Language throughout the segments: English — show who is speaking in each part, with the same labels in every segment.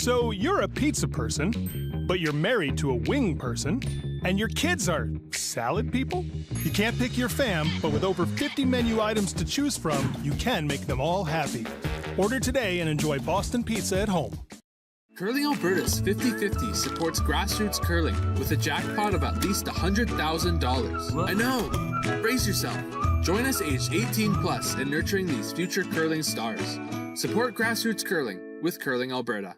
Speaker 1: So you're a pizza person, but you're married to a wing person, and your kids are salad people? You can't pick your fam, but with over 50 menu items to choose from, you can make them all happy. Order today and enjoy Boston Pizza at home.
Speaker 2: Curling Alberta's 50-50 supports grassroots curling with a jackpot of at least $100,000. I know! Brace yourself. Join us aged 18 plus in nurturing these future curling stars. Support grassroots curling with Curling Alberta.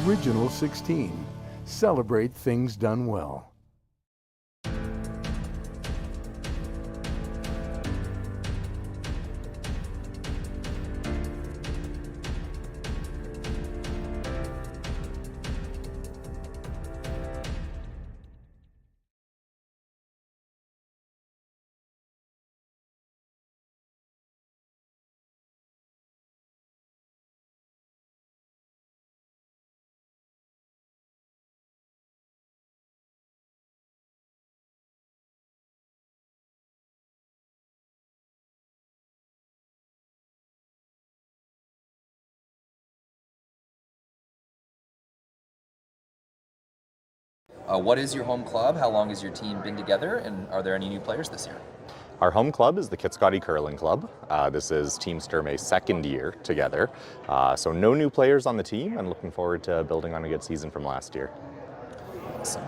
Speaker 3: Original 16. Celebrate things done well.
Speaker 4: What is your home club? How long has your team been together? And are there any new players this year?
Speaker 5: Our home club is the Kitscoty Curling Club. This is Team Sturmay's second year together. So no new players on the team, and looking forward to building on a good season from last year.
Speaker 4: Awesome.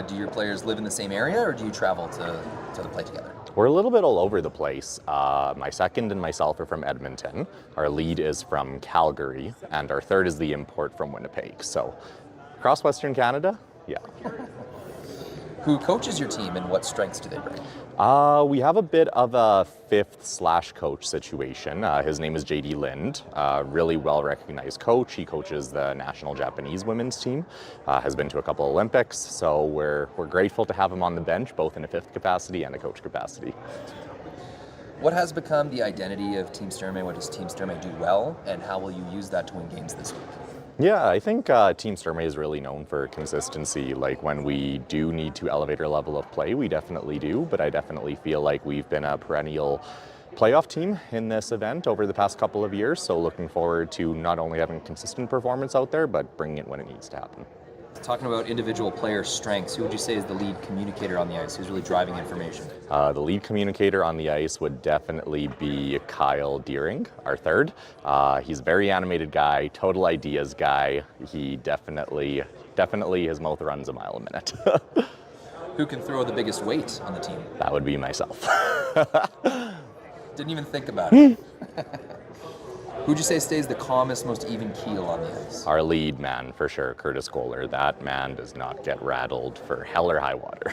Speaker 4: Do your players live in the same area, or do you travel to play together?
Speaker 5: We're a little bit all over the place. My second and myself are from Edmonton. Our lead is from Calgary, and our third is the import from Winnipeg. So across Western Canada, yeah.
Speaker 4: Who coaches your team, and what strengths do they bring?
Speaker 5: We have a bit of a fifth/coach situation. His name is JD Lind, really well-recognized coach. He coaches the national Japanese women's team, has been to a couple Olympics, so we're grateful to have him on the bench, both in a fifth capacity and a coach capacity.
Speaker 4: What has become the identity of Team Sturmay? What does Team Sturmay do well, and how will you use that to win games this week?
Speaker 5: Yeah, I think Team Sturmay is really known for consistency. Like when we do need to elevate our level of play, we definitely do, but I definitely feel like we've been a perennial playoff team in this event over the past couple of years, so looking forward to not only having consistent performance out there, but bringing it when it needs to happen.
Speaker 4: Talking about individual player strengths, who would you say is the lead communicator on the ice? Who's really driving information?
Speaker 5: The lead communicator on the ice would definitely be Kyle Deering, our third. He's a very animated guy, total ideas guy. He definitely his mouth runs a mile a minute.
Speaker 4: Who can throw the biggest weight on the team?
Speaker 5: That would be myself.
Speaker 4: Didn't even think about it. Who'd you say stays the calmest, most even keel on the ice?
Speaker 5: Our lead man, for sure, Curtis Kohler. That man does not get rattled for hell or high water.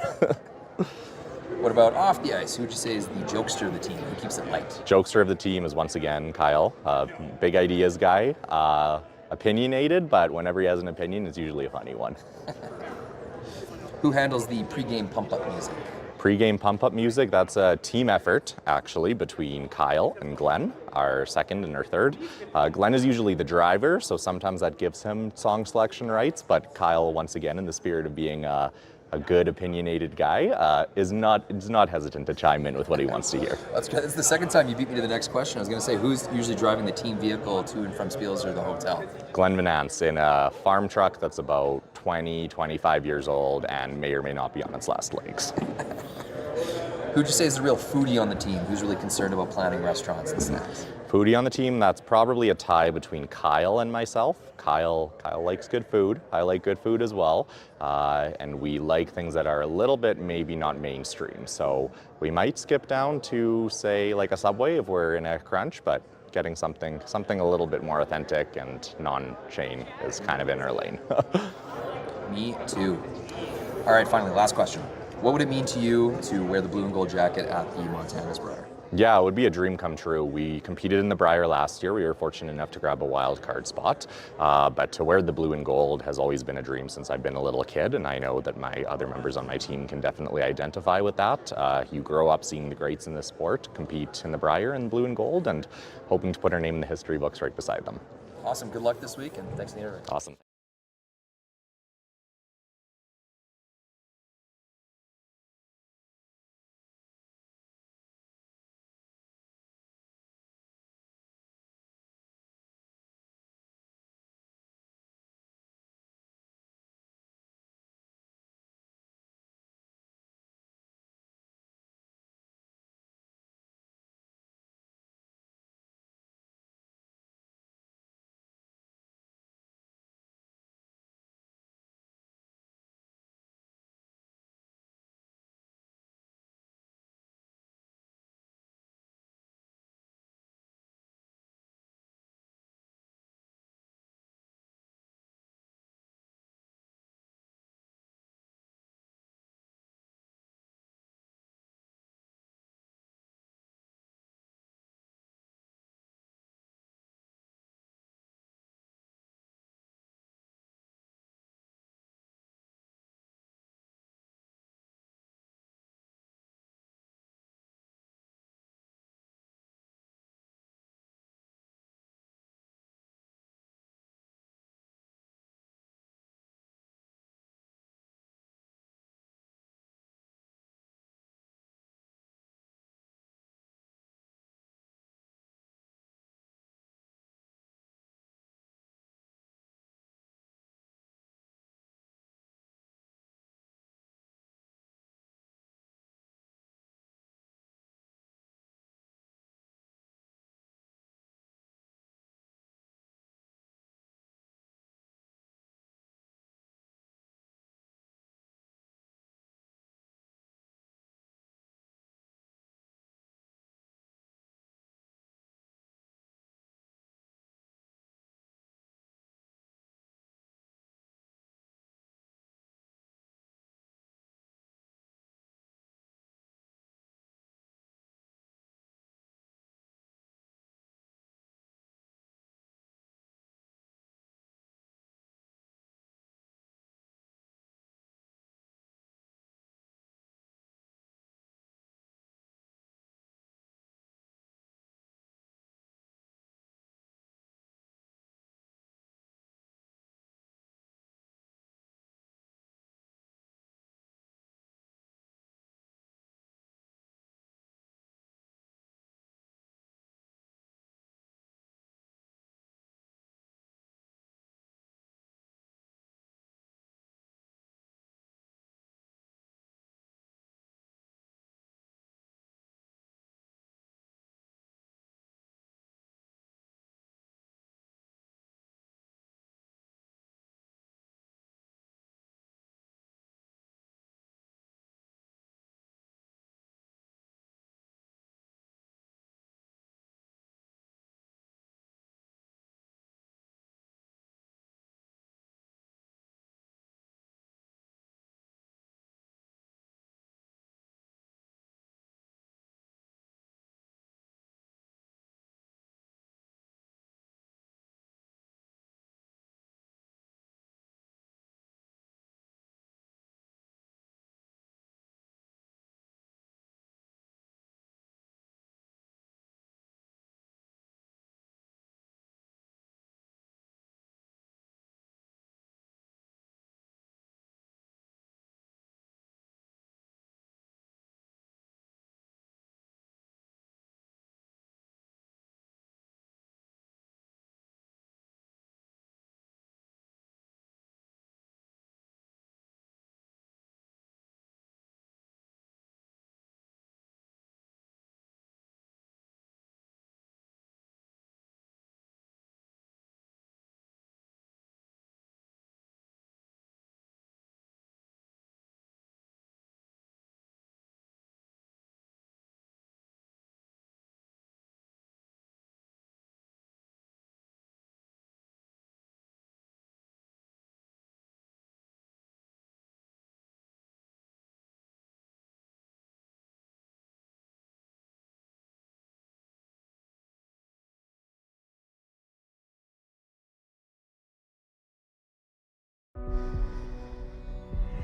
Speaker 4: What about off the ice? Who would you say is the jokester of the team? Who keeps it light?
Speaker 5: Jokester of the team is once again Kyle. Big ideas guy. Opinionated, but whenever he has an opinion, it's usually a funny one.
Speaker 4: Who handles the pregame pump-up music?
Speaker 5: Pre-game pump-up music, that's a team effort, actually, between Kyle and Glenn, our second and our third. Glenn is usually the driver, so sometimes that gives him song selection rights, but Kyle, once again, in the spirit of being a good, opinionated guy, is not hesitant to chime in with what he wants to hear.
Speaker 4: That's good. It's the second time you beat me to the next question. I was going to say, who's usually driving the team vehicle to and from Spiels or the hotel?
Speaker 5: Glenn Van Nance in a farm truck that's about 20, 25 years old and may or may not be on its last legs.
Speaker 4: Who'd you say is the real foodie on the team? Who's really concerned about planning restaurants and snacks?
Speaker 5: Foodie on the team, that's probably a tie between Kyle and myself. Kyle likes good food. I like good food as well. And we like things that are a little bit maybe not mainstream. So we might skip down to, say, like a Subway if we're in a crunch, but getting something a little bit more authentic and non-chain is kind of in our lane.
Speaker 4: Me too. All right, finally, last question. What would it mean to you to wear the blue and gold jacket at the Montana's Brier?
Speaker 5: Yeah, it would be a dream come true. We competed in the Brier last year. We were fortunate enough to grab a wild card spot. But to wear the blue and gold has always been a dream since I've been a little kid, and I know that my other members on my team can definitely identify with that. You grow up seeing the greats in the sport compete in the Brier in blue and gold, and hoping to put our name in the history books right beside them.
Speaker 4: Awesome. Good luck this week, and thanks for the interview.
Speaker 5: Awesome.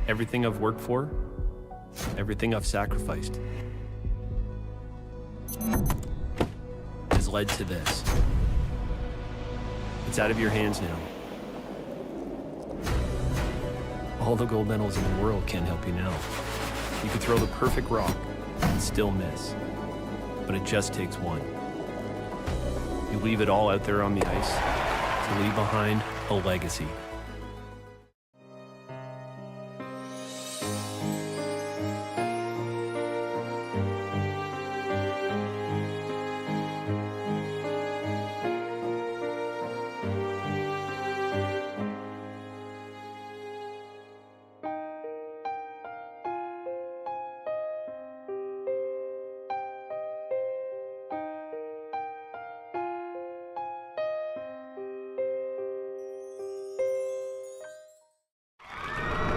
Speaker 6: Everything I've worked for, everything I've sacrificed, has led to this. It's out of your hands now. All the gold medals in the world can't help you now. You could throw the perfect rock and still miss, but it just takes one. You leave it all out there on the ice to leave behind a legacy.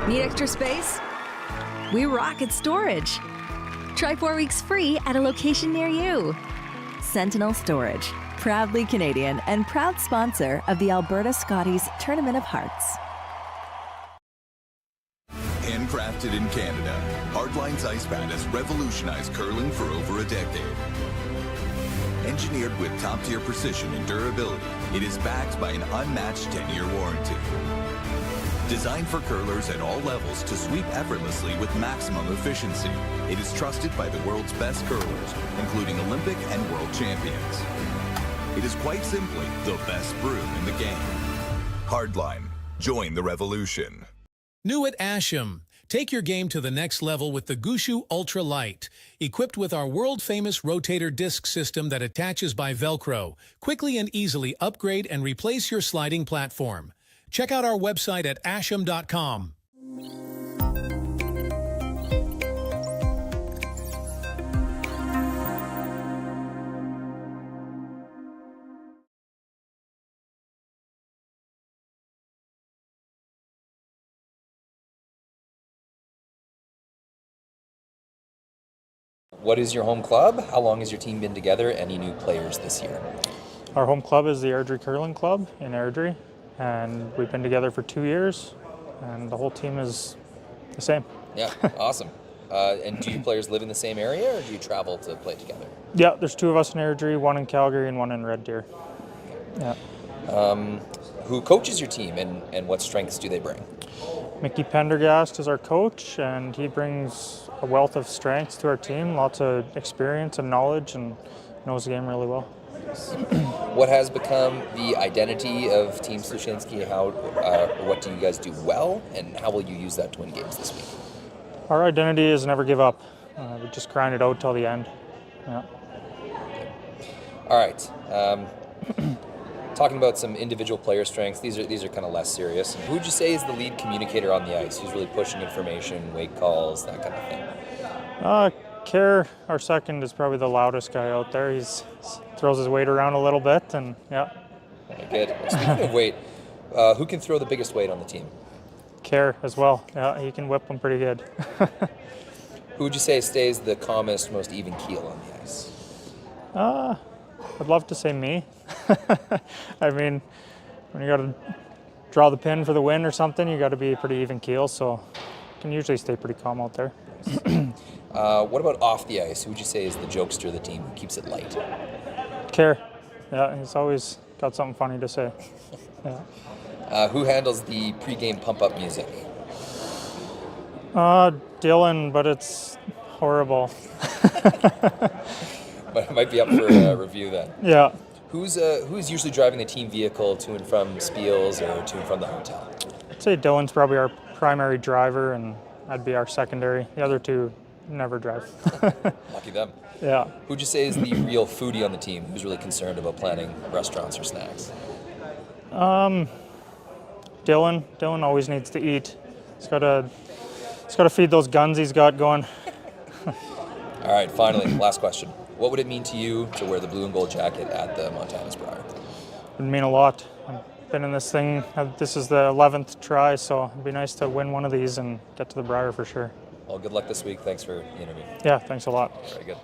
Speaker 7: Need extra space? We rock at storage. Try 4 weeks free at a location near you. Sentinel Storage, proudly Canadian and proud sponsor of the Alberta Scotties Tournament of Hearts.
Speaker 8: Handcrafted in Canada, Hardline's ice pad has revolutionized curling for over a decade. Engineered with top-tier precision and durability, it is backed by an unmatched 10-year warranty. Designed for curlers at all levels to sweep effortlessly with maximum efficiency, it is trusted by the world's best curlers, including Olympic and world champions. It is quite simply the best broom in the game. Hardline. Join the revolution.
Speaker 9: New at Asham. Take your game to the next level with the Gushu Ultra Light. Equipped with our world-famous rotator disc system that attaches by Velcro, quickly and easily upgrade and replace your sliding platform. Check out our website at asham.com.
Speaker 4: What is your home club? How long has your team been together? Any new players this year?
Speaker 10: Our home club is the Airdrie Curling Club in Airdrie, and we've been together for 2 years, and the whole team is the same.
Speaker 4: Yeah, awesome. And do you players live in the same area, or do you travel to play together?
Speaker 10: Yeah, there's 2 of us in Airdrie, 1 in Calgary and 1 in Red Deer. Yeah.
Speaker 4: Who coaches your team, and what strengths do they bring?
Speaker 10: Mickey Pendergast is our coach, and he brings a wealth of strengths to our team, lots of experience and knowledge, and knows the game really well.
Speaker 4: What has become the identity of Team Sluchinski? What do you guys do well, and how will you use that to win games this week?
Speaker 10: Our identity is never give up. We just grind it out till the end. Yeah.
Speaker 4: All right. Talking about some individual player strengths, these are kind of less serious. Who would you say is the lead communicator on the ice? Who's really pushing information, wake calls, that kind of thing?
Speaker 10: Kerr, our second, is probably the loudest guy out there. He throws his weight around a little bit, and yeah.
Speaker 4: Very good. Well, speaking of weight, who can throw the biggest weight on the team?
Speaker 10: Kerr as well. Yeah, he can whip them pretty good.
Speaker 4: Who would you say stays the calmest, most even keel on the ice?
Speaker 10: I'd love to say me. I mean, when you got to draw the pin for the win or something, you got to be pretty even keel, so I can usually stay pretty calm out there.
Speaker 4: What about off the ice? Who would you say is the jokester of the team who keeps it light?
Speaker 10: Kerr. Yeah, he's always got something funny to say. Yeah.
Speaker 4: Who handles the pregame pump-up music?
Speaker 10: Dylan, but it's horrible.
Speaker 4: But it might be up for review then.
Speaker 10: Yeah.
Speaker 4: Who's usually driving the team vehicle to and from Spiels or to and from the hotel?
Speaker 10: I'd say Dylan's probably our primary driver, and I'd be our secondary. The other 2 never drive.
Speaker 4: Lucky them.
Speaker 10: Yeah.
Speaker 4: Who'd you say is the real foodie on the team? Who's really concerned about planning restaurants or snacks?
Speaker 10: Dylan. Dylan always needs to eat. He's got to feed those guns he's got going.
Speaker 4: All right, finally, last question. What would it mean to you to wear the blue and gold jacket at the Montana's Briar?
Speaker 10: It would mean a lot. I've been in this thing. This is the 11th try, so it'd be nice to win one of these and get to the Briar for sure.
Speaker 4: Well, good luck this week. Thanks for the interview.
Speaker 10: Yeah, thanks a lot.
Speaker 4: Very good.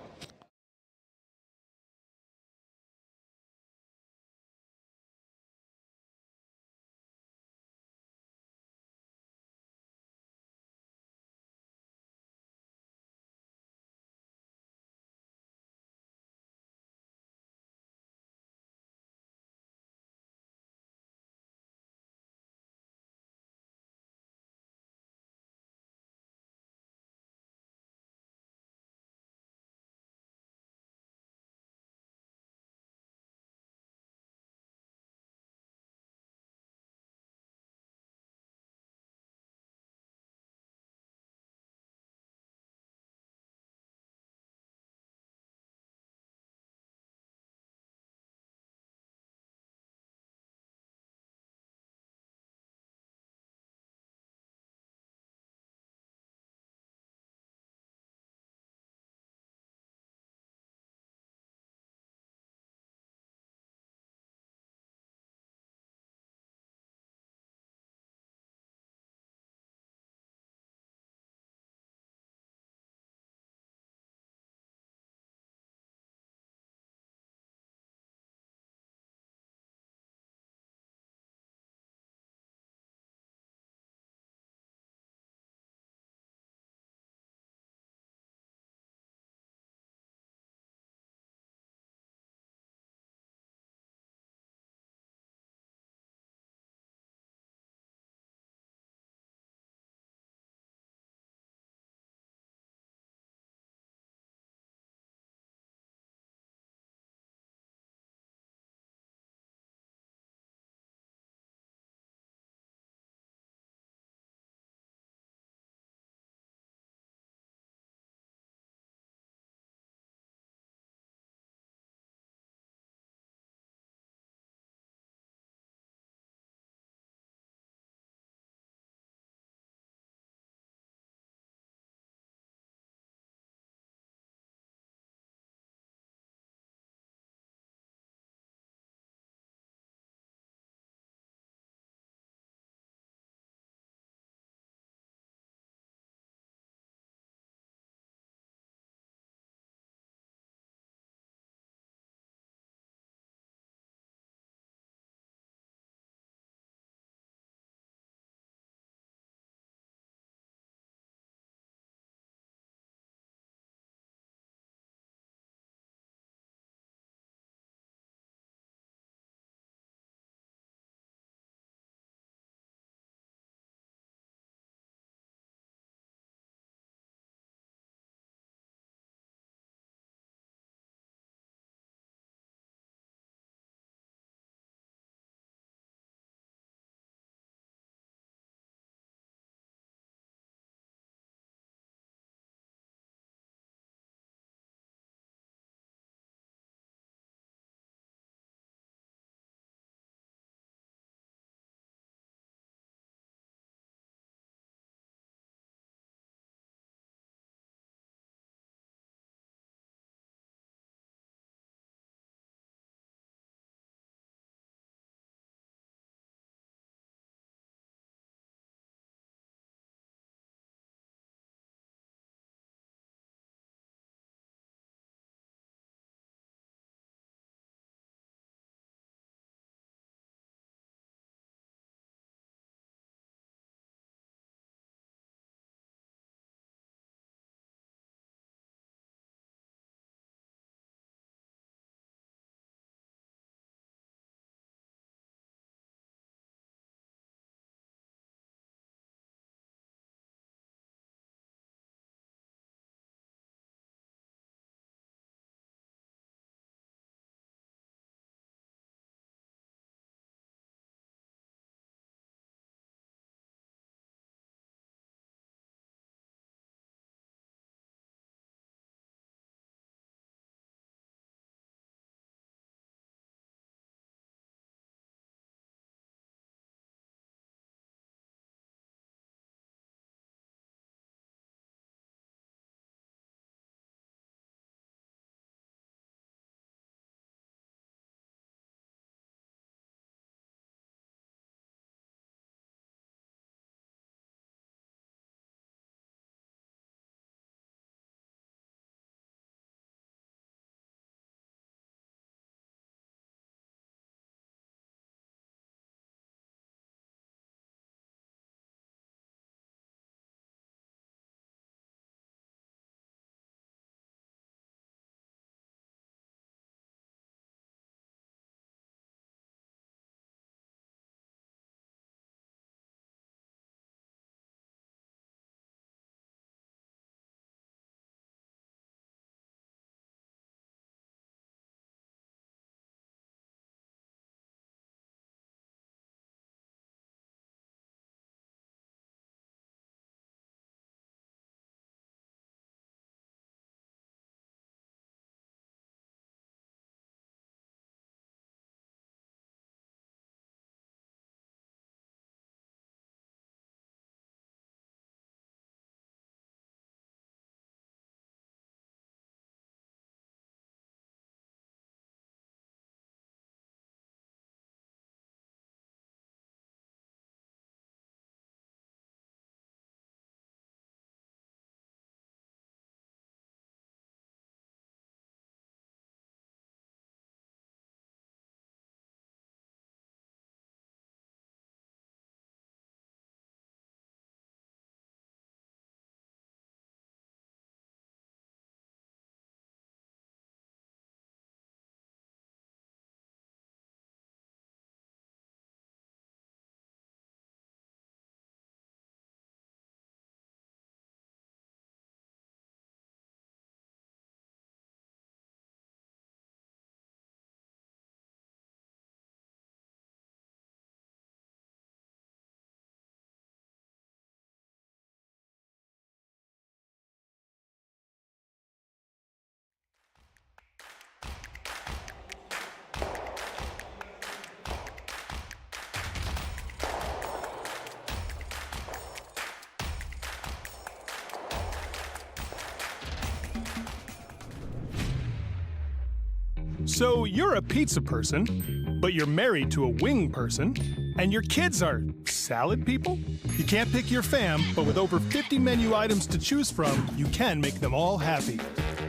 Speaker 1: So you're a pizza person, but you're married to a wing person, and your kids are salad people? You can't pick your fam, but with over 50 menu items to choose from, you can make them all happy.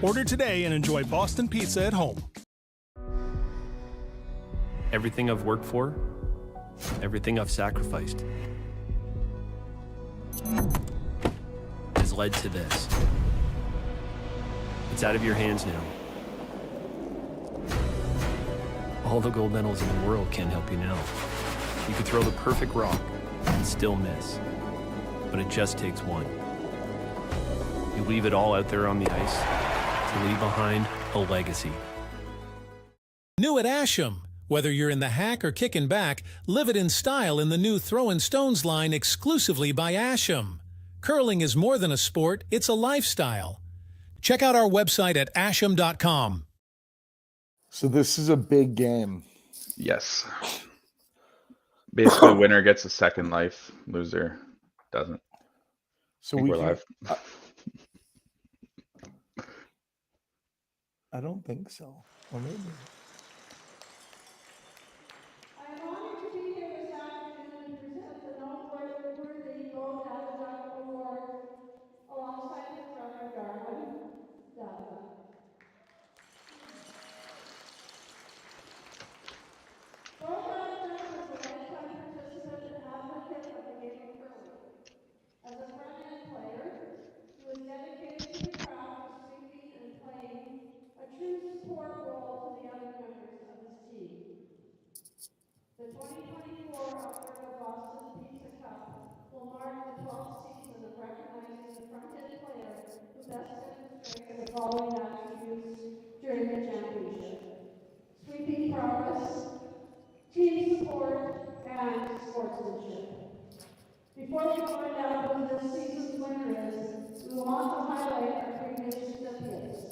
Speaker 1: Order today and enjoy Boston Pizza at home.
Speaker 6: Everything I've worked for, everything I've sacrificed, has led to this. It's out of your hands now. All the gold medals in the world can't help you now. You could throw the perfect rock and still miss, but it just takes one. You leave it all out there on the ice to leave behind a legacy.
Speaker 9: New at Asham. Whether you're in the hack or kicking back, live it in style in the new Throwin' Stones line exclusively by Asham. Curling is more than a sport, it's a lifestyle. Check out our website at asham.com.
Speaker 3: So this is a big game.
Speaker 11: Yes. Basically, winner gets a second life, loser doesn't.
Speaker 3: So
Speaker 11: we're live.
Speaker 3: I don't think so. Or maybe.
Speaker 12: I'm honored to be here this afternoon to present the noteworthy Gold Advocate Award alongside his brother Darwin. Gold Advocate was a lifetime participant and advocate of the game of curling. As a front-end player, he was dedicated to the craft of sweeping and playing a true support role to the other members of his team. The 2024 Alberta Boston Pizza Cup will mark the 12th season of recognizing the front-end player who best demonstrated the following attributes during the championship: sweeping prowess, team support, and sportsmanship. Before we find out who this season's winner is, we want to highlight our previous recipients.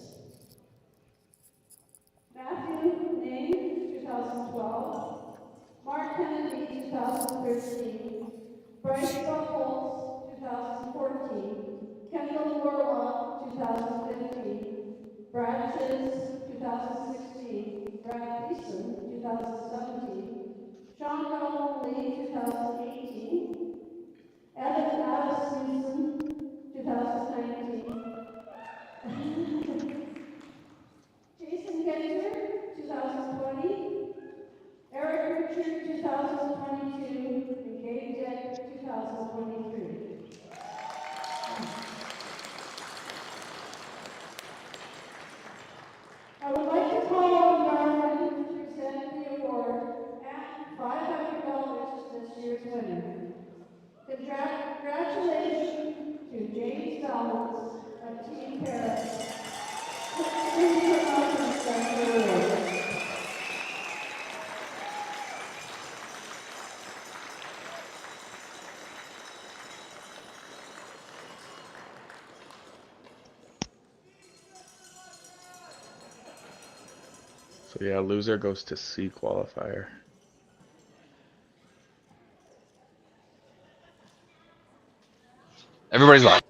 Speaker 12: Matthew Ning, 2012. Mark Kennedy, 2013. Bryce Buckholz, 2014. Kendall Warlock, 2015. Brad Chiz, 2016. Brad Beeson, 2017. Sean Donald Lee, 2018. Evan Addison, 2019. Jason Genter, 2020. Eric Richard, 2022, and Gabe Dick, 2023. I would like to call on Darwin to present the award and $500 to this year's winner. Congratulations to James Dollins of Team Paris.
Speaker 11: So yeah, loser goes to C qualifier.
Speaker 13: Everybody's live.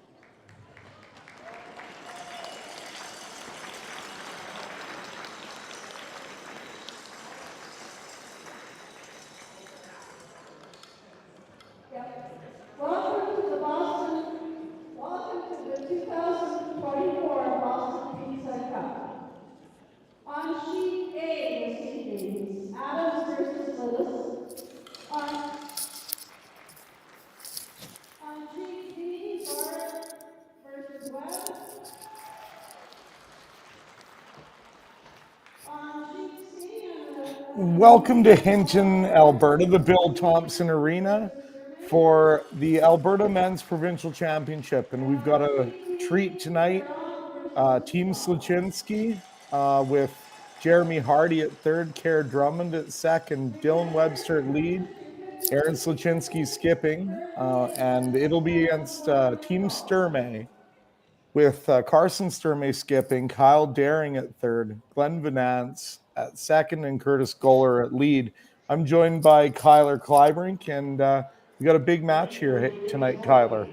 Speaker 12: Welcome to the 2024 Boston Pizza Cup. On sheet A this evening, Adams versus Lewis. On sheet B, Bart versus Webb. On sheet C,
Speaker 3: Welcome to Hinton, Alberta, the Bill Thomson Arena for the Alberta Men's Provincial Championship. And we've got a treat tonight. Team Sluchinski with Jeremy Hardy at third, Kerr Drummond at second, Dylan Webster at lead, Aaron Sluchinski skipping, and it'll be against Team Sturmay with Karsten Sturmay skipping, Kyle Daring at third, Glenn Venance at second, and Curtis Goller at lead. I'm joined by Kyler Kleibrink, and we got a big match here tonight, Kyler.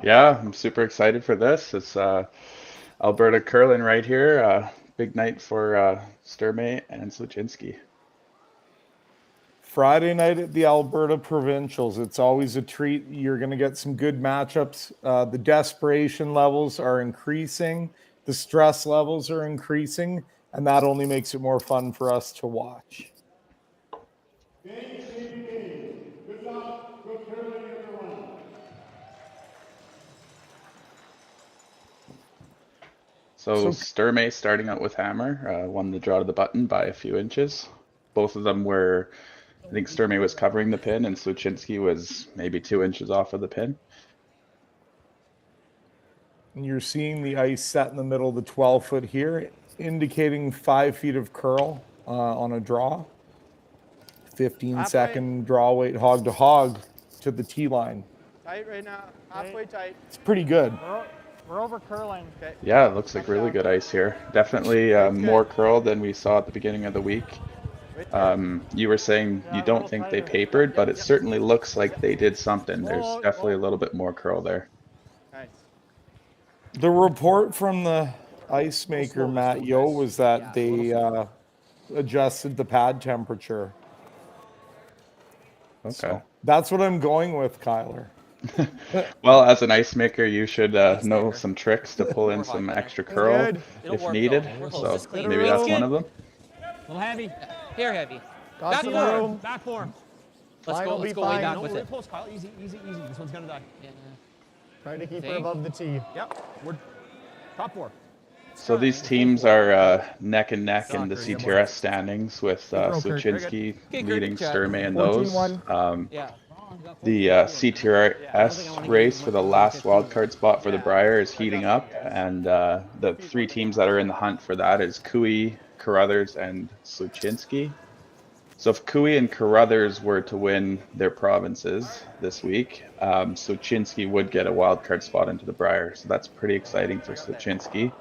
Speaker 11: Yeah, I'm super excited for this. It's Alberta curling right here. big night for Sturmay and Sluchinski.
Speaker 3: Friday night at the Alberta Provincials. It's always a treat. You're going to get some good matchups. The desperation levels are increasing. The stress levels are increasing. And that only makes it more fun for us to watch.
Speaker 12: Good luck. Good curling, everyone.
Speaker 11: So Sturmay starting out with hammer, won the draw to the button by a few inches. Both of them were, I think Sturmay was covering the pin and Sluchinski was maybe 2 inches off of the pin.
Speaker 3: And you're seeing the ice set in the middle of the 12-foot here, indicating 5 feet of curl on a draw. 15-second draw weight hog to hog to the tee line.
Speaker 13: Tight right now, halfway tight.
Speaker 3: It's pretty good.
Speaker 10: We're over curling.
Speaker 13: Okay.
Speaker 11: Yeah, it looks like really good ice here. Definitely more curl than we saw at the beginning of the week. You were saying you don't think they papered, but it certainly looks like they did something. There's definitely a little bit more curl there.
Speaker 13: Nice.
Speaker 3: The report from the ice maker, Matt Yo, was that they adjusted the pad temperature.
Speaker 11: Okay.
Speaker 3: So that's what I'm going with, Kyler.
Speaker 11: Well, as an ice maker, you should know some tricks to pull in some extra curl if needed. So maybe that's one of them.
Speaker 14: A little heavy. Here, heavy.
Speaker 13: Got some room.
Speaker 14: Back form.
Speaker 13: Let's go way
Speaker 14: back with it. Close, Kyle. Easy, easy, easy. This one's gonna die. Yeah.
Speaker 13: Try to keep her above the tee.
Speaker 14: Yep. We're top four.
Speaker 11: So these teams are neck and neck in the CTRS standings with Sluchinski leading Sturmay in those. The CTRS race for the last wildcard spot for the Brier is heating up, and the 3 teams that are in the hunt for that is Cooey, Carruthers, and Sluchinski. So if Cooey and Carruthers were to win their provinces this week, Sluchinski would get a wildcard spot into the Brier. So that's pretty exciting for Sluchinski.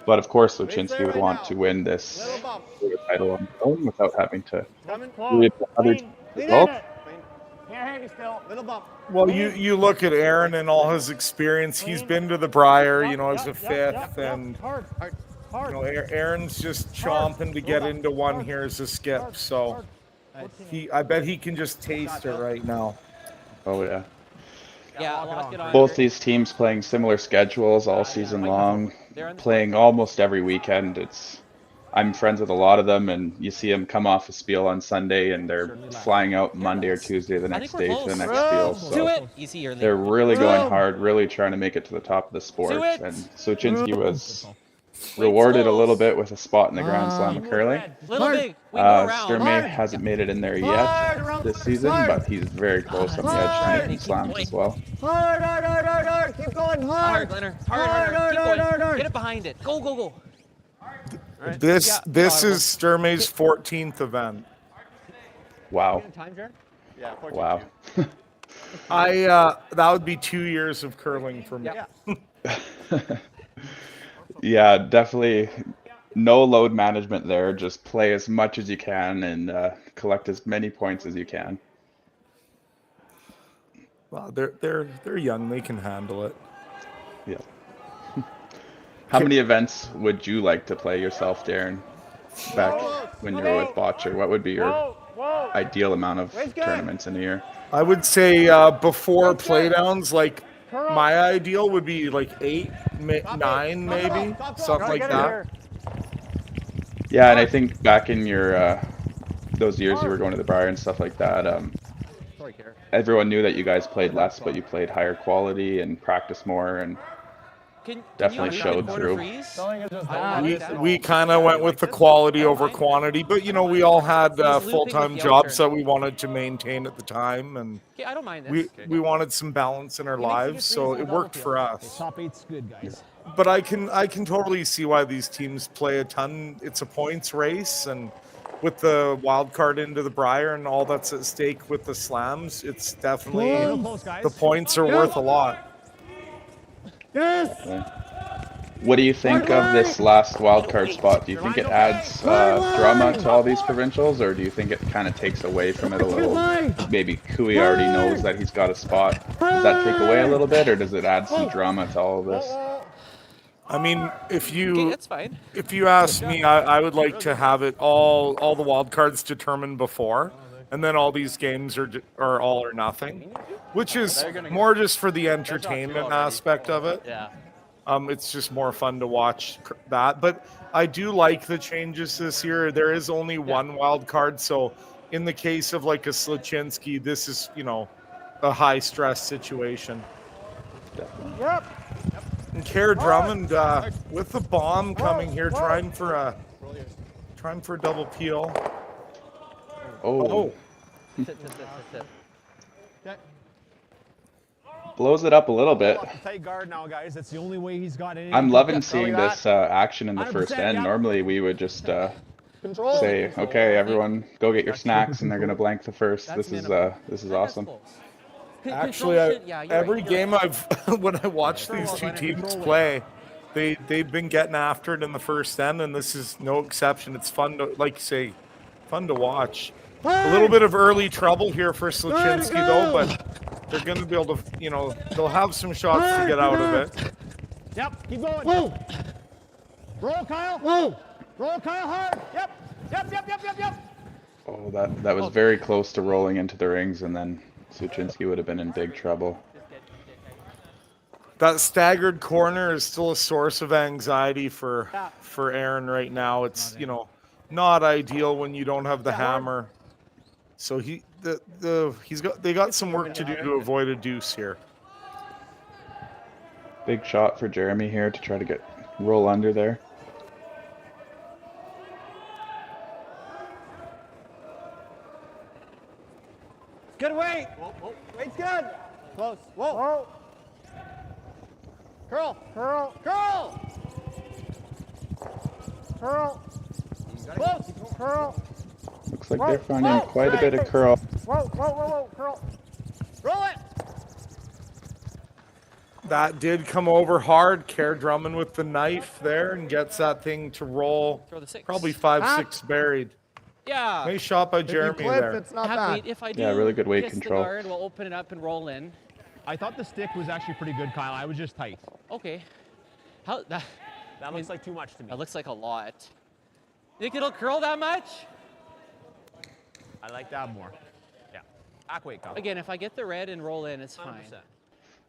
Speaker 11: But of course, Sluchinski would want to win this title on his own without having to really put other teams involved.
Speaker 3: Well, you look at Aaron and all his experience. He's been to the Brier, as a 5th, and Aaron's just chomping to get into one here as a skip. So I bet he can just taste it right now.
Speaker 11: Oh yeah.
Speaker 14: Yeah,
Speaker 11: both these teams playing similar schedules all season long, playing almost every weekend. I'm friends with a lot of them, and you see them come off a spiel on Sunday, and they're flying out Monday or Tuesday the next day to the next spiel. So they're really going hard, really trying to make it to the top of the sport. And Sluchinski was rewarded a little bit with a spot in the Grand Slam of curling. Sturmay hasn't made it in there yet this season, but he's very close on the edge to making slams as well.
Speaker 13: Hard. Keep going hard.
Speaker 14: Hard. Get it behind it. Go.
Speaker 3: This is Sturmay's 14th event.
Speaker 11: Wow.
Speaker 13: Yeah, 14.
Speaker 11: Wow.
Speaker 3: That would be 2 years of curling for me.
Speaker 11: Yeah, definitely no load management there. Just play as much as you can and collect as many points as you can.
Speaker 3: Well, they're young; they can handle it.
Speaker 11: Yeah. How many events would you like to play yourself, Darren? Back when you were with Botcher, what would be your ideal amount of tournaments in a year?
Speaker 3: I would say before playdowns, like my ideal would be like 8, 9, maybe something like that.
Speaker 11: Yeah, and I think back in your those years you were going to the Brier and stuff like that, everyone knew that you guys played less, but you played higher quality and practiced more, and definitely showed through.
Speaker 3: We kind of went with the quality over quantity, but we all had full-time jobs that we wanted to maintain at the time, and
Speaker 14: I don't mind this.
Speaker 3: we wanted some balance in our lives, so it worked for us.
Speaker 14: Top 8's good, guys.
Speaker 3: But I can totally see why these teams play a ton. It's a points race, and with the wild card into the Brier and all that's at stake with the slams, it's definitely the points are worth a lot.
Speaker 11: What do you think of this last wildcard spot? Do you think it adds drama to all these provincials, or do you think it kind of takes away from it a little? Maybe Cooey already knows that he's got a spot. Does that take away a little bit, or does it add some drama to all of this?
Speaker 3: I mean, if
Speaker 14: Okay,
Speaker 3: you
Speaker 14: that's fine.
Speaker 3: ask me, I would like to have it all the wild cards determined before, and then all these games are all or nothing, which is more just for the entertainment aspect of it.
Speaker 14: Yeah.
Speaker 3: It's just more fun to watch that. But I do like the changes this year. There is only one wild card, so in the case of like a Sluchinski, this is a high stress situation.
Speaker 11: Definitely.
Speaker 13: Yep.
Speaker 3: And Kerr Drummond with the bomb coming here, trying for a double peel.
Speaker 11: Oh.
Speaker 14: Sit.
Speaker 11: Blows it up a little bit.
Speaker 13: Tight guard now, guys. That's the only way he's got any.
Speaker 11: I'm loving seeing this action in the first end. Normally we would just say, okay, everyone go get your snacks, and they're gonna blank the first. This is awesome.
Speaker 3: Actually, every game when I watch these two teams play, they've been getting after it in the first end, and this is no exception. It's fun to, like you say, fun to watch. A little bit of early trouble here for Sluchinski though, but they're going to be able to, they'll have some shots to get out of it.
Speaker 13: Yep, keep going. Whoa. Roll, Kyle. Whoa. Roll, Kyle, hard. Yep.
Speaker 11: Oh, that was very close to rolling into the rings, and then Sluchinski would have been in big trouble.
Speaker 3: That staggered corner is still a source of anxiety for Aaron right now. It's not ideal when you don't have the hammer. So they got some work to do to avoid a deuce here.
Speaker 11: Big shot for Jeremy here to try to roll under there.
Speaker 13: Good weight. Weight's good. Close. Whoa. Curl. Close. Curl.
Speaker 11: Looks like they're finding quite a bit of curl.
Speaker 13: Whoa. Curl. Roll it.
Speaker 3: That did come over hard. Kerr Drummond with the knife there and gets that thing to roll.
Speaker 14: Throw the 6.
Speaker 3: Probably 5-6 buried.
Speaker 14: Yeah.
Speaker 3: Nice shot by Jeremy there.
Speaker 13: It's not
Speaker 14: Have
Speaker 13: bad.
Speaker 14: weight. If I do
Speaker 11: really good weight
Speaker 14: kiss
Speaker 11: control.
Speaker 14: the guard, we'll open it up and roll in.
Speaker 15: I thought the stick was actually pretty good, Kyle. I was just tight.
Speaker 14: Okay. How that
Speaker 15: Looks like too much to me.
Speaker 14: That looks like a lot. Think it'll curl that much?
Speaker 15: I like that more. Yeah. Back weight, Kyle.
Speaker 14: Again, if I get the red and roll in, it's
Speaker 15: 100%.
Speaker 14: fine.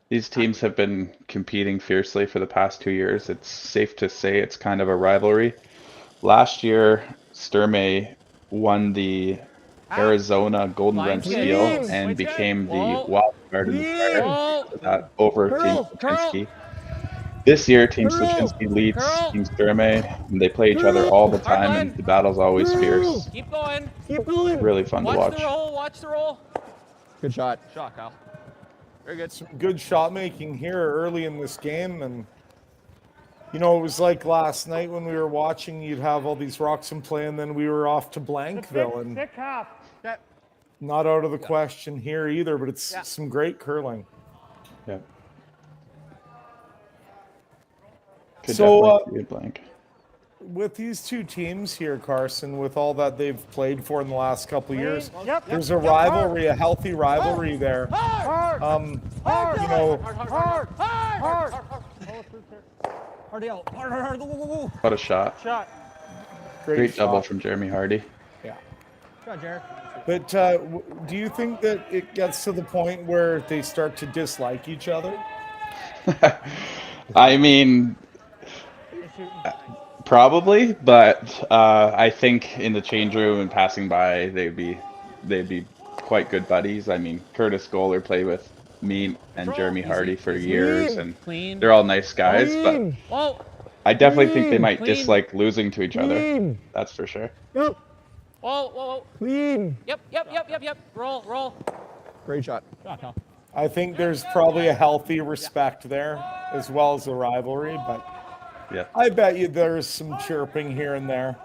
Speaker 11: These teams have been competing fiercely for the past 2 years. It's safe to say it's kind of a rivalry. Last year, Sturmay won the Arizona Golden Wrench Steel and became the wild card in the fire for that over Team Sluchinski. This year, Team Sluchinski leads Team Sturmay, and they play each other all the time, and the battle's always fierce.
Speaker 14: Keep going.
Speaker 11: Really fun to watch.
Speaker 14: Watch the roll.
Speaker 13: Good shot.
Speaker 15: Shot, Kyle. Very good.
Speaker 3: Some good shot making here early in this game, and it was like last night when we were watching. You'd have all these rocks in play, and then we were off to Blankville, and not out of the question here either. But it's some great curling.
Speaker 11: Yeah.
Speaker 3: So,
Speaker 11: be a blank.
Speaker 3: With these two teams here, Carson, with all that they've played for in the last couple of years, there's a rivalry, a healthy rivalry there.
Speaker 13: Hard.
Speaker 11: What a shot. Great double from Jeremy Hardy.
Speaker 13: Yeah. Good, Jared.
Speaker 3: But do you think that it gets to the point where they start to dislike each other?
Speaker 11: I mean, probably, but I think in the change room and passing by, they'd be quite good buddies. I mean, Curtis Goller played with me and Jeremy Hardy for years, and they're all nice guys. But I definitely think they might dislike losing to each other. That's for sure.
Speaker 14: Whoa.
Speaker 13: Clean.
Speaker 14: Yep. Roll.
Speaker 13: Great shot.
Speaker 3: I think there's probably a healthy respect there, as well as a rivalry, but
Speaker 11: yeah,
Speaker 3: I bet you there's some chirping here and there.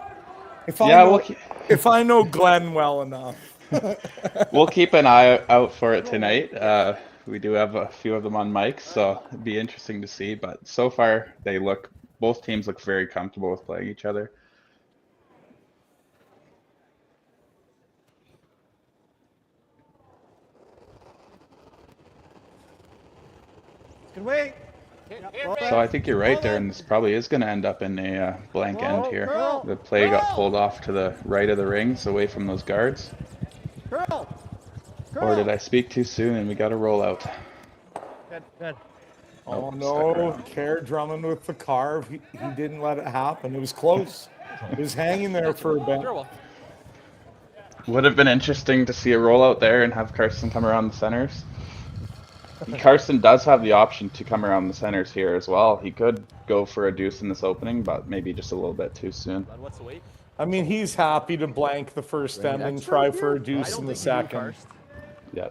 Speaker 3: If I know Glenn well enough.
Speaker 11: We'll keep an eye out for it tonight. We do have a few of them on mics, so it'd be interesting to see. But so far, both teams look very comfortable with playing each other.
Speaker 13: Good weight.
Speaker 11: So I think you're right there, and this probably is going to end up in a blank end here. The play got pulled off to the right of the rings, away from those guards. Or did I speak too soon and we got a rollout?
Speaker 15: Good, good.
Speaker 3: Oh no, Kerr drumming with the carve. He didn't let it happen. It was close. It was hanging there for a bit.
Speaker 11: Would have been interesting to see a rollout there and have Karsten come around the centers. Karsten does have the option to come around the centers here as well. He could go for a deuce in this opening, but maybe just a little bit too soon.
Speaker 15: What's the weight?
Speaker 3: I mean, he's happy to blank the first end and try for a deuce in the second.
Speaker 11: Yeah.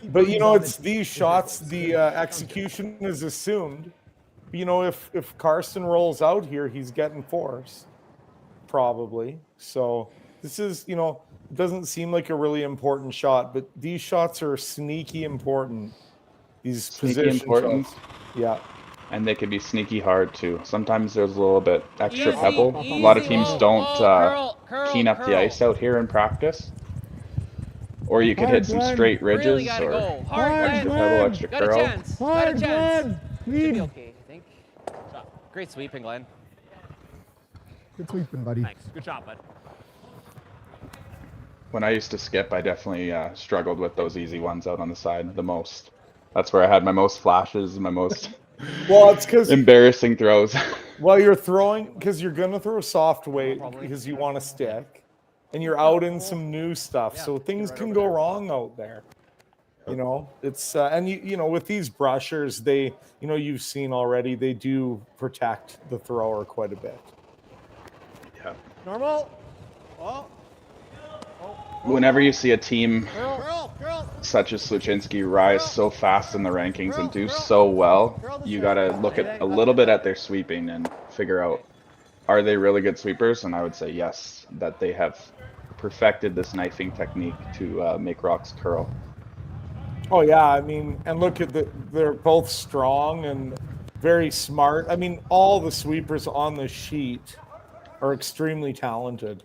Speaker 3: But you know, it's these shots, the execution is assumed. You know, if Karsten rolls out here, he's getting forced, probably. So this is, you know, it doesn't seem like a really important shot, but these shots are sneaky important. These
Speaker 11: Sneaky
Speaker 3: position
Speaker 11: important.
Speaker 3: shots. Yeah.
Speaker 11: And they can be sneaky hard too. Sometimes there's a little bit extra pebble. A lot of teams don't clean up the ice out here in practice. Or you could hit some straight ridges or extra pebble, extra curl.
Speaker 14: Got a chance. Should be okay, I think. Great sweeping, Glenn.
Speaker 13: Good sweeping, buddy.
Speaker 15: Thanks. Good shot, bud.
Speaker 11: When I used to skip, I definitely struggled with those easy ones out on the side the most. That's where I had my most flashes, my most
Speaker 3: it's because
Speaker 11: embarrassing throws.
Speaker 3: Well, you're throwing because you're gonna throw soft weight because you want to stick, and you're out in some new stuff, so things can go wrong out there. You know, it's and you know, with these brushers, they, you know, you've seen already, they do protect the thrower quite a bit.
Speaker 11: Yeah.
Speaker 13: Normal. Oh.
Speaker 11: Whenever you see a team such as Sluchinski rise so fast in the rankings and do so well, you got to look at a little bit at their sweeping and figure out, are they really good sweepers? And I would say yes, that they have perfected this knifing technique to make rocks curl.
Speaker 3: Oh yeah, I mean, and look at they're both strong and very smart. I mean, all the sweepers on the sheet are extremely talented.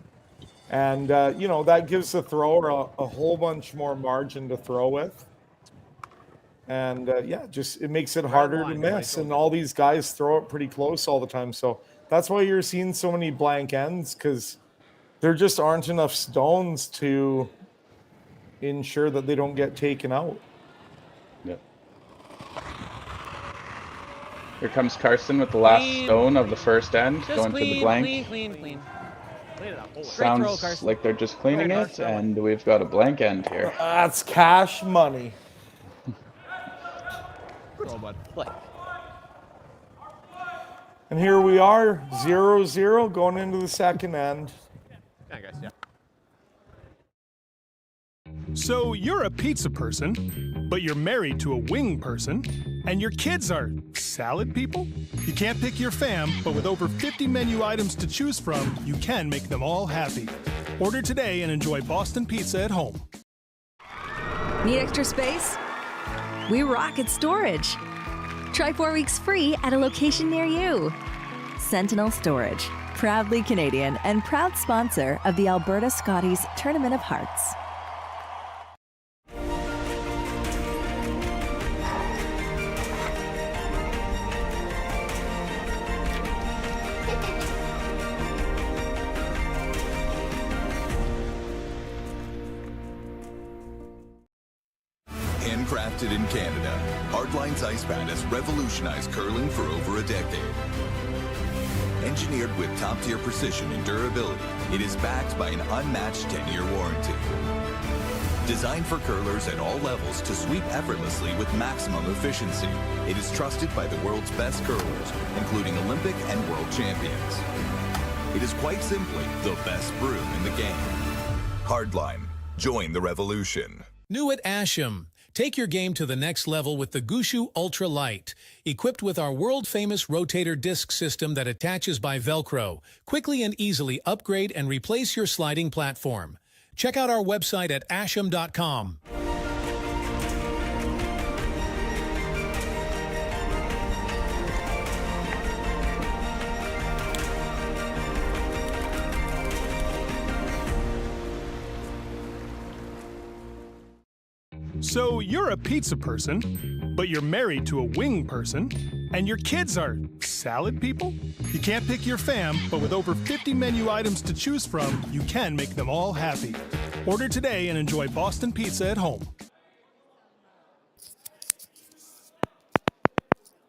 Speaker 3: And, you know, that gives the thrower a whole bunch more margin to throw with. And, yeah, just it makes it harder to miss. And all these guys throw it pretty close all the time. So that's why you're seeing so many blank ends, because there just aren't enough stones to ensure that they don't get taken out.
Speaker 11: Yep. Here comes Karsten with the last stone of the first end,
Speaker 14: Just
Speaker 11: going
Speaker 14: clean,
Speaker 11: to the blank.
Speaker 14: Clean.
Speaker 11: Sounds
Speaker 14: throw,
Speaker 11: like they're just cleaning it, and we've got a blank end here.
Speaker 3: That's cash money.
Speaker 14: Play.
Speaker 3: And here we are, 0-0, going into the second end.
Speaker 15: Yeah, guys, yeah.
Speaker 1: So you're a pizza person, but you're married to a wing person, and your kids are salad people? You can't pick your fam, but with over 50 menu items to choose from, you can make them all happy. Order today and enjoy Boston Pizza at home.
Speaker 7: Need extra space? We rock at storage. Try 4 weeks free at a location near you. Sentinel Storage, proudly Canadian and proud sponsor of the Alberta Scotties Tournament of Hearts.
Speaker 8: Handcrafted in Canada, Hardline's Ice Pad has revolutionized curling for over a decade. Engineered with top-tier precision and durability, it is backed by an unmatched 10-year warranty. Designed for curlers at all levels to sweep effortlessly with maximum efficiency, it is trusted by the world's best curlers, including Olympic and world champions. It is quite simply the best brew in the game. Hardline. Join the revolution.
Speaker 9: New at Asham. Take your game to the next level with the Gushu Ultra Light. Equipped with our world-famous rotator disc system that attaches by Velcro, quickly and easily upgrade and replace your sliding platform. Check out our website at asham.com.
Speaker 1: So you're a pizza person, but you're married to a wing person, and your kids are salad people? You can't pick your fam, but with over 50 menu items to choose from, you can make them all happy. Order today and enjoy Boston Pizza at home.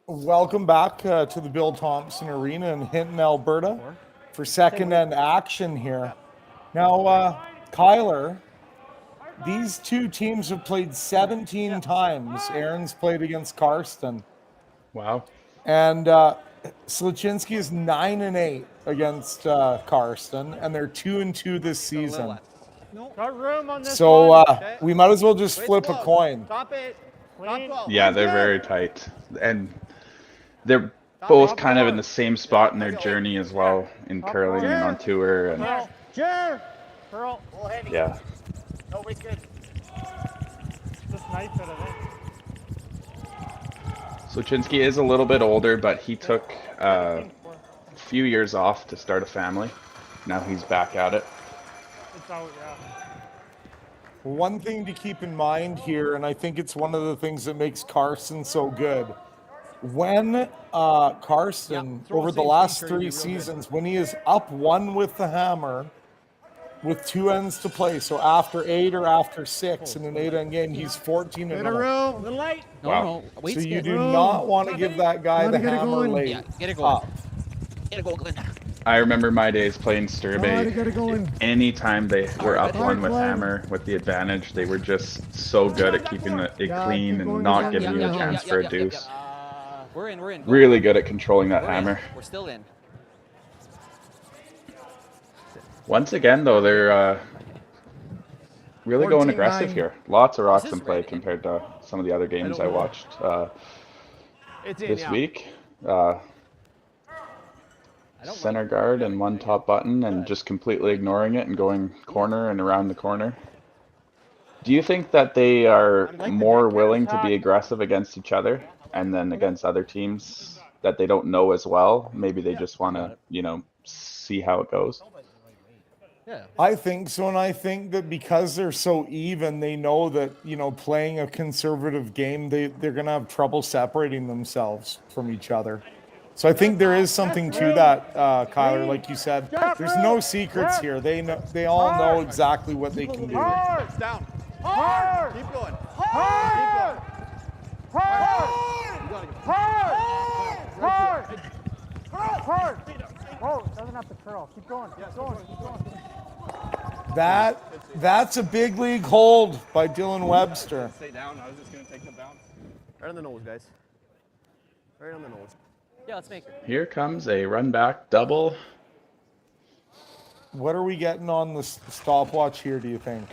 Speaker 3: Welcome back to the Bill Thomson Arena in Hinton, Alberta for second end action here. Now, Kyler, these two teams have played 17 times. Aaron's played against Karsten.
Speaker 11: Wow.
Speaker 3: And Sluchinski is 9-8 against Karsten, and they're 2-2 this season.
Speaker 13: Got room on this
Speaker 3: So
Speaker 13: one.
Speaker 3: we might as well just flip a coin.
Speaker 13: Stop it. Stop.
Speaker 11: Yeah, they're very tight. And they're both kind of in the same spot in their journey as well in curling and on tour. And
Speaker 13: Pearl.
Speaker 11: yeah.
Speaker 13: No, we good. Just knife it, I think.
Speaker 11: Sluchinski is a little bit older, but he took a few years off to start a family. Now he's back at it.
Speaker 13: It's out, yeah.
Speaker 3: One thing to keep in mind here, and I think it's one of the things that makes Karsten so good, when Karsten, over the last 3 seasons, when he is up 1 with the hammer, with 2 ends to play, so after 8 or after 6 in an 8-end game, he's 14 and 0.
Speaker 13: The light.
Speaker 11: Wow.
Speaker 14: Wait,
Speaker 3: So you do not want to give that guy the hammer late.
Speaker 14: Yeah, get it going.
Speaker 3: Up.
Speaker 14: Get it going, Glenn.
Speaker 11: I remember my days playing Sturmay. Anytime they were up 1 with hammer, with the advantage, they were just so good at keeping it clean and not giving you a chance for a deuce.
Speaker 14: We're in.
Speaker 11: Really good at controlling that hammer.
Speaker 14: We're still in.
Speaker 11: Once again, though, they're really going aggressive here. Lots of rocks in play compared to some of the other games I watched this week. Center guard and 1 top button and just completely ignoring it and going corner and around the corner. Do you think that they are more willing to be aggressive against each other and then against other teams that they don't know as well? Maybe they just want to, see how it goes.
Speaker 3: I think so, and I think that because they're so even, they know that, playing a conservative game, they're going to have trouble separating themselves from each other. So I think there is something to that, Kyler, like you said. There's no secrets here. They all know exactly what they can do.
Speaker 15: Down. Hard. Keep going.
Speaker 13: Hard. Oh, it doesn't have to curl. Keep going. Keep going.
Speaker 3: That's a big league hold by Dylan Webster.
Speaker 15: Stay down. I was just going to take them down. Right on the nose, guys. Right on the nose.
Speaker 14: Yeah, let's make it.
Speaker 11: Here comes a run back double.
Speaker 3: What are we getting on the stopwatch here, do you think?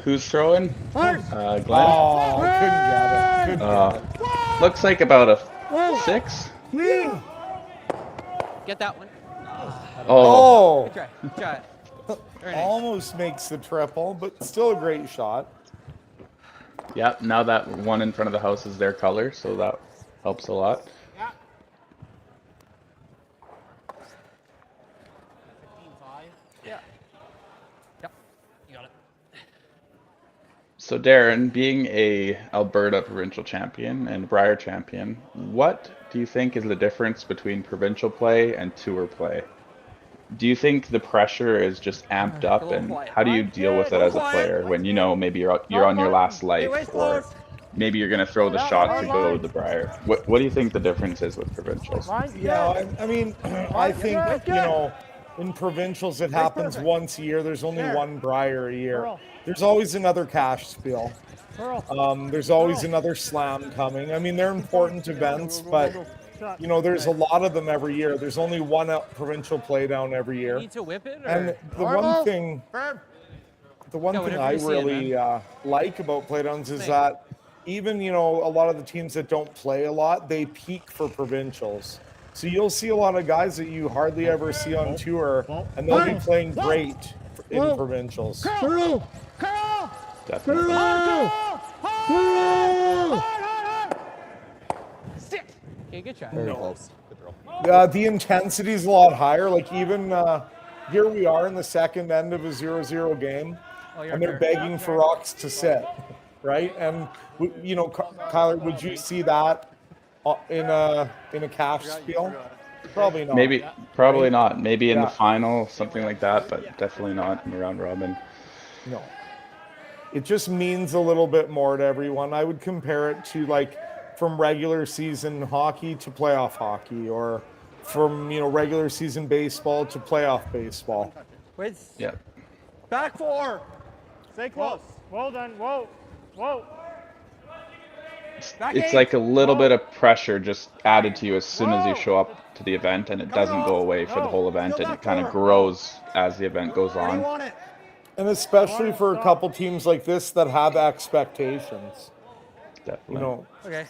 Speaker 11: Who's throwing? Glenn.
Speaker 3: Oh, I couldn't get it.
Speaker 11: Looks like about a 6.
Speaker 14: Get that one.
Speaker 3: Oh.
Speaker 14: Good try. Very nice.
Speaker 3: Almost makes the triple, but still a great shot.
Speaker 11: Yeah, now that one in front of the house is their color, so that helps a lot. So Darren, being a Alberta provincial champion and Brier champion, what do you think is the difference between provincial play and tour play? Do you think the pressure is just amped up, and how do you deal with it as a player when maybe you're on your last life, or maybe you're going to throw the shot to go to the Brier? What do you think the difference is with provincials?
Speaker 3: Yeah, I mean, I think, in provincials it happens once a year. There's only 1 Brier a year. There's always another cash spiel. There's always another slam coming. I mean, they're important events, but there's a lot of them every year. There's only 1 provincial play down every year.
Speaker 14: You need to whip it?
Speaker 3: And the one thing I really like about playdowns is that even, a lot of the teams that don't play a lot, they peak for provincials. So you'll see a lot of guys that you hardly ever see on tour, and they'll be playing great in provincials.
Speaker 11: Definitely.
Speaker 14: Okay, good try.
Speaker 5: Very close.
Speaker 3: The intensity is a lot higher. Like even here we are in the second end of a 0-0 game, and they're begging for rocks to sit. right? And you know, Kyler, would you see that in a cash spiel? Probably not.
Speaker 11: Maybe, probably
Speaker 3: right?
Speaker 11: not. Maybe in the
Speaker 3: Yeah.
Speaker 11: final, something like that, but definitely not in the round robin.
Speaker 3: No. It just means a little bit more to everyone. I would compare it to like from regular season hockey to playoff hockey, or from, you know, regular season baseball to playoff baseball.
Speaker 13: Wait.
Speaker 11: Yeah.
Speaker 13: Back 4. Stay close.
Speaker 10: Well done. Whoa. Whoa.
Speaker 13: Back
Speaker 11: It's
Speaker 13: 8.
Speaker 11: like a little
Speaker 13: Whoa.
Speaker 11: bit of pressure just added to you as soon as you show up to the event, and it doesn't go away for the whole event, and it kind of grows as the event goes
Speaker 13: Where do you
Speaker 11: on.
Speaker 13: want it?
Speaker 3: And especially for a couple teams like this that have expectations.
Speaker 11: Definitely.
Speaker 3: You know,
Speaker 13: Okay.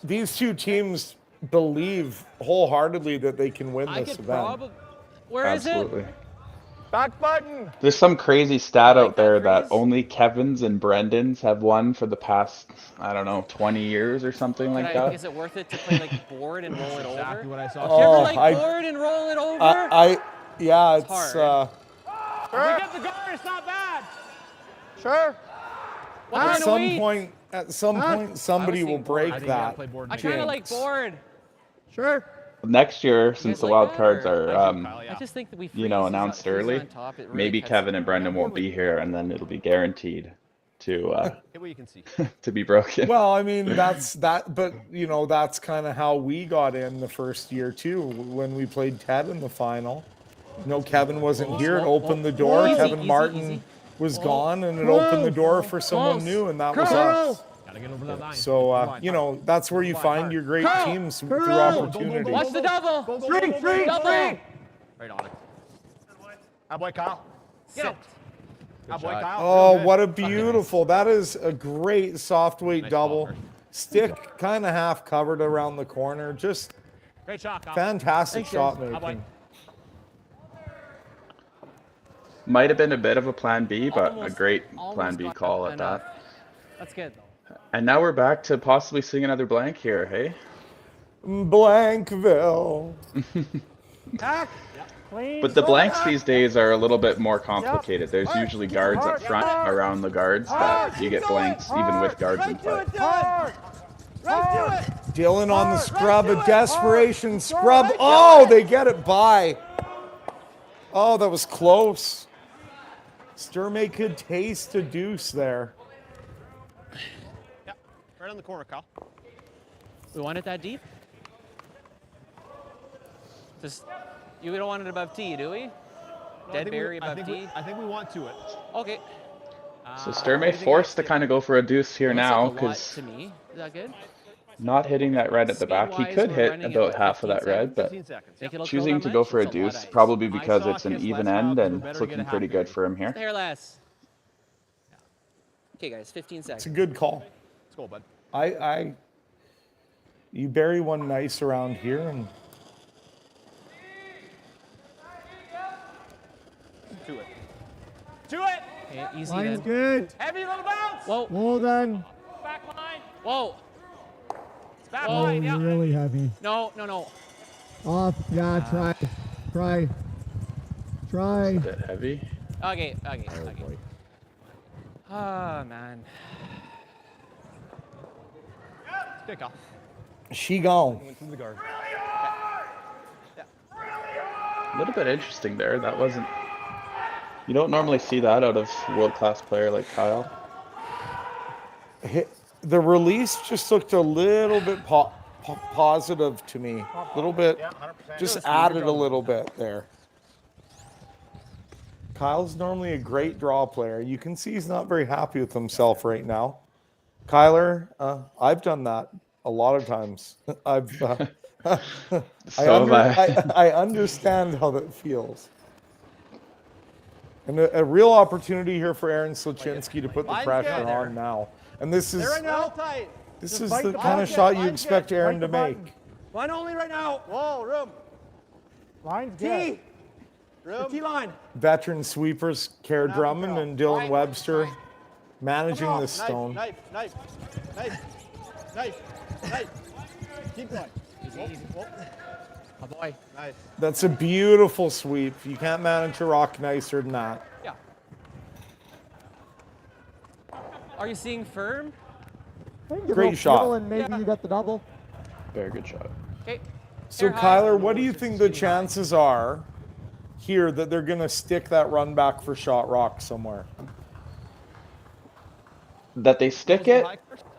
Speaker 3: these two teams believe wholeheartedly that they can win
Speaker 14: I
Speaker 3: this
Speaker 14: could
Speaker 3: event.
Speaker 14: probably. Where is
Speaker 11: Absolutely.
Speaker 14: it?
Speaker 13: Back button.
Speaker 11: There's some crazy stat out there that only Kevin's and Brendan's have won for the past, I don't know, 20 years or something like that.
Speaker 14: Is it worth it to play like board and roll it over?
Speaker 15: Exactly what I saw.
Speaker 14: Do you ever like board and roll it over?
Speaker 3: Yeah,
Speaker 14: It's
Speaker 3: it's
Speaker 14: hard.
Speaker 13: We get the guard. It's not bad. Sure.
Speaker 14: What
Speaker 3: at
Speaker 14: kind of
Speaker 3: some
Speaker 14: weight?
Speaker 3: point, somebody will break that.
Speaker 14: I kind of like board.
Speaker 13: Sure.
Speaker 11: Next year, since the
Speaker 14: like
Speaker 11: wild
Speaker 14: that,
Speaker 11: cards
Speaker 14: or-
Speaker 11: are,
Speaker 14: I just think that we
Speaker 11: you know,
Speaker 14: freeze
Speaker 11: announced
Speaker 14: freeze
Speaker 11: early,
Speaker 14: on top, it really
Speaker 11: maybe
Speaker 14: cuts
Speaker 11: Kevin and
Speaker 14: it.
Speaker 11: Brendan won't be here, and then it'll be guaranteed to
Speaker 15: Hit what you can see.
Speaker 11: to be broken.
Speaker 3: Well, I mean, that's that, but you know, that's kind of how we got in the first year too, when we played Ted in the final. You know, Kevin wasn't here. It opened the door.
Speaker 14: Easy,
Speaker 3: Kevin
Speaker 14: easy,
Speaker 3: Martin
Speaker 14: easy.
Speaker 3: was gone, and it opened the door for someone
Speaker 14: Close.
Speaker 3: new, and that was us.
Speaker 15: Gotta get over that line.
Speaker 3: So, you know, that's where you find your great teams through opportunity.
Speaker 14: Watch the double.
Speaker 13: Three.
Speaker 14: Double.
Speaker 15: Right on it.
Speaker 13: Ah, boy, Kyle.
Speaker 14: Get it.
Speaker 13: Ah, boy,
Speaker 15: shot.
Speaker 13: Kyle.
Speaker 3: Oh,
Speaker 13: Real good.
Speaker 3: what a beautiful! That is a great soft weight
Speaker 15: Nice
Speaker 3: double.
Speaker 15: ball,
Speaker 3: Stick kind of half covered around the corner. Just
Speaker 15: Great shot, Kyle.
Speaker 3: fantastic
Speaker 14: Thanks,
Speaker 3: shot
Speaker 14: guys.
Speaker 15: Ah, boy.
Speaker 3: making.
Speaker 11: Might have been a bit of a plan B, but a
Speaker 14: Almost-
Speaker 11: great
Speaker 14: almost
Speaker 11: plan B
Speaker 14: got
Speaker 11: call at
Speaker 14: enough.
Speaker 11: that.
Speaker 14: That's good though.
Speaker 11: And now we're back to possibly seeing another blank here, hey?
Speaker 3: Blankville.
Speaker 13: Back.
Speaker 11: But the blanks these days are a little bit more complicated. There's usually guards up front around the guards that you get blanks even with guards in play.
Speaker 13: Hard. Right to it.
Speaker 3: Dylan on the scrub, a desperation scrub. Oh, they get it by. Oh, that was close. Sturmay could taste a deuce there.
Speaker 15: Yeah, right on the corner, Kyle.
Speaker 14: We want it that deep? Just, you don't want it above T, do we?
Speaker 15: No,
Speaker 14: Dead berry above T?
Speaker 15: I think we want to it.
Speaker 14: Okay.
Speaker 11: So Sturmay forced to kind of go for a deuce here now,
Speaker 14: Looks like a lot
Speaker 11: because
Speaker 14: to me. Is that good?
Speaker 11: not hitting that red at the back. He
Speaker 14: Speed-wise,
Speaker 11: could
Speaker 14: we're
Speaker 11: hit
Speaker 14: running at
Speaker 11: about
Speaker 14: what,
Speaker 11: half of
Speaker 14: 15
Speaker 11: that red, but
Speaker 15: 15 seconds.
Speaker 14: Think it'll kill
Speaker 11: choosing
Speaker 14: that
Speaker 11: to go
Speaker 14: much?
Speaker 11: for a
Speaker 14: It's lot of
Speaker 11: deuce,
Speaker 14: ice.
Speaker 11: probably
Speaker 15: I
Speaker 11: because
Speaker 15: saw
Speaker 11: it's an
Speaker 15: Kiss
Speaker 11: even
Speaker 15: last
Speaker 11: end
Speaker 15: round,
Speaker 11: and
Speaker 15: we
Speaker 11: it's
Speaker 15: better get
Speaker 11: looking
Speaker 15: a
Speaker 11: pretty
Speaker 15: half
Speaker 11: good
Speaker 15: berry.
Speaker 11: for him here.
Speaker 14: Hair less. Okay, guys, 15 seconds.
Speaker 3: It's a good call.
Speaker 15: Let's go, bud.
Speaker 3: You bury one nice around here, and
Speaker 15: To it.
Speaker 13: To it.
Speaker 14: Okay, easy
Speaker 13: Line's
Speaker 14: then.
Speaker 13: good. Heavy little bounce.
Speaker 14: Whoa,
Speaker 13: Well done. Back line.
Speaker 14: whoa.
Speaker 13: It's back
Speaker 14: Oh,
Speaker 13: line. Yeah.
Speaker 16: Really heavy.
Speaker 14: No, no, no.
Speaker 16: Off. Yeah, try.
Speaker 11: A bit heavy.
Speaker 14: Okay. Ah, man.
Speaker 15: Okay, Kyle.
Speaker 3: she gone.
Speaker 15: Went through the guard.
Speaker 11: A little bit interesting there. That wasn't. You don't normally see that out of a world-class player like Kyle.
Speaker 3: The release just looked a little bit positive to me. A little bit, just added a little bit there. Kyle's normally a great draw player. You can see he's not very happy with himself right now. Kyler, I've done that a lot of times. I understand how that feels. And a real opportunity here for Aaron Sluchinski to put the pressure on now. And this is
Speaker 13: Right now. Tight.
Speaker 3: this
Speaker 13: Just
Speaker 3: is
Speaker 13: bite
Speaker 3: the
Speaker 13: the
Speaker 3: kind of
Speaker 13: button.
Speaker 3: shot you
Speaker 13: Line's
Speaker 3: expect
Speaker 13: good.
Speaker 3: Aaron
Speaker 13: Bite
Speaker 3: to
Speaker 13: the
Speaker 3: make.
Speaker 13: button. Line only right now. Whoa, room.
Speaker 16: Line's
Speaker 13: T.
Speaker 16: good.
Speaker 13: Room. T line.
Speaker 3: Veteran sweepers, Kerr Drummond and Dylan Webster, managing this stone.
Speaker 13: Knife. Keep going.
Speaker 14: Easy. Oh, boy.
Speaker 13: Nice.
Speaker 3: That's a beautiful sweep. You can't manage a rock nicer than that.
Speaker 14: Yeah. Are you seeing firm?
Speaker 3: Great shot.
Speaker 16: And maybe you got the double.
Speaker 11: Very good shot.
Speaker 14: Okay.
Speaker 3: So Kyler, what do you think the chances are here that they're going to stick that run back for shot rock somewhere?
Speaker 11: That they stick it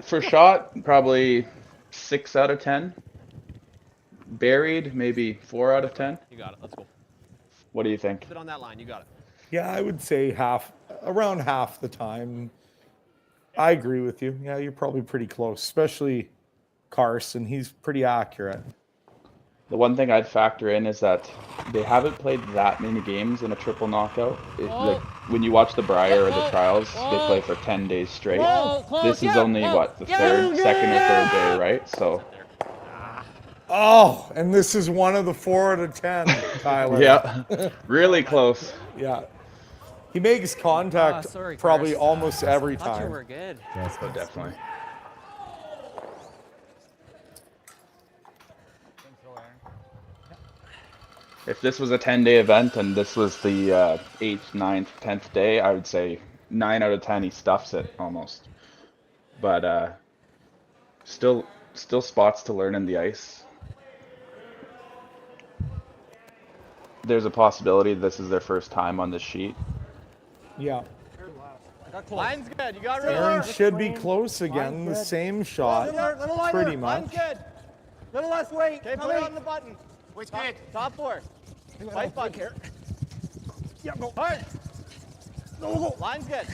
Speaker 11: for shot, probably 6 out of 10. Buried, maybe 4 out of 10.
Speaker 15: You got it. Let's go.
Speaker 11: What do you think?
Speaker 15: Sit on that line. You got it.
Speaker 3: Yeah, I would say around half the time. I agree with you. Yeah, you're probably pretty close, especially Karsten. He's pretty accurate.
Speaker 11: The one thing I'd factor in is that they haven't played that many games in a triple knockout. Like when you watch the Briar or the trials, they play for 10 days straight. This is only what, the second or third day, right? So.
Speaker 3: Oh, and this is one of the 4 out of 10, Tyler.
Speaker 11: Yeah, really close.
Speaker 3: Yeah. He makes contact probably almost every time.
Speaker 14: I thought you were good.
Speaker 11: Yes, but definitely. If this was a 10-day event and this was the 8th, 9th, 10th day, I would say 9 out of 10 he stuffs it almost. But still spots to learn in the ice. There's a possibility this is their first time on this sheet.
Speaker 3: Yeah.
Speaker 15: Line's good. You got it.
Speaker 3: Aaron should be close again. The same shot, pretty much.
Speaker 15: Line's good. Little less weight. Okay, put it on the button. Weight's good. Top 4. Right button here. Yeah, go. Hard. Go. Line's good.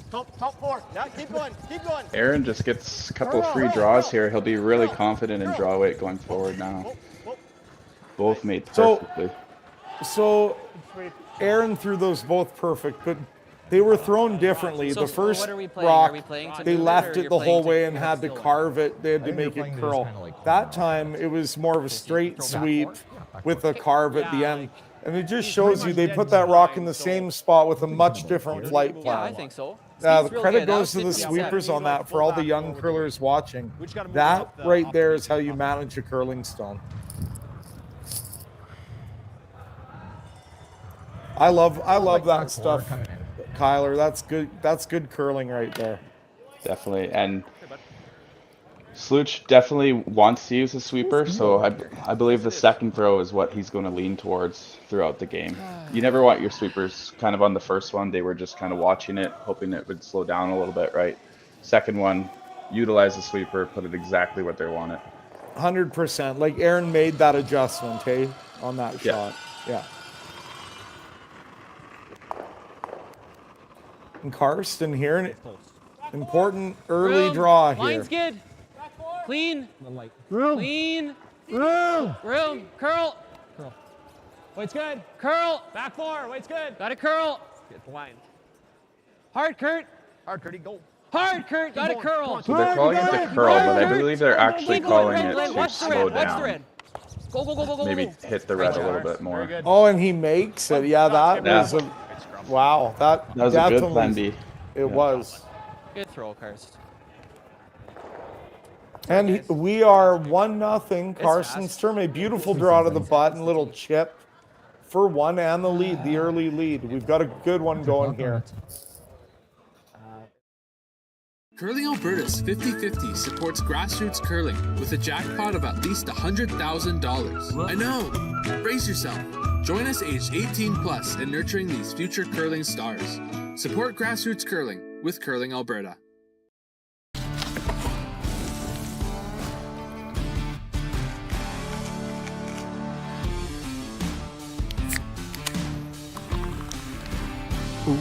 Speaker 15: Top 4. Yeah, keep going. Keep going.
Speaker 11: Aaron just gets a couple free draws here. He'll be really confident in draw weight going forward now. Both made perfectly.
Speaker 3: So Aaron threw those both perfect, but they were thrown differently.
Speaker 14: So
Speaker 3: the first
Speaker 14: what are we playing?
Speaker 3: rock,
Speaker 14: Are we playing to
Speaker 3: they
Speaker 14: move
Speaker 3: left
Speaker 14: or
Speaker 3: it
Speaker 14: you're
Speaker 3: the whole
Speaker 14: playing
Speaker 3: way
Speaker 14: to
Speaker 3: and had to carve it. They had to make it curl. That time it was more of a straight sweep with a carve at the end. And it just shows you they put that rock in the same spot with a much different flight plan.
Speaker 14: Yeah, I think so.
Speaker 3: The credit goes to the sweepers on that for all the young curlers watching. That right there is how you manage a curling stone. I love that stuff, Kyler. That's good. That's good curling right there.
Speaker 11: Definitely, and Sluch definitely wants to use a sweeper, so I believe the second throw is what he's going to lean towards throughout the game. You never want your sweepers kind of on the first one. They were just kind of watching it, hoping it would slow down a little bit, right? Second one, utilize the sweeper, put it exactly what they want it.
Speaker 3: 100%. Like Aaron made that adjustment, hey, on that shot. Yeah. And Karsten here, an important early draw here.
Speaker 14: Line's good. Clean.
Speaker 16: Room.
Speaker 14: Clean.
Speaker 16: Room.
Speaker 14: Room. Curl.
Speaker 15: Weight's good.
Speaker 14: Curl.
Speaker 15: Back 4. Weight's good.
Speaker 14: Got it curl.
Speaker 15: Get the line.
Speaker 14: Hard, Kurt.
Speaker 15: Hard, Curdy, go.
Speaker 14: Hard, Kurt. Got it curl.
Speaker 11: So they're calling it to curl, but I believe they're actually calling it to slow down.
Speaker 14: Go.
Speaker 11: Maybe hit the red a little bit more.
Speaker 3: Oh, and he makes it. Yeah, that was a wow. That
Speaker 11: was a good plan B.
Speaker 3: It was.
Speaker 14: Good throw, Karsten.
Speaker 3: And we are 1-0. Karsten Sturmay, beautiful draw to the button, little chip for one and the lead, the early lead. We've got a good one going here.
Speaker 2: Curling Alberta's 50-50 supports grassroots curling with a jackpot of at least $100,000. I know! Brace yourself. Join us aged 18 plus in nurturing these future curling stars. Support grassroots curling with Curling Alberta.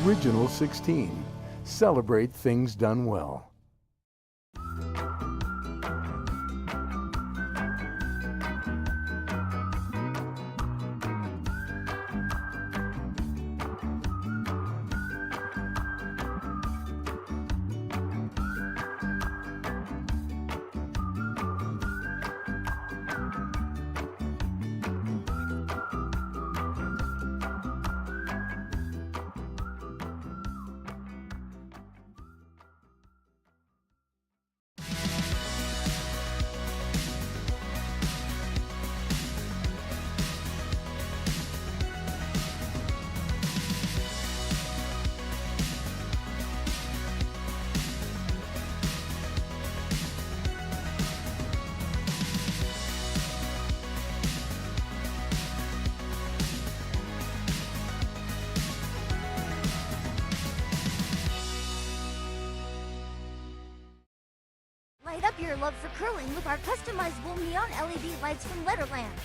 Speaker 17: Original 16. Celebrate things done well.
Speaker 18: your love for curling with our customizable neon LED lights from Letterlands.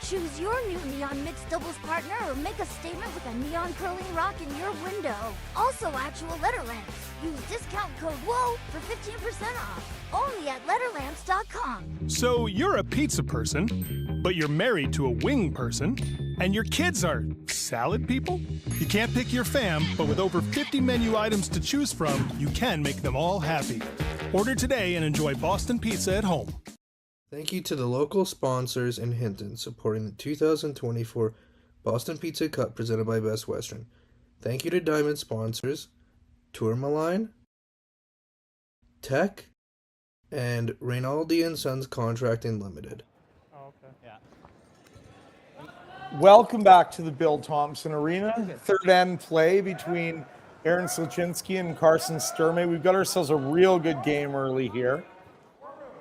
Speaker 18: Choose your new neon mixed doubles partner or make a statement with a neon curling rock in your window. Also actual Letterlands. Use discount code WHOA for 15% off. Only at Letterlands.com.
Speaker 1: So you're a pizza person, but you're married to a wing person, and your kids are salad people? You can't pick your fam, but with over 50 menu items to choose from, you can make them all happy. Order today and enjoy Boston Pizza at home.
Speaker 19: Thank you to the local sponsors in Hinton supporting the 2024 Boston Pizza Cup presented by Best Western. Thank you to Diamond sponsors Tourmaline, Tech, and Reynaldi & Sons Contracting Limited.
Speaker 10: Oh, okay.
Speaker 14: Yeah.
Speaker 3: Welcome back to the Bill Thomson Arena. Third end play between Aaron Sluchinski and Karsten Sturmay. We've got ourselves a real good game early here.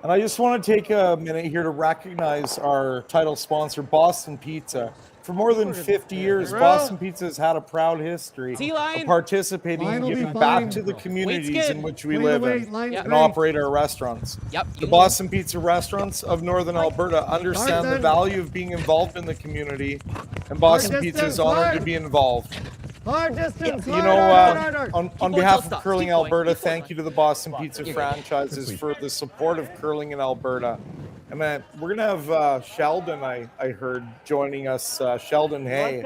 Speaker 3: And I just want to take a minute here to recognize our title sponsor, Boston Pizza. For more than 50 years, Boston Pizza has had a proud history of participating and giving back to the communities in which we live in and operate our restaurants. The Boston Pizza restaurants of Northern Alberta understand the value of being involved in the community, and Boston Pizza is honored to be involved.
Speaker 13: Hard distance.
Speaker 3: You know, on behalf of Curling Alberta, thank you to the Boston Pizza franchises for the support of curling in Alberta. And we're going to have Sheldon, I heard, joining us, Sheldon Hay,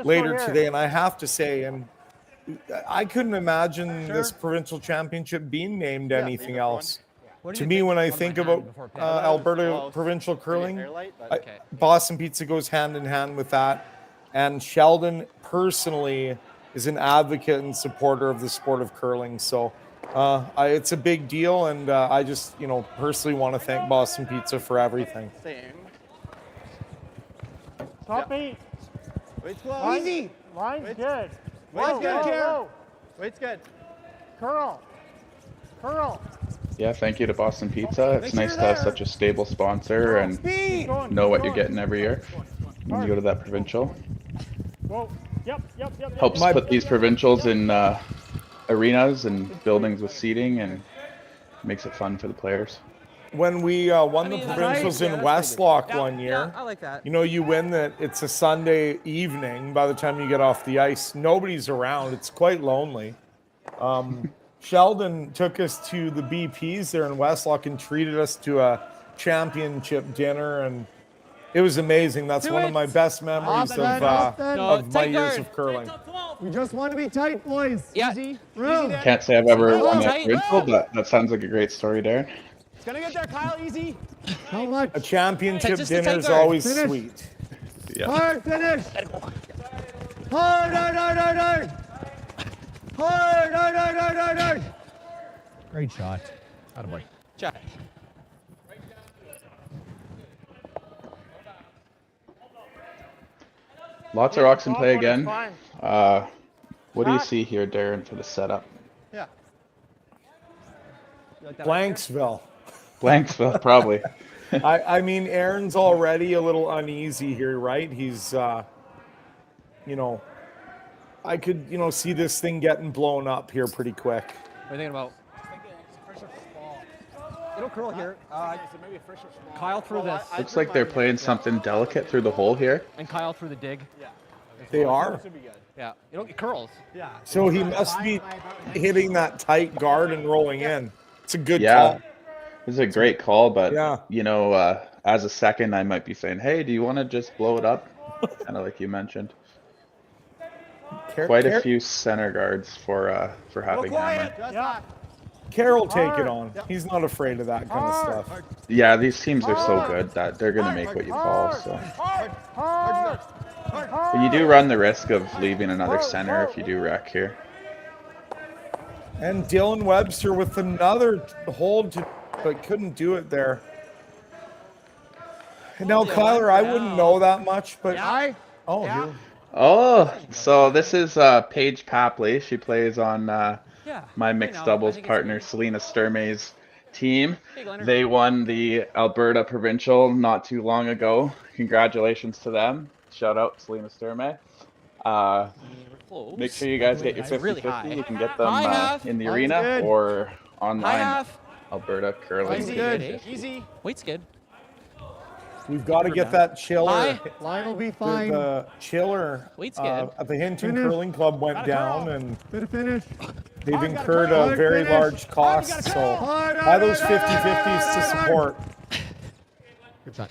Speaker 3: later today. And I have to say, and I couldn't imagine this provincial championship being named anything else. To me, when I think about Alberta provincial curling, Boston Pizza goes hand in hand with that. And Sheldon personally is an advocate and supporter of the sport of curling. So it's a big deal. And I just, personally want to thank Boston Pizza for everything.
Speaker 13: Top 8.
Speaker 15: Weight's close.
Speaker 13: Easy. Line's good.
Speaker 15: Weight's good, Karen. Weight's good.
Speaker 13: Curl.
Speaker 11: Yeah, thank you to Boston Pizza. It's nice to have such a stable sponsor and know what you're getting every year when you go to that provincial.
Speaker 13: Whoa. Yep.
Speaker 11: Helps put these provincials in arenas and buildings with seating and makes it fun for the players.
Speaker 3: When we won the provincials in Westlock one year,
Speaker 14: I like that.
Speaker 3: You win that it's a Sunday evening by the time you get off the ice. Nobody's around. It's quite lonely. Sheldon took us to the BPs there in Westlock and treated us to a championship dinner, and it was amazing. That's one of my best memories of my years of curling.
Speaker 13: We just want to be tight, boys.
Speaker 14: Yeah.
Speaker 13: Easy.
Speaker 11: Can't say I've ever won that provincial, but that sounds like a great story, Darren.
Speaker 13: It's going to get there, Kyle. Easy. How much?
Speaker 3: A championship dinner is always sweet.
Speaker 11: Yeah.
Speaker 13: Hard finish. Hard.
Speaker 20: Great shot. Attaboy.
Speaker 14: Check.
Speaker 11: Lots of rocks in play again. What do you see here, Darren, for the setup?
Speaker 13: Yeah.
Speaker 3: Blanksville,
Speaker 11: probably.
Speaker 3: I mean, Aaron's already a little uneasy here, right? He's, I could, see this thing getting blown up here pretty quick.
Speaker 14: What are you thinking about?
Speaker 15: It'll curl here.
Speaker 14: Kyle through this.
Speaker 11: Looks like they're playing something delicate through the hole here.
Speaker 14: And Kyle through the dig.
Speaker 15: Yeah.
Speaker 3: They are.
Speaker 14: Yeah. It curls.
Speaker 15: Yeah.
Speaker 3: So he must be hitting that tight guard and rolling in. It's a good call.
Speaker 11: This is a great call, but as a second, I might be saying, hey, do you want to just blow it up? Kind of like you mentioned. Quite a few center guards for having hammer.
Speaker 13: Yeah.
Speaker 3: Carroll take it on. He's not afraid of that kind of stuff.
Speaker 11: Yeah, these teams are so good that they're going to make what you call. So, but you do run the risk of leaving another center if you do wreck here.
Speaker 3: And Dylan Webster with another hold, but couldn't do it there. Now, Kyler, I wouldn't know that much, but
Speaker 11: so this is Paige Papley. She plays on my mixed doubles partner Selena Sturmay's team. They won the Alberta Provincial not too long ago. Congratulations to them. Shout out Selena Sturmay. Make sure you guys get your 50-50. You can get them in the arena or online. Alberta curling.
Speaker 14: Easy, good. Easy. Weight's good.
Speaker 3: We've got to get that chiller.
Speaker 16: Line will be fine.
Speaker 3: The chiller
Speaker 14: Weight's good.
Speaker 3: at the Hinton
Speaker 16: Finish.
Speaker 3: Curling Club went down, and
Speaker 16: Finish.
Speaker 3: they've incurred a very large cost. So buy those 50/50s to support.
Speaker 16: Good shot.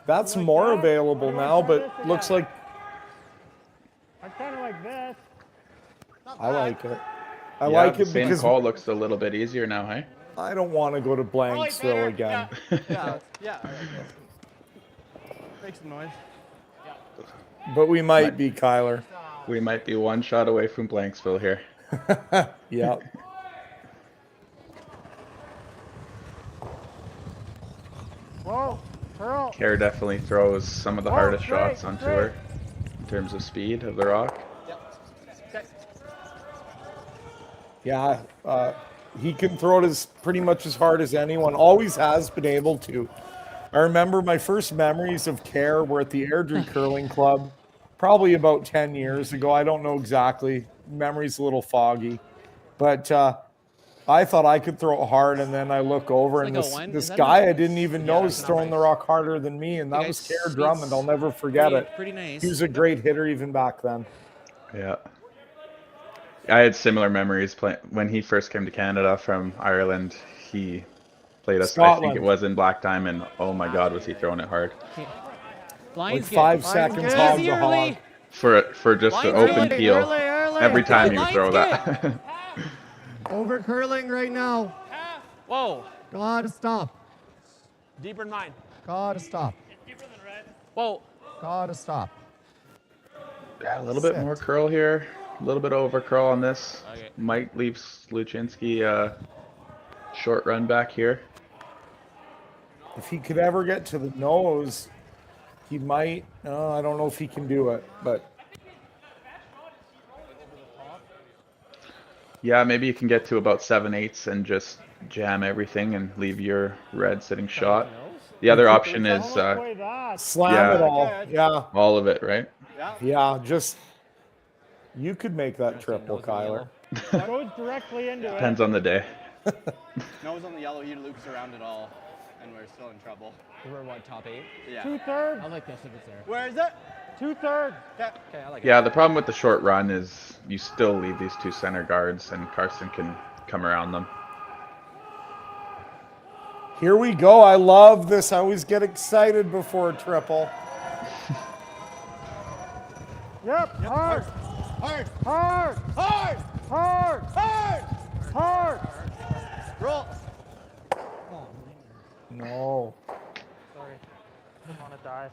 Speaker 3: That's more available now, but looks like
Speaker 10: I kind of like this.
Speaker 3: I like it. I
Speaker 11: Yeah,
Speaker 3: like
Speaker 11: the
Speaker 3: it
Speaker 11: same
Speaker 3: because
Speaker 11: call looks a little bit easier now, hey?
Speaker 3: I don't want to go to Blanksville again.
Speaker 15: Yeah. Make some noise.
Speaker 3: But we might be, Kyler.
Speaker 11: We might be one shot away from Blanksville here.
Speaker 3: Yeah.
Speaker 10: Whoa, curl.
Speaker 11: Kerr definitely throws some of the
Speaker 10: Oh,
Speaker 11: hardest
Speaker 10: straight,
Speaker 11: shots onto
Speaker 10: straight.
Speaker 11: her in terms of speed of the rock.
Speaker 3: Yeah, he can throw it as pretty much as hard as anyone. Always has been able to. I remember my first memories of Kerr were at the Airdrie Curling Club, probably about 10 years ago. I don't know exactly. Memory's a little foggy, but I thought I could throw it hard, and then I look over and this guy I didn't even know is throwing the rock harder than me, and that was Kerr Drummond. I'll never forget it.
Speaker 14: Pretty nice.
Speaker 3: He was a great hitter even back then.
Speaker 11: Yeah. I had similar memories when he first came to Canada from Ireland. He played us, I think it was in Black Diamond. Oh my God, was he throwing it hard.
Speaker 3: Like 5 seconds hog the hog.
Speaker 11: For just an open peel. Every time you throw that.
Speaker 16: Over curling right now.
Speaker 14: Whoa.
Speaker 16: Gotta stop.
Speaker 15: Deeper than mine.
Speaker 16: Gotta stop.
Speaker 14: Whoa.
Speaker 16: Gotta stop.
Speaker 11: Yeah, a little bit more curl here. A little bit over curl on this. Okay. Might leave Sluchinski short run back here.
Speaker 3: If he could ever get to the nose, he might. I don't know if he can do it, but
Speaker 11: yeah, maybe you can get to about 7/8 and just jam everything and leave your red sitting shot. The other option is
Speaker 3: slam it all. Yeah,
Speaker 11: all of it, right?
Speaker 3: Yeah, just you could make that triple, Kyler.
Speaker 10: Goes directly into it.
Speaker 11: Depends on the day.
Speaker 15: Nose on the yellow, he loops around it all, and we're still in trouble.
Speaker 14: We're what, top 8?
Speaker 15: Yeah.
Speaker 10: 2/3.
Speaker 14: I like this if it's there.
Speaker 15: Where is it?
Speaker 10: 2/3.
Speaker 15: Okay,
Speaker 14: I like it.
Speaker 11: Yeah, the problem with the short run is you still leave these two center guards, and Karsten can come around them.
Speaker 3: Here we go. I love this. I always get excited before a triple.
Speaker 10: Yep, hard.
Speaker 15: Hard.
Speaker 10: Hard.
Speaker 15: Hard.
Speaker 10: Hard.
Speaker 15: Hard.
Speaker 10: Hard.
Speaker 15: Roll.
Speaker 3: No.
Speaker 10: Sorry. I don't want to die.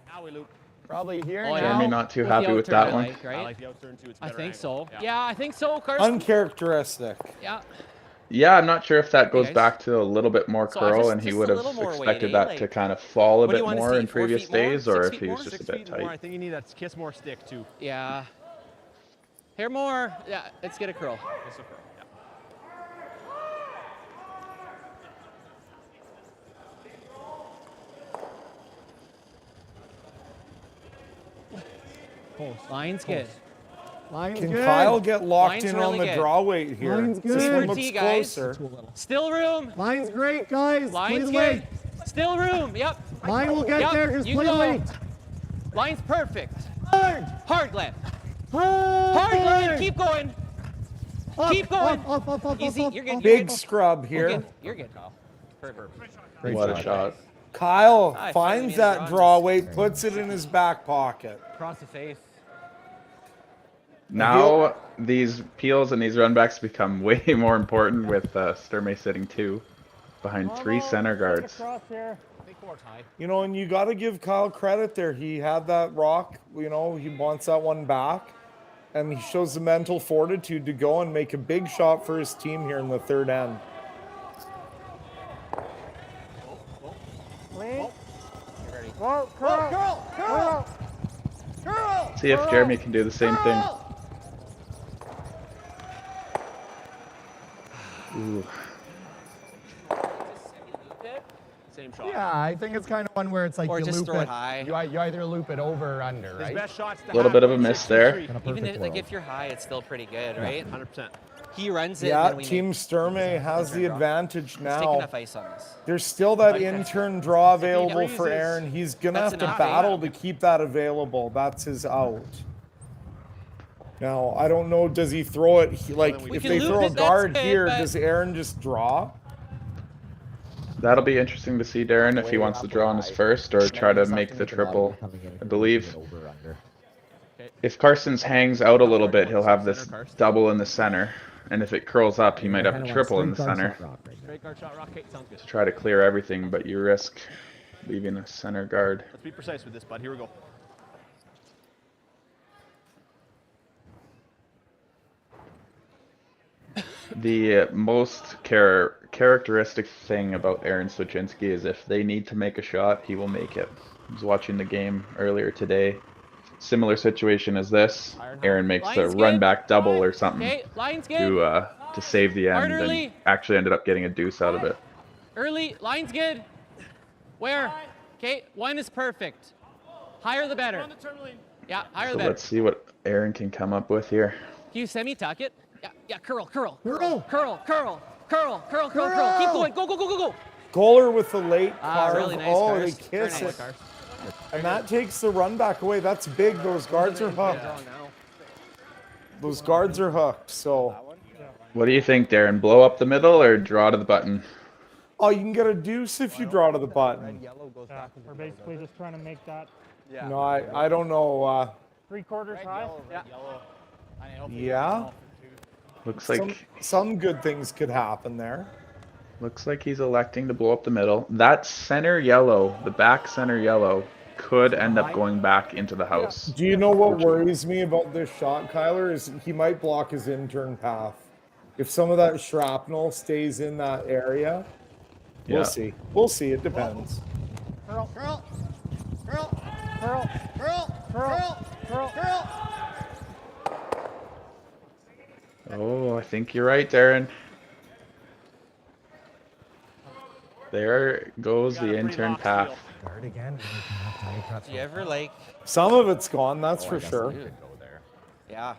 Speaker 15: Now we loop. Probably here
Speaker 14: Oh,
Speaker 15: now.
Speaker 11: Jeremy not too happy with that one.
Speaker 14: Right?
Speaker 15: I like the outturn too. It's
Speaker 14: I
Speaker 15: better
Speaker 14: think
Speaker 15: angle.
Speaker 14: so. Yeah, I think so, Karsten.
Speaker 3: Uncharacteristic.
Speaker 14: Yeah.
Speaker 11: Yeah, I'm not sure if that goes
Speaker 14: guys.
Speaker 11: back to a little bit more
Speaker 14: So
Speaker 11: curl,
Speaker 14: just-
Speaker 11: and he
Speaker 14: just
Speaker 11: would
Speaker 14: a
Speaker 11: have
Speaker 14: little more
Speaker 11: expected
Speaker 14: weight, eh?
Speaker 11: that to
Speaker 14: Like,
Speaker 11: kind of fall a
Speaker 14: what do
Speaker 11: bit
Speaker 14: you wanna
Speaker 11: more
Speaker 14: see,
Speaker 11: in
Speaker 14: 4
Speaker 11: previous
Speaker 14: feet more?
Speaker 11: days, or
Speaker 14: 6
Speaker 11: if
Speaker 14: feet
Speaker 11: he was
Speaker 14: more?
Speaker 11: just a
Speaker 15: 6
Speaker 11: bit
Speaker 15: feet more. I
Speaker 11: tight.
Speaker 15: think you need that kiss more stick too.
Speaker 14: Yeah. Here more. Yeah, let's get a curl.
Speaker 15: Kiss a curl. Yeah.
Speaker 14: Line's good.
Speaker 16: Line's
Speaker 3: Can
Speaker 16: good.
Speaker 3: Kyle get locked
Speaker 14: Line's
Speaker 3: in
Speaker 14: really
Speaker 3: on the
Speaker 14: good.
Speaker 3: draw weight here?
Speaker 16: Line's
Speaker 3: This
Speaker 16: good.
Speaker 3: one
Speaker 14: For
Speaker 3: looks
Speaker 14: T, guys.
Speaker 3: closer.
Speaker 14: Still room.
Speaker 16: Line's great, guys.
Speaker 14: Line's
Speaker 16: Please
Speaker 14: good.
Speaker 16: wait.
Speaker 14: Still room. Yep.
Speaker 16: Line will get
Speaker 14: Yep,
Speaker 16: there. Just
Speaker 14: you
Speaker 16: please
Speaker 14: go.
Speaker 16: wait.
Speaker 14: Line's perfect.
Speaker 16: Hard.
Speaker 14: Hard, Glenn.
Speaker 16: Hard.
Speaker 14: Hard, Glenn. Keep going.
Speaker 16: Up,
Speaker 14: Keep going.
Speaker 16: Up,
Speaker 14: Easy.
Speaker 16: up,
Speaker 14: You're good.
Speaker 3: Big
Speaker 14: You're good.
Speaker 3: scrub
Speaker 14: You're
Speaker 3: here.
Speaker 14: good. You're good, Kyle. Perfect.
Speaker 11: What a shot.
Speaker 3: Kyle
Speaker 14: I
Speaker 3: finds
Speaker 14: finally
Speaker 3: that
Speaker 14: made a
Speaker 3: draw weight, puts it in his back pocket.
Speaker 14: Across the face.
Speaker 11: Now these peels and these runbacks become way more important with Sturmay sitting 2 behind 3 center guards.
Speaker 10: Across here.
Speaker 3: You know, and you got to give Kyle credit there. He had that rock, you know, he wants that one back. And he shows the mental fortitude to go and make a big shot for his team here in the third end.
Speaker 10: Lean.
Speaker 14: Ready.
Speaker 10: Whoa, curl.
Speaker 15: Curl. Curl. Curl.
Speaker 11: See if Jeremy can do the same thing. Ooh.
Speaker 14: Same shot.
Speaker 20: Yeah, I think it's kind of one where it's like
Speaker 14: Or
Speaker 20: you
Speaker 14: just
Speaker 20: loop
Speaker 14: throw it
Speaker 20: it
Speaker 14: high.
Speaker 20: You either loop it over or under, right?
Speaker 14: His best shot's
Speaker 11: A little bit of a miss there.
Speaker 14: Even if you're high, it's still pretty good, right?
Speaker 3: 100%.
Speaker 14: He runs it.
Speaker 3: Yeah,
Speaker 14: then we
Speaker 3: Team
Speaker 14: make
Speaker 3: Sturmay has the advantage
Speaker 14: Take
Speaker 3: now.
Speaker 14: enough ice on this.
Speaker 3: There's still that intern draw available for
Speaker 14: freezes.
Speaker 3: Aaron. He's going to
Speaker 14: That's
Speaker 3: have to
Speaker 14: enough,
Speaker 3: battle to keep that available. That's his out. Now, I don't know, does he throw it, if they throw a guard here, does Aaron just draw?
Speaker 11: That'll be interesting to see, Darren, if he wants to draw on his first or try to make the triple. I believe if Karsten's hangs out a little bit, he'll have this double in the center. And if it curls up, he might have a triple in the center to try to clear everything, but you risk leaving a center guard.
Speaker 14: Let's be precise with this, bud. Here we go.
Speaker 11: The most characteristic thing about Aaron Sluchinski is if they need to make a shot, he will make it. I was watching the game earlier today. Similar situation as this. Aaron makes a run back double or something to save the end, and actually ended up getting a deuce out of it.
Speaker 14: Early, line's good. Where? Okay, one is perfect. Higher the better. Yeah, higher
Speaker 11: So
Speaker 14: the better.
Speaker 11: let's see what Aaron can come up with here.
Speaker 14: Can you semi-tuck it? Yeah, curl. Curl. Keep going. Go.
Speaker 3: Goaler with the late carve.
Speaker 14: Really nice,
Speaker 3: oh,
Speaker 14: Karst.
Speaker 3: they kiss
Speaker 14: Very
Speaker 3: it.
Speaker 14: nice.
Speaker 3: And that takes the run back away. That's big. Those guards are hooked. Those guards are hooked, so.
Speaker 11: What do you think, Darren? Blow up the middle or draw to the button?
Speaker 3: Oh, you can get a deuce if you draw to the button.
Speaker 10: Yeah, we're basically just trying to make that.
Speaker 3: No, I don't know.
Speaker 10: 3/4 high.
Speaker 3: Yeah.
Speaker 11: Looks like
Speaker 3: some good things could happen there.
Speaker 11: Looks like he's electing to blow up the middle. That center yellow, the back center yellow, could end up going back into the house.
Speaker 3: Do you know what worries me about this shot, Kyler? Is he might block his intern path. If some of that shrapnel stays in that area, we'll see. We'll see. It depends.
Speaker 13: Curl.
Speaker 11: Oh, I think you're right, Darren. There goes the intern path.
Speaker 14: Do you ever like?
Speaker 3: Some of it's gone, that's for sure.
Speaker 14: Yeah.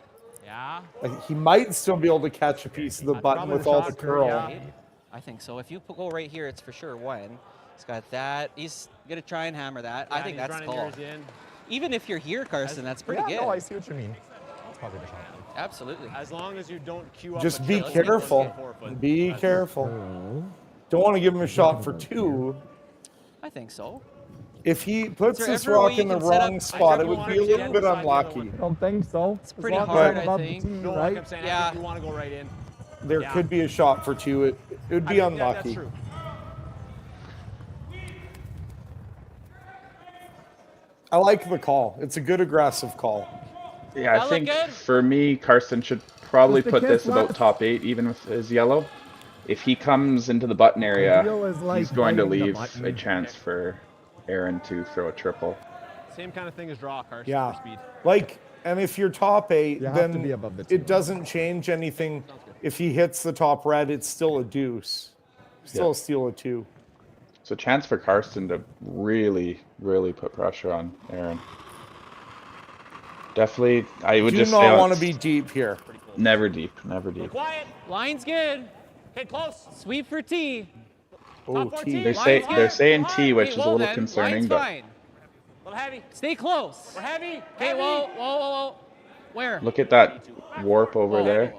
Speaker 3: He might still be able to catch a piece of the button with all the curl.
Speaker 14: I think so. If you go right here, it's for sure one. He's got that. He's gonna try and hammer that. I think that's cool. Even if you're here, Karsten, that's pretty good.
Speaker 20: No, I see what you mean. That's probably the shot.
Speaker 14: Absolutely. As long as you don't queue up.
Speaker 3: Just be careful. Be careful. Don't want to give him a shot for two.
Speaker 14: I think so.
Speaker 3: If he puts this rock in the wrong spot, it would be a little bit unlucky.
Speaker 20: I don't think so.
Speaker 14: It's pretty hard, I think.
Speaker 20: No, like
Speaker 14: I'm saying, I think you want to go right in.
Speaker 3: There could be a shot for two. It would be unlucky.
Speaker 14: That's true.
Speaker 3: I like the call. It's a good aggressive call.
Speaker 11: Yeah, I think for me, Karsten should probably put this about top 8, even with his yellow. If he comes into the button area, he's going to leave a chance for Aaron to throw a triple.
Speaker 14: Same kind of thing as draw, Karsten,
Speaker 3: Yeah.
Speaker 14: for speed.
Speaker 3: Like, and if you're top 8,
Speaker 20: You have to
Speaker 3: then
Speaker 20: be above the two.
Speaker 3: it doesn't change anything. If he hits the top red, it's still a deuce. Still a steal of 2.
Speaker 11: So chance for Karsten to really, really put pressure on Aaron. Definitely, I would just
Speaker 3: Do
Speaker 11: say
Speaker 3: not want to be deep here.
Speaker 11: never deep, never deep.
Speaker 14: Quiet. Line's good. Get close. Sweep for T.
Speaker 3: Oh, T.
Speaker 11: They're saying T, which is a little
Speaker 14: then.
Speaker 11: concerning,
Speaker 14: Line's
Speaker 11: but
Speaker 14: fine. A little heavy. Stay close. We're heavy. Okay, whoa. Where?
Speaker 11: look at that warp over
Speaker 14: Whoa.
Speaker 11: there.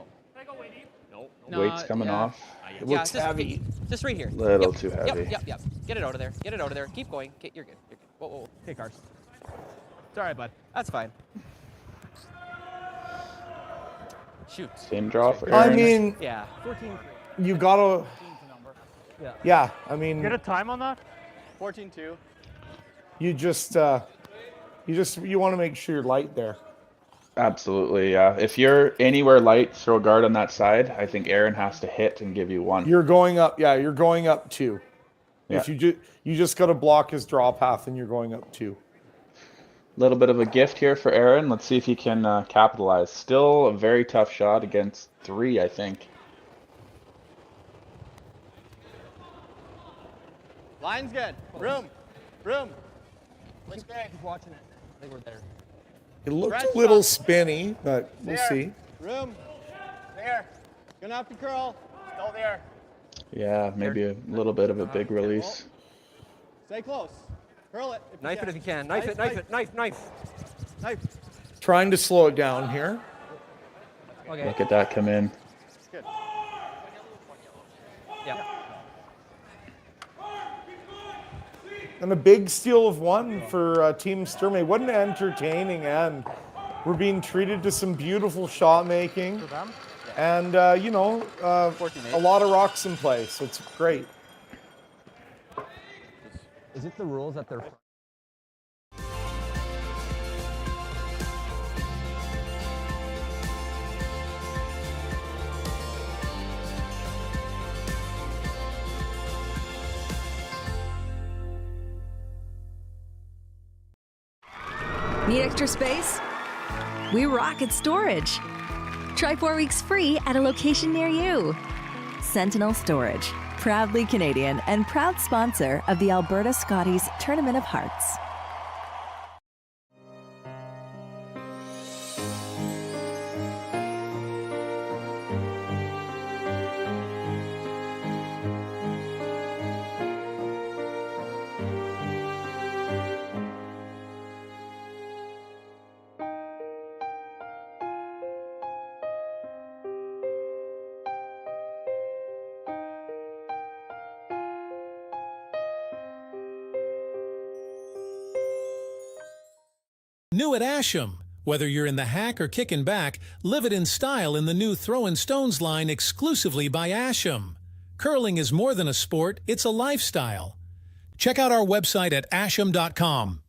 Speaker 14: No,
Speaker 11: Weight's coming off.
Speaker 3: It looks heavy.
Speaker 14: Just right here.
Speaker 11: Little too heavy.
Speaker 14: Yep. Get it out of there. Keep going. You're good. Whoa.
Speaker 15: Hey, Karsten. It's all right, bud.
Speaker 14: That's fine. Shoot.
Speaker 11: Same draw for
Speaker 3: I
Speaker 11: Aaron.
Speaker 3: mean,
Speaker 14: Yeah.
Speaker 3: you gotta. Yeah, I mean,
Speaker 10: Get a time on that?
Speaker 15: 14-2.
Speaker 3: you want to make sure you're light there.
Speaker 11: Absolutely, yeah. If you're anywhere light, throw a guard on that side. I think Aaron has to hit and give you 1.
Speaker 3: You're going up. Yeah, you're going up 2.
Speaker 11: Yeah.
Speaker 3: If you just got to block his draw path, and you're going up 2.
Speaker 11: Little bit of a gift here for Aaron. Let's see if he can capitalize. Still a very tough shot against 3, I think.
Speaker 15: Line's good. Room. Looks good.
Speaker 14: Keep watching it. I think we're there.
Speaker 3: It looked a little spinny, but we'll see.
Speaker 15: Room. There. Gonna have to curl. Still there.
Speaker 11: Yeah, maybe a little bit of a big release.
Speaker 15: Stay close. Curl it.
Speaker 14: Knife it if you can. Knife it, knife it, knife.
Speaker 3: Trying to slow it down here.
Speaker 14: Okay.
Speaker 11: Look at that come in.
Speaker 15: Good.
Speaker 14: Yeah.
Speaker 3: And a big steal of one for Team Sturmay. What an entertaining end. We're being treated to some beautiful shot making. And, a lot of rocks in play, so it's great.
Speaker 20: Is it the rules that they're...
Speaker 7: Need extra space? We rocket storage. Try 4 weeks free at a location near you. Sentinel Storage, proudly Canadian and proud sponsor of the Alberta Scotties Tournament of Hearts.
Speaker 9: New at Asham. Whether you're in the hack or kicking back, live it in style in the new Throwin' Stones line exclusively by Asham. Curling is more than a sport, it's a lifestyle. Check out our website at asham.com.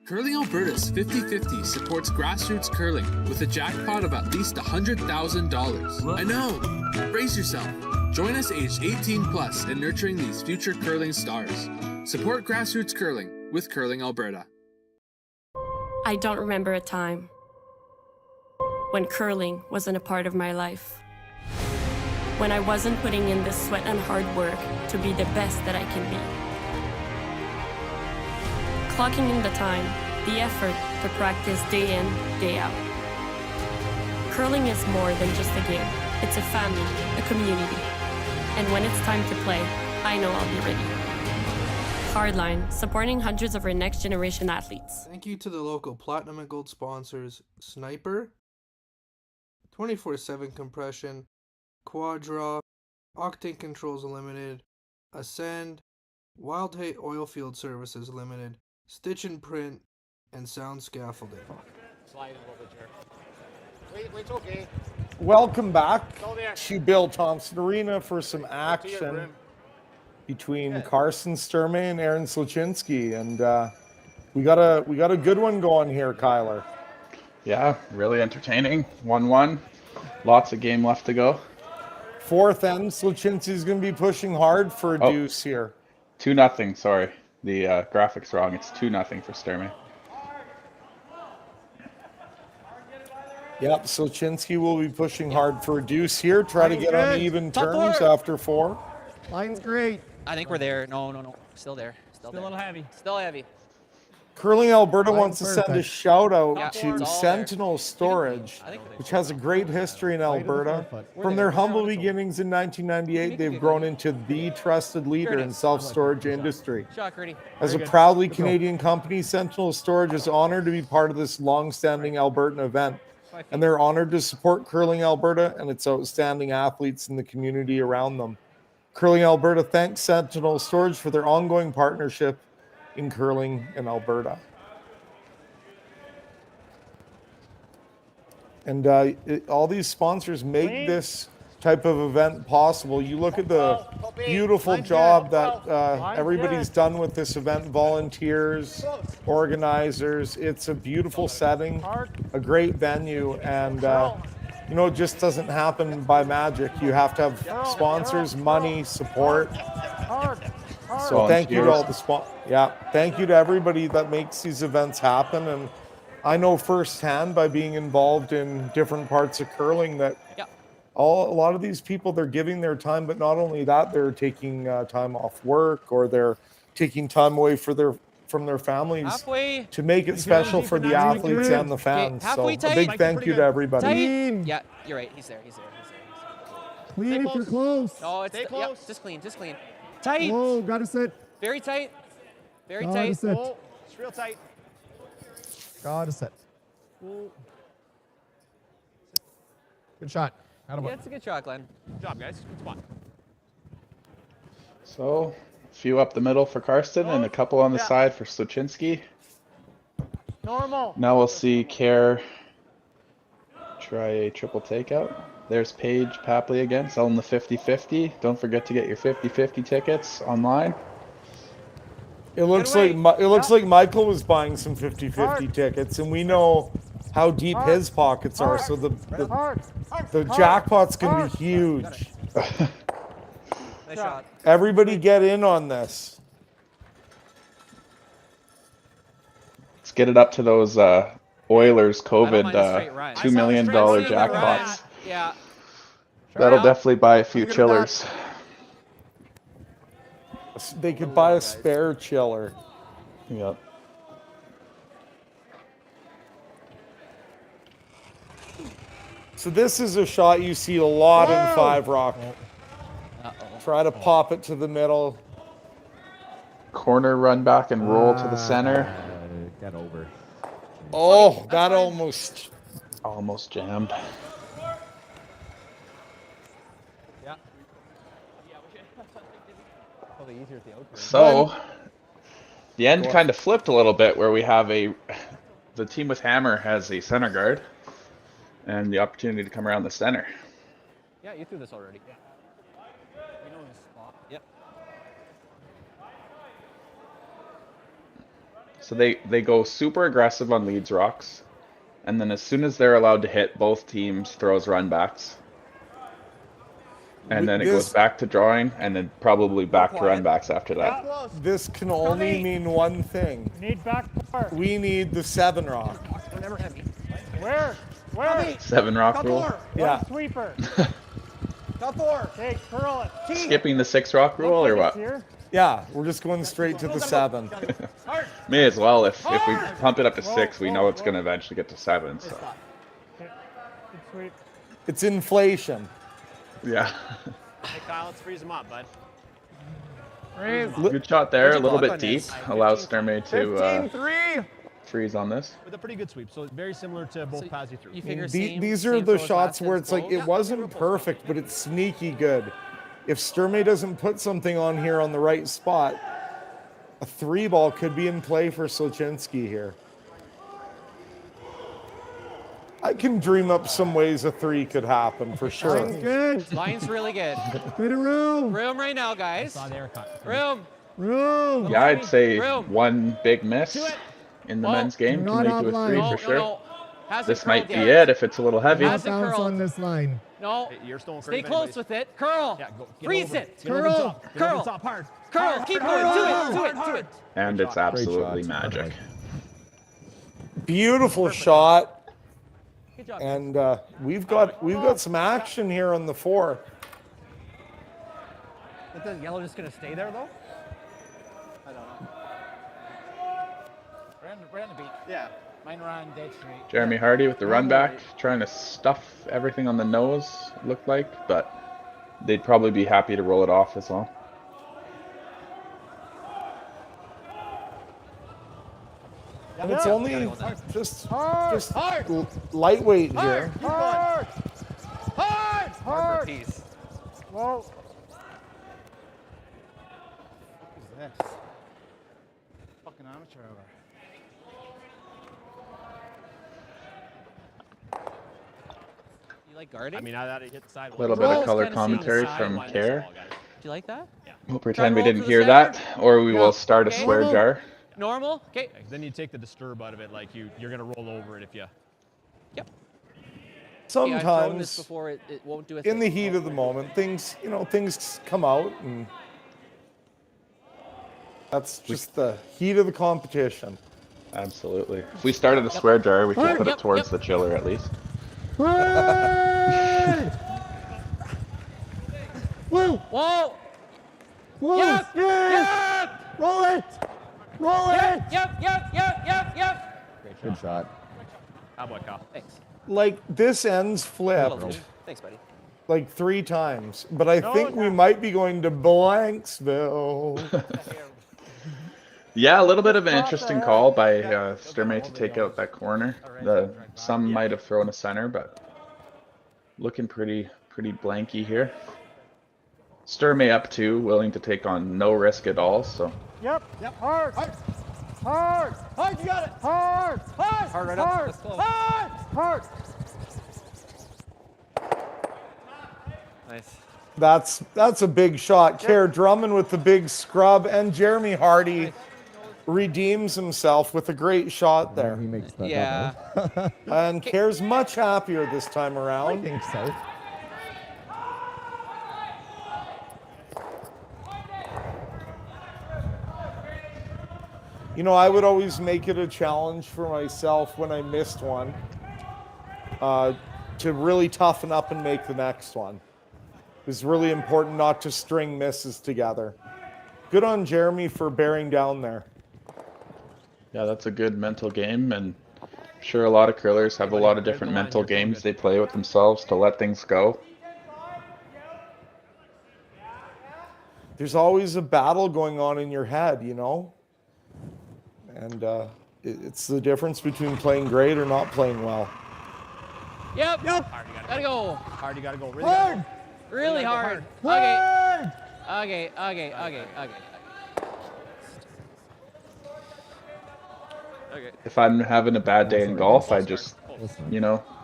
Speaker 2: Curling Alberta's 50-50 supports grassroots curling with a jackpot of at least $100,000. I know! Brace yourself. Join us aged 18 plus in nurturing these future curling stars. Support grassroots curling with Curling Alberta.
Speaker 21: I don't remember a time when curling wasn't a part of my life. When I wasn't putting in the sweat and hard work to be the best that I can be. Clocking in the time, the effort to practice day in, day out. Curling is more than just a game. It's a family, a community. And when it's time to play, I know I'll be ready. Hardline, supporting hundreds of our next generation athletes.
Speaker 19: Thank you to the local Platinum and Gold sponsors, Sniper, 24/7 Compression, Quadra, Octane Controls Limited, Ascend, Wild Hate Oilfield Services Limited, Stitch and Print, and Sound Scaffolding.
Speaker 15: Slide a little bit, Wait, okay.
Speaker 3: Welcome back to Bill Thomson Arena for some action between Karsten Sturmay and Aaron Sluchinski, and we got a good one going here, Kyler.
Speaker 11: Yeah, really entertaining. 1-1. Lots of game left to go.
Speaker 3: Fourth end, Sluchinski's going to be pushing hard for a deuce here.
Speaker 11: 2-0. Sorry, the graphics wrong. It's 2-0 for Sturmay.
Speaker 3: Yep, Sluchinski will be pushing hard for a deuce here. Try to get on even terms after 4.
Speaker 20: Line's great.
Speaker 14: I think we're there. No. Still there. Still there.
Speaker 20: A little heavy.
Speaker 14: Still heavy.
Speaker 3: Curling Alberta wants to
Speaker 20: perfect.
Speaker 3: send a shout out
Speaker 14: Yeah,
Speaker 3: to
Speaker 14: it's all
Speaker 3: Sentinel Storage, which has a great history in Alberta. From their humble beginnings in 1998, they've grown into the trusted leader in self-storage industry.
Speaker 14: Shot, Gertie.
Speaker 3: As a proudly Canadian company, Sentinel Storage is honored to be part of this long-standing Albertan event. And they're honored to support Curling Alberta and its outstanding athletes in the community around them. Curling Alberta thanks Sentinel Storage for their ongoing partnership in curling in Alberta. And all these sponsors make this type of event possible. You look at the beautiful job that everybody's done with this event, volunteers, organizers. It's a beautiful setting, a great venue, and it just doesn't happen by magic. You have to have sponsors, money, support. So thank you to all the thank you to everybody that makes these events happen. And I know firsthand by being involved in different parts of curling that A lot of these people, they're giving their time, but not only that, they're taking time off work, or they're taking time away from their families to make it special for the athletes and the fans. So a big thank you to everybody.
Speaker 14: Tight. Yeah, you're right. He's there.
Speaker 16: Clean if you're close.
Speaker 14: No, it's
Speaker 15: Stay close.
Speaker 14: Yep, just clean. Tight.
Speaker 16: Whoa, gotta sit.
Speaker 14: Very tight. Very
Speaker 16: Gotta
Speaker 14: tight.
Speaker 16: sit.
Speaker 15: Oh, it's real tight.
Speaker 16: Gotta sit. Good shot.
Speaker 14: Yeah, it's a good shot, Glenn.
Speaker 15: Good job, guys. Good spot.
Speaker 11: So, a few up the middle for Karsten and a couple on the side for Sluchinski.
Speaker 15: Normal.
Speaker 11: Now we'll see Kerr try a triple takeout. There's Paige Papley again, selling the 50-50. Don't forget to get your 50-50 tickets online.
Speaker 3: It looks like Michael was buying some 50-50 tickets, and we know how deep his pockets are. So the jackpot's gonna be huge.
Speaker 14: Nice shot.
Speaker 3: Everybody get in on this.
Speaker 11: Let's get it up to those Oilers COVID $2 million jackpots.
Speaker 14: Yeah.
Speaker 11: That'll definitely buy a few chillers.
Speaker 3: They could buy a spare chiller.
Speaker 11: Yep.
Speaker 3: So this is a shot you see a lot in 5 Rock. Try to pop it to the middle.
Speaker 11: Corner run back and roll to the center.
Speaker 20: Get over.
Speaker 3: Oh, that almost
Speaker 11: jammed. So, the end kind of flipped a little bit, where we have the team with hammer has a center guard, and the opportunity to come around the center.
Speaker 14: Yeah, you threw this already. Yeah. You know his spot. Yep.
Speaker 11: So they go super aggressive on leads rocks, and then as soon as they're allowed to hit, both teams throws run backs. And then it goes back to drawing, and then probably back to run backs after that.
Speaker 3: This can only mean one thing.
Speaker 10: Need back four.
Speaker 3: We need the 7 Rock.
Speaker 10: Where?
Speaker 11: 7 Rock rule.
Speaker 3: Yeah.
Speaker 10: Sweeper.
Speaker 15: Top 4.
Speaker 10: Okay, curl it.
Speaker 11: Skipping the 6 Rock rule or what?
Speaker 3: Yeah, we're just going straight to the 7.
Speaker 11: May as well. If we pump it up to 6, we know it's going to eventually get to 7. So.
Speaker 3: It's inflation.
Speaker 11: Yeah.
Speaker 15: Hey, Kyle, let's freeze him up, bud.
Speaker 11: Good shot there. A little bit deep. Allows Sturmay to
Speaker 15: 15-3.
Speaker 11: freeze on this.
Speaker 15: With a pretty good sweep, so it's very similar to both paths you threw.
Speaker 14: You figure
Speaker 3: These are the shots where it's like, it wasn't perfect, but it's sneaky good. If Sturmay doesn't put something on here on the right spot, a 3 ball could be in play for Sluchinski here. I can dream up some ways a 3 could happen for sure.
Speaker 16: Line's good.
Speaker 14: Line's really good.
Speaker 16: Bit of room.
Speaker 14: Room right now, guys. Room.
Speaker 16: Room.
Speaker 11: Yeah, I'd say one big miss in the men's game can lead to a 3 for sure. This might be it if it's a little heavy.
Speaker 16: Bounce on this line.
Speaker 14: No.
Speaker 15: You're still
Speaker 14: Stay close with it. Curl.
Speaker 15: Yeah,
Speaker 14: Freeze
Speaker 15: over.
Speaker 14: it.
Speaker 15: Get over the
Speaker 14: Curl.
Speaker 15: top. Get over the top hard.
Speaker 14: Curl. Keep going. Do it.
Speaker 11: And it's absolutely magic.
Speaker 3: Beautiful shot. And we've got some action here on the 4.
Speaker 15: Is the yellow just gonna stay there though? I don't know. Right on the beat. Yeah. Mine run dead straight.
Speaker 11: Jeremy Hardy with the run back, trying to stuff everything on the nose, it looked like, but they'd probably be happy to roll it off as well.
Speaker 3: And it's only just lightweight here.
Speaker 15: Hard.
Speaker 10: Piece. Whoa.
Speaker 15: What is this? Fucking amateur hour.
Speaker 14: You like guarding?
Speaker 15: I mean, now that it hit the sidewalk.
Speaker 11: A little bit of color commentary from Kerr.
Speaker 14: Do you like that? Yeah.
Speaker 11: We'll pretend we didn't hear that, or we will start a swear jar.
Speaker 14: Normal. Okay.
Speaker 15: Then you take the disturb out of it, like you're gonna roll over it if you.
Speaker 14: Yep.
Speaker 3: Sometimes
Speaker 14: before it won't do a
Speaker 3: in the heat of the moment, things come out, and that's just the heat of the competition.
Speaker 11: Absolutely. If we started a swear jar, we could put it towards the chiller at least.
Speaker 16: Woo!
Speaker 15: Whoa!
Speaker 16: Woo!
Speaker 15: Yep!
Speaker 16: Yes!
Speaker 15: Yep!
Speaker 16: Roll it! Roll it!
Speaker 15: Yep!
Speaker 20: Good shot.
Speaker 14: How about Kyle? Thanks.
Speaker 3: Like, this ends flipped
Speaker 14: Thanks, buddy.
Speaker 3: like 3 times, but I think we might be going to Blanksville.
Speaker 11: Yeah, a little bit of an interesting call by Sturmay to take out that corner. Some might have thrown a center, but looking pretty blanky here. Sturmay up 2, willing to take on no risk at all. So.
Speaker 13: Yep. Hard. Hard. You got it. Hard.
Speaker 14: Hard right up. That's close.
Speaker 13: Hard.
Speaker 14: Nice.
Speaker 3: That's a big shot. Kerr Drummond with the big scrub, and Jeremy Hardy redeems himself with a great shot there.
Speaker 20: He makes that
Speaker 14: Yeah.
Speaker 20: up.
Speaker 3: And Kerr's much happier this time around.
Speaker 20: I think so.
Speaker 3: You know, I would always make it a challenge for myself when I missed one to really toughen up and make the next one. It's really important not to string misses together. Good on Jeremy for bearing down there.
Speaker 11: Yeah, that's a good mental game, and I'm sure a lot of curlers have a lot of different mental games they play with themselves to let things go.
Speaker 3: There's always a battle going on in your head, you know? And it's the difference between playing great or not playing well.
Speaker 15: Yep. Gotta go.
Speaker 13: Hard. You gotta go. Really
Speaker 16: Hard.
Speaker 15: Really hard.
Speaker 16: Hard.
Speaker 15: Okay.
Speaker 11: If I'm having a bad day in golf, I just,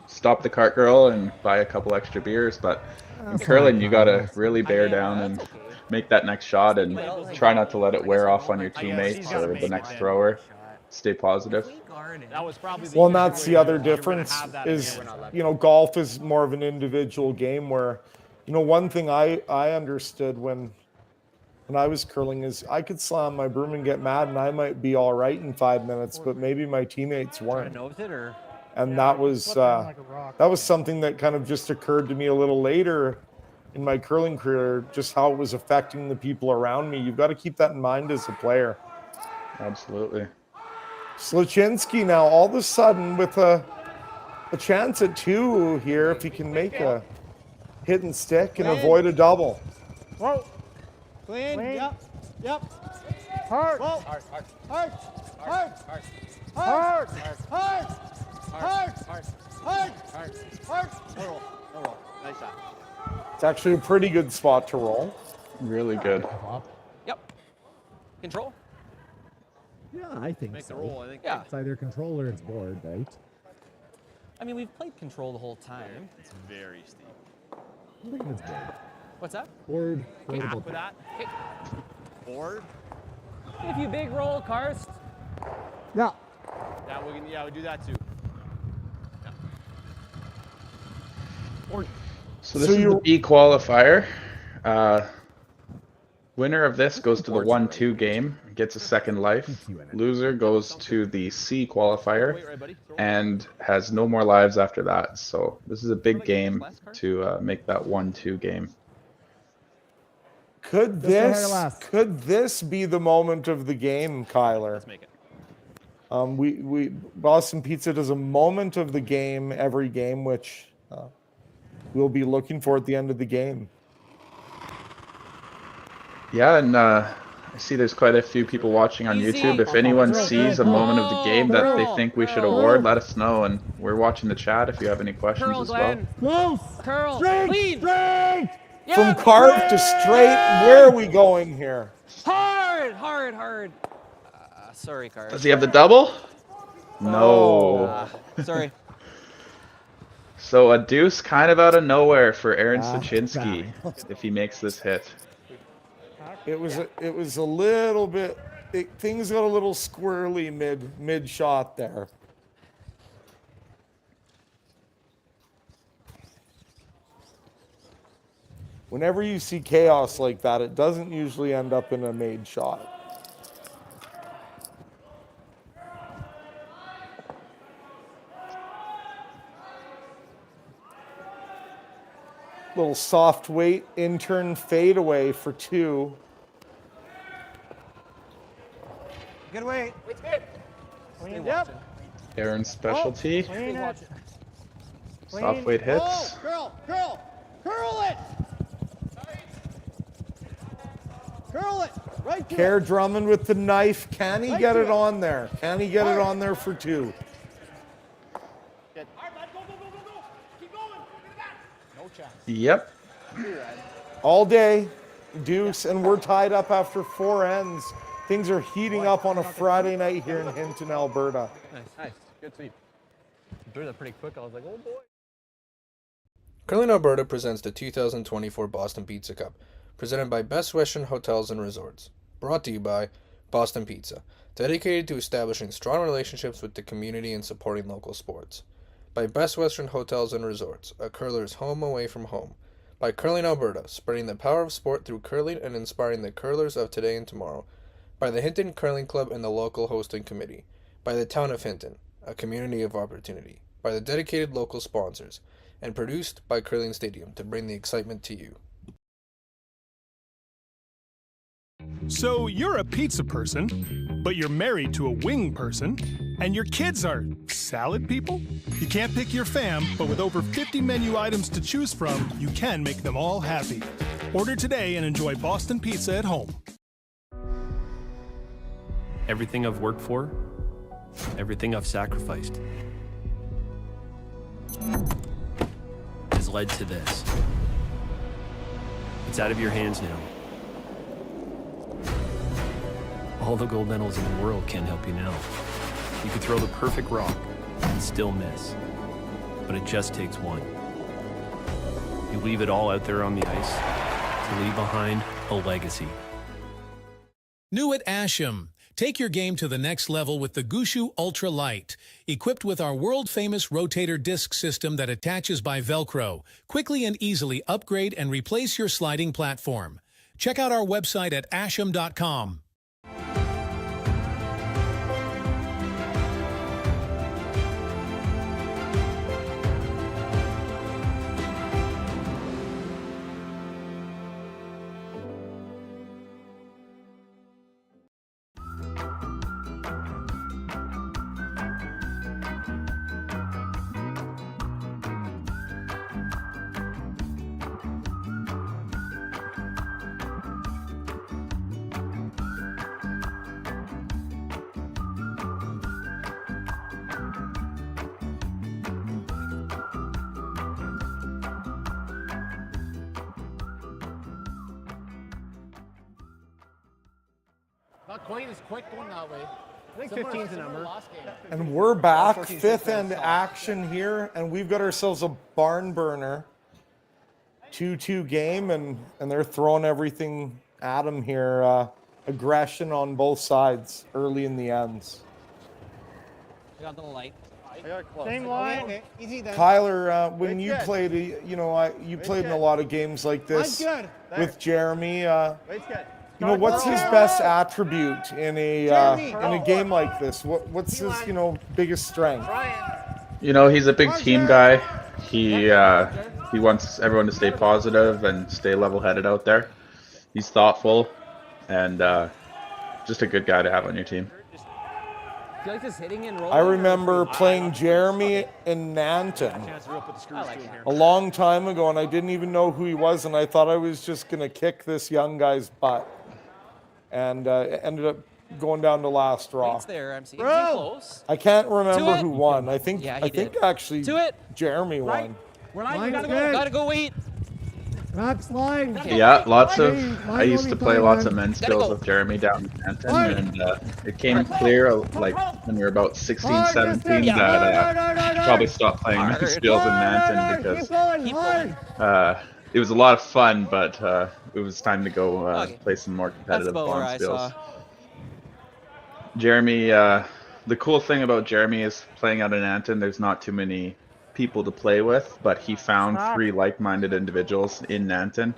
Speaker 11: stop the cart girl and buy a couple extra beers. But in curling, you gotta really bear down and make that next shot and try not to let it wear off on your teammates or the next thrower. Stay positive.
Speaker 3: Well, and that's the other difference is, golf is more of an individual game where, one thing I understood when I was curling is I could slam my broom and get mad and I might be all right in 5 minutes, but maybe my teammates weren't. And that was something that kind of just occurred to me a little later in my curling career, just how it was affecting the people around me. You've got to keep that in mind as a player.
Speaker 11: Absolutely.
Speaker 3: Sluchinski now all of a sudden with a chance at 2 here if he can make a hit and stick and avoid a double.
Speaker 13: Whoa. Clean. Yep. Hard. Whoa. Hard.
Speaker 15: No roll. Nice shot.
Speaker 3: It's actually a pretty good spot to roll.
Speaker 11: Really good.
Speaker 14: Yep. Control.
Speaker 20: Yeah, I think
Speaker 14: Make
Speaker 20: so.
Speaker 14: the roll. I think.
Speaker 20: Yeah. It's either control or it's board, right?
Speaker 14: I mean, we've played control the whole time.
Speaker 4: It's very steep.
Speaker 20: I think it's board.
Speaker 14: What's that?
Speaker 20: Board.
Speaker 14: Okay,
Speaker 20: Boardable.
Speaker 14: with that. Okay.
Speaker 4: Board?
Speaker 15: If you big roll, Karst.
Speaker 16: Yeah.
Speaker 4: Yeah, we do that too.
Speaker 11: So this is the B qualifier. Winner of this goes to the 1-2 game, gets a second life. Loser goes to the C qualifier and has no more lives after that. So this is a big game to make that 1-2 game.
Speaker 3: Could this be the moment of the game, Kyler?
Speaker 4: Let's make it.
Speaker 3: We Boston Pizza does a moment of the game every game, which we'll be looking for at the end of the game.
Speaker 11: Yeah, and I see there's quite a few people watching on YouTube. If anyone sees a moment of the game that they think we should award, let us know. And we're watching the chat if you have any questions as well.
Speaker 16: Close.
Speaker 15: Curl.
Speaker 16: Straight. Straight.
Speaker 3: From carve to straight, where are we going here?
Speaker 15: Hard.
Speaker 14: Sorry, Karst.
Speaker 11: Does he have the double? No.
Speaker 14: Sorry.
Speaker 11: So a deuce kind of out of nowhere for Aaron Sluchinski if he makes this hit.
Speaker 3: It was a little bit. Things got a little squirrely mid shot there. Whenever you see chaos like that, it doesn't usually end up in a made shot. Little soft weight intern fadeaway for 2.
Speaker 15: Good weight. Weight's good.
Speaker 11: Yep. Aaron's specialty. Soft weight hits.
Speaker 15: Curl. Curl it. Curl it. Right to
Speaker 3: Kerr
Speaker 15: it.
Speaker 3: Drummond with the knife. Can he get it on there? Can he get it on there for 2?
Speaker 15: Good. All right, bud. Go. Keep going. Look at that. No chance.
Speaker 11: Yep.
Speaker 3: All day, Deuce, and we're tied up after 4 ends. Things are heating up on a Friday night here in Hinton, Alberta.
Speaker 4: Nice. Good sweep. Threw that pretty quick. I was like, oh boy.
Speaker 19: Curling Alberta presents the 2024 Boston Pizza Cup, presented by Best Western Hotels and Resorts. Brought to you by Boston Pizza, dedicated to establishing strong relationships with the community and supporting local sports. By Best Western Hotels and Resorts, a curler's home away from home. By Curling Alberta, spreading the power of sport through curling and inspiring the curlers of today and tomorrow. By the Hinton Curling Club and the local hosting committee. By the town of Hinton, a community of opportunity. By the dedicated local sponsors. And produced by Curling Stadium to bring the excitement to you.
Speaker 1: So you're a pizza person, but you're married to a wing person, and your kids are salad people? You can't pick your fam, but with over 50 menu items to choose from, you can make them all happy. Order today and enjoy Boston Pizza at home.
Speaker 6: Everything I've worked for, everything I've sacrificed, has led to this. It's out of your hands now. All the gold medals in the world can't help you now. You could throw the perfect rock and still miss, but it just takes one. You leave it all out there on the ice to leave behind a legacy.
Speaker 9: New at Asham. Take your game to the next level with the Gushu Ultra Light. Equipped with our world-famous rotator disc system that attaches by Velcro, quickly and easily upgrade and replace your sliding platform. Check out our website at asham.com.
Speaker 15: Not quite as quick going that way. I think 15's the number.
Speaker 3: And we're back, 5th end action here, and we've got ourselves a barn burner. 2-2 game, and they're throwing everything at them here. Aggression on both sides early in the ends.
Speaker 14: I got the light.
Speaker 15: Same line. Okay. Easy then.
Speaker 3: Kyler, when you played, you played in a lot of games like this with Jeremy. What's his best attribute in a game like this? What's his biggest strength?
Speaker 11: He's a big team guy. He wants everyone to stay positive and stay level-headed out there. He's thoughtful and just a good guy to have on your team.
Speaker 3: I remember playing Jeremy in Nanton a long time ago, and I didn't even know who he was, and I thought I was just going to kick this young guy's butt. And ended up going down to last draw.
Speaker 14: There, I'm seeing close.
Speaker 3: I can't remember who won. I think actually Jeremy won.
Speaker 14: Gotta go wait.
Speaker 16: Back slide.
Speaker 11: Yeah, I used to play lots of men's skills with Jeremy down in Edmonton, and it came clear like when we were about 16, 17 that probably stopped playing men's skills in Nanton because it was a lot of fun, but it was time to go play some more competitive barn skills. Jeremy, the cool thing about Jeremy is playing out in Nanton, there's not too many people to play with, but he found 3 like-minded individuals in Nanton,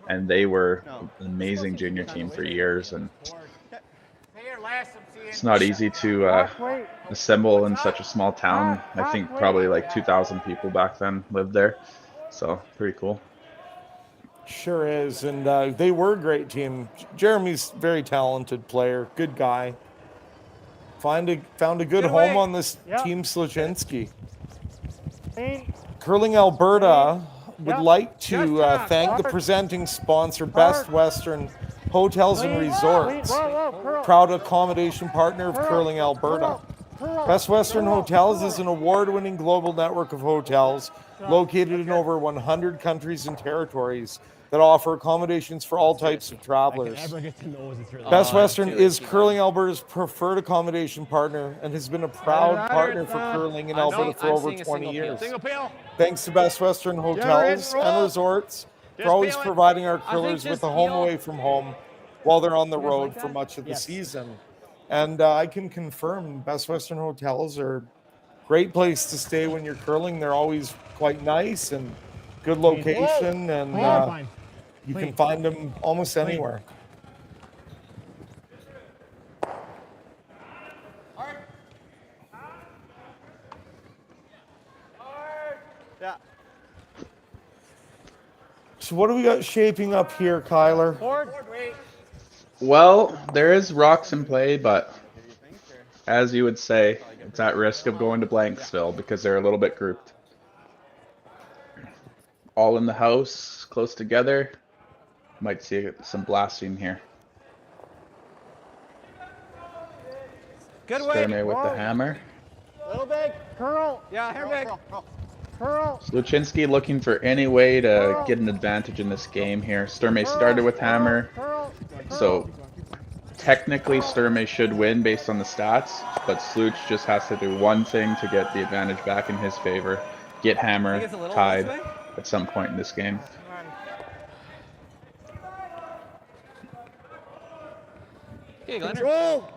Speaker 11: and they were an amazing junior team for years. And it's not easy to assemble in such a small town. I think probably like 2,000 people back then lived there, so pretty cool.
Speaker 3: Sure is, and they were a great team. Jeremy's a very talented player, good guy. Found a good home on this team, Sluchinski. Curling Alberta would like to thank the presenting sponsor, Best Western Hotels and Resorts, proud accommodation partner of Curling Alberta. Best Western Hotels is an award-winning global network of hotels located in over 100 countries and territories that offer accommodations for all types of travelers. Best Western is Curling Alberta's preferred accommodation partner and has been a proud partner for curling in Alberta for over 20 years. Thanks to Best Western Hotels and Resorts for always providing our curlers with a home away from home while they're on the road for much of the season. And I can confirm Best Western Hotels are a great place to stay when you're curling. They're always quite nice and good location, and you can find them almost anywhere. So what do we got shaping up here, Kyler?
Speaker 11: Well, there is rocks in play, but as you would say, it's at risk of going to Blanksville because they're a little bit grouped. All in the house, close together. Might see some blasting here.
Speaker 15: Good way.
Speaker 11: Sturmay with the hammer.
Speaker 15: Little big. Curl. Yeah, hair big. Curl.
Speaker 11: Sluchinski looking for any way to get an advantage in this game here. Sturmay started with hammer, so technically Sturmay should win based on the stats, but Sluch just has to do one thing to get the advantage back in his favor. Get hammer tied at some point in this game.
Speaker 14: Okay, Glenn.
Speaker 15: Control.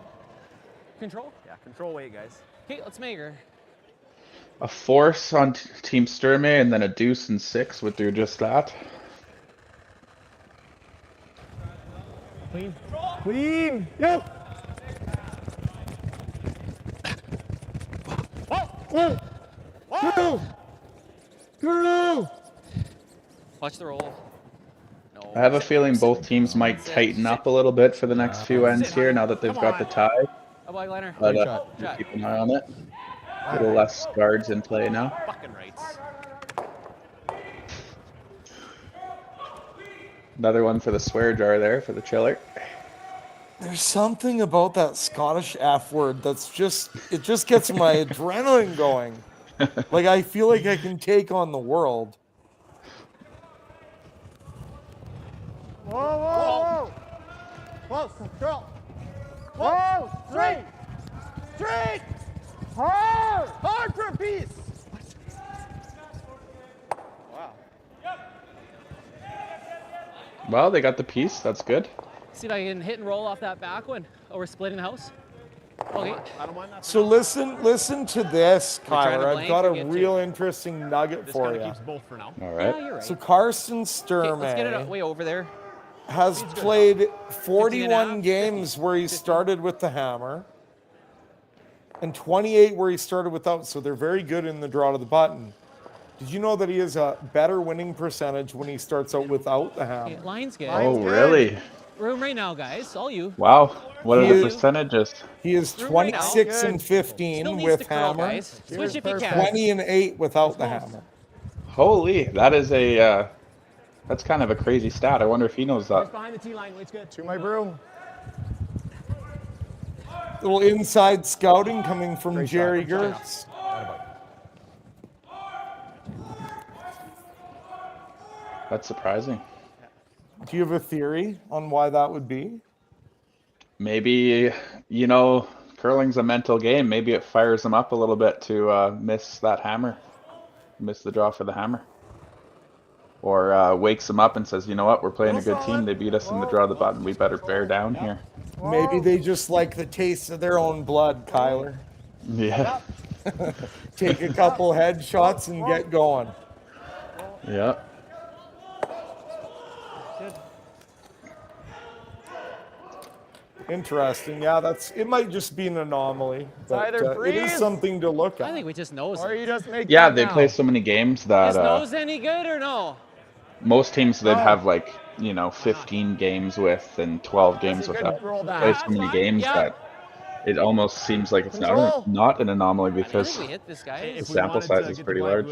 Speaker 14: Control?
Speaker 4: Yeah, control weight, guys.
Speaker 14: Okay, let's make her.
Speaker 11: A force on Team Sturmay and then a deuce and 6 would do just that.
Speaker 15: Clean. Clean. Yo.
Speaker 14: Watch the roll.
Speaker 11: I have a feeling both teams might tighten up a little bit for the next few ends here now that they've got the tie. But keep an eye on it. A little less guards in play now. Another one for the swear jar there for the chiller.
Speaker 3: There's something about that Scottish F word that's just gets my adrenaline going. Like, I feel like I can take on the world.
Speaker 15: Whoa, whoa, whoa. Close, control. Whoa, straight. Straight. Hard. Hard for a piece. Wow.
Speaker 11: Well, they got the piece. That's good.
Speaker 14: See if I can hit and roll off that back one. Oh, we're splitting the house. Okay.
Speaker 15: I don't mind that.
Speaker 3: So listen to this, Kyler. I've got a real interesting nugget for you.
Speaker 4: Keeps both for now.
Speaker 11: All right.
Speaker 14: Yeah, you're right.
Speaker 3: So Karsten
Speaker 14: Okay, let's get it
Speaker 3: Sturmay
Speaker 14: way over there.
Speaker 3: has played 41 games where he started with the hammer and 28 where he started without. So they're very good in the draw to the button. Did you know that he has a better winning percentage when he starts out without the hammer?
Speaker 14: Okay, line's good.
Speaker 11: Oh, really?
Speaker 14: Room right now, guys. All you.
Speaker 11: Wow. What are the percentages?
Speaker 3: He is 26 and 15 with hammer,
Speaker 14: Switch if you can.
Speaker 3: 20 and 8 without the hammer.
Speaker 11: Holy, that is a that's kind of a crazy stat. I wonder if he knows that.
Speaker 4: Behind the tee line, weight's good.
Speaker 15: To my brew.
Speaker 3: Little inside scouting coming from Jerry Gertz.
Speaker 11: That's surprising.
Speaker 3: Do you have a theory on why that would be?
Speaker 11: Maybe, you know, curling's a mental game. Maybe it fires them up a little bit to miss that hammer, miss the draw for the hammer. Or wakes them up and says, you know what, we're playing a good team. They beat us in the draw of the button. We better bear down here.
Speaker 3: Maybe they just like the taste of their own blood, Kyler.
Speaker 11: Yeah.
Speaker 3: Take a couple headshots and get going.
Speaker 11: Yeah.
Speaker 3: Interesting. Yeah, it might just be an anomaly, but it is something to look at.
Speaker 14: I think we just knows.
Speaker 15: Or you just make
Speaker 11: Yeah, they play so many games that
Speaker 14: Is nose any good or no?
Speaker 11: most teams that have like, 15 games with and 12 games without play so many games that it almost seems like it's not an anomaly because
Speaker 14: we hit this guy.
Speaker 11: the sample size is pretty large.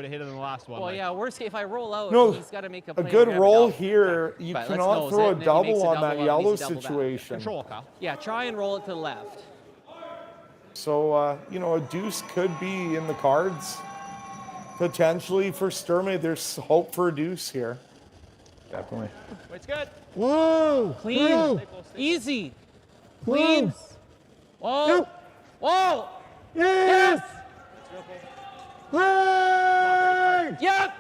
Speaker 14: Well, yeah, worst case, if I roll out,
Speaker 3: No,
Speaker 14: he's got to make a
Speaker 3: a
Speaker 14: play.
Speaker 3: good
Speaker 14: or
Speaker 3: roll
Speaker 14: double.
Speaker 3: here. You
Speaker 14: But let's
Speaker 3: cannot
Speaker 14: nose
Speaker 3: throw
Speaker 14: it,
Speaker 3: a
Speaker 14: and if he makes
Speaker 3: double
Speaker 14: a
Speaker 3: on that
Speaker 14: double up,
Speaker 3: yellow
Speaker 14: he's a double back.
Speaker 3: situation.
Speaker 14: Control, Kyle. Yeah, try and roll it to the left.
Speaker 3: So, a deuce could be in the cards. Potentially for Sturmay, there's hope for a deuce here.
Speaker 11: Definitely.
Speaker 14: It's good.
Speaker 16: Whoa!
Speaker 14: Clean.
Speaker 16: Whoa.
Speaker 14: Easy. Clean. Whoa.
Speaker 16: Yep.
Speaker 14: Whoa.
Speaker 16: Yes! Hard!
Speaker 14: Yep.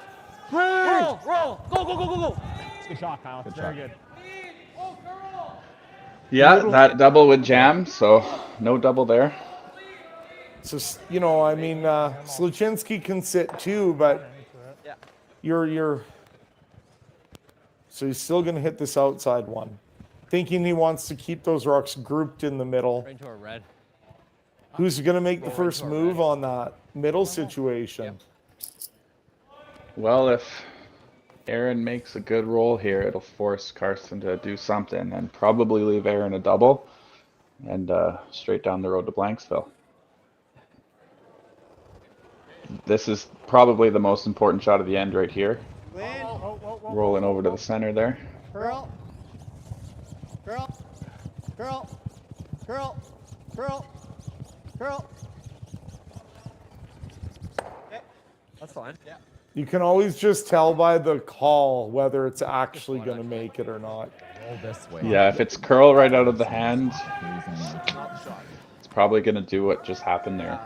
Speaker 16: Hard!
Speaker 14: Roll. Go, go, go, go, go.
Speaker 13: It's a good shot, Kyle. Very good.
Speaker 11: Yeah, that double would jam, so no double there.
Speaker 3: So, Sluchinski can sit too, but you're so he's still going to hit this outside one, thinking he wants to keep those rocks grouped in the middle.
Speaker 14: Right into a red.
Speaker 3: Who's going to make the first move on that middle situation?
Speaker 11: Well, if Aaron makes a good roll here, it'll force Karsten to do something and probably leave Aaron a double and straight down the road to Blanksville. This is probably the most important shot of the end right here. Rolling over to the center there.
Speaker 15: Curl. Curl. Curl. Curl. Curl. Curl. Okay. That's fine. Yeah.
Speaker 3: You can always just tell by the call whether it's actually going to make it or not.
Speaker 11: Yeah, if it's curl right out of the hand, it's probably going to do what just happened there.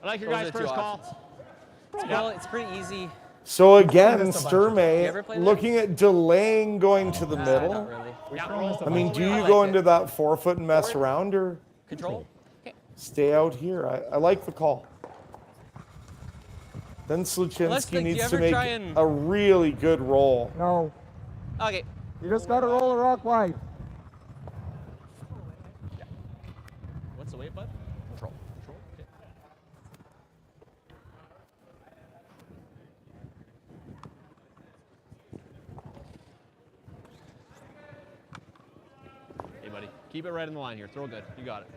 Speaker 13: I like your guys' first call.
Speaker 14: Well, it's pretty easy.
Speaker 3: So again, Sturmay looking at delaying going to the middle.
Speaker 14: Not really.
Speaker 3: I mean, do you go into that 4-foot and mess around or
Speaker 14: Control.
Speaker 3: stay out here? I like the call. Then Sluchinski needs to make a really good roll.
Speaker 16: No.
Speaker 14: Okay.
Speaker 16: You just got to roll a rock wide.
Speaker 13: What's the weight, bud? Control. Control. Okay. Hey, buddy. Keep it right in the line here. Throw good. You got it.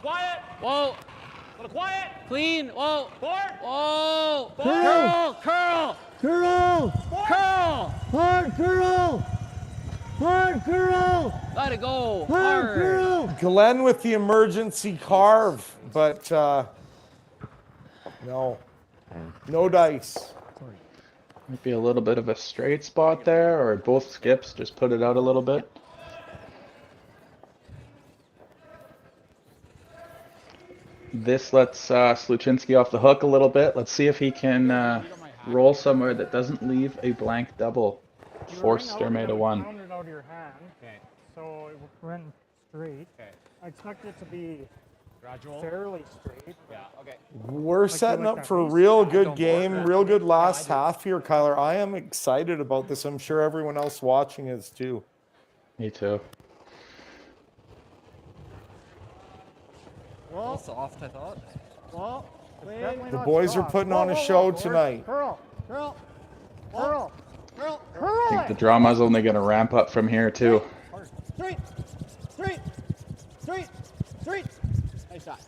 Speaker 13: Quiet.
Speaker 14: Whoa.
Speaker 13: A little quiet.
Speaker 14: Clean. Whoa.
Speaker 13: Forward.
Speaker 14: Whoa.
Speaker 16: Curl.
Speaker 14: Curl.
Speaker 16: Curl!
Speaker 14: Curl.
Speaker 16: Hard curl! Hard curl!
Speaker 14: Let it go.
Speaker 16: Hard curl!
Speaker 3: Glenn with the emergency carve, but no dice.
Speaker 11: Might be a little bit of a straight spot there, or both skips, just put it out a little bit. This lets Sluchinski off the hook a little bit. Let's see if he can roll somewhere that doesn't leave a blank double. Force Sturmay to one.
Speaker 10: Round it out of your hand. Okay. So it went straight. Okay. I expect it to be
Speaker 13: gradual,
Speaker 10: fairly straight.
Speaker 13: Yeah. Okay.
Speaker 3: We're setting up for a real good game, real good last half here, Kyler. I am excited about this. I'm sure everyone else watching is too.
Speaker 11: Me too.
Speaker 14: A little soft, I thought.
Speaker 15: Well,
Speaker 3: The boys are putting on a show tonight.
Speaker 15: Curl. Curl. Curl. Curl.
Speaker 11: I think the drama's only going to ramp up from here too.
Speaker 15: Straight. Straight. Straight. Straight. Nice shot.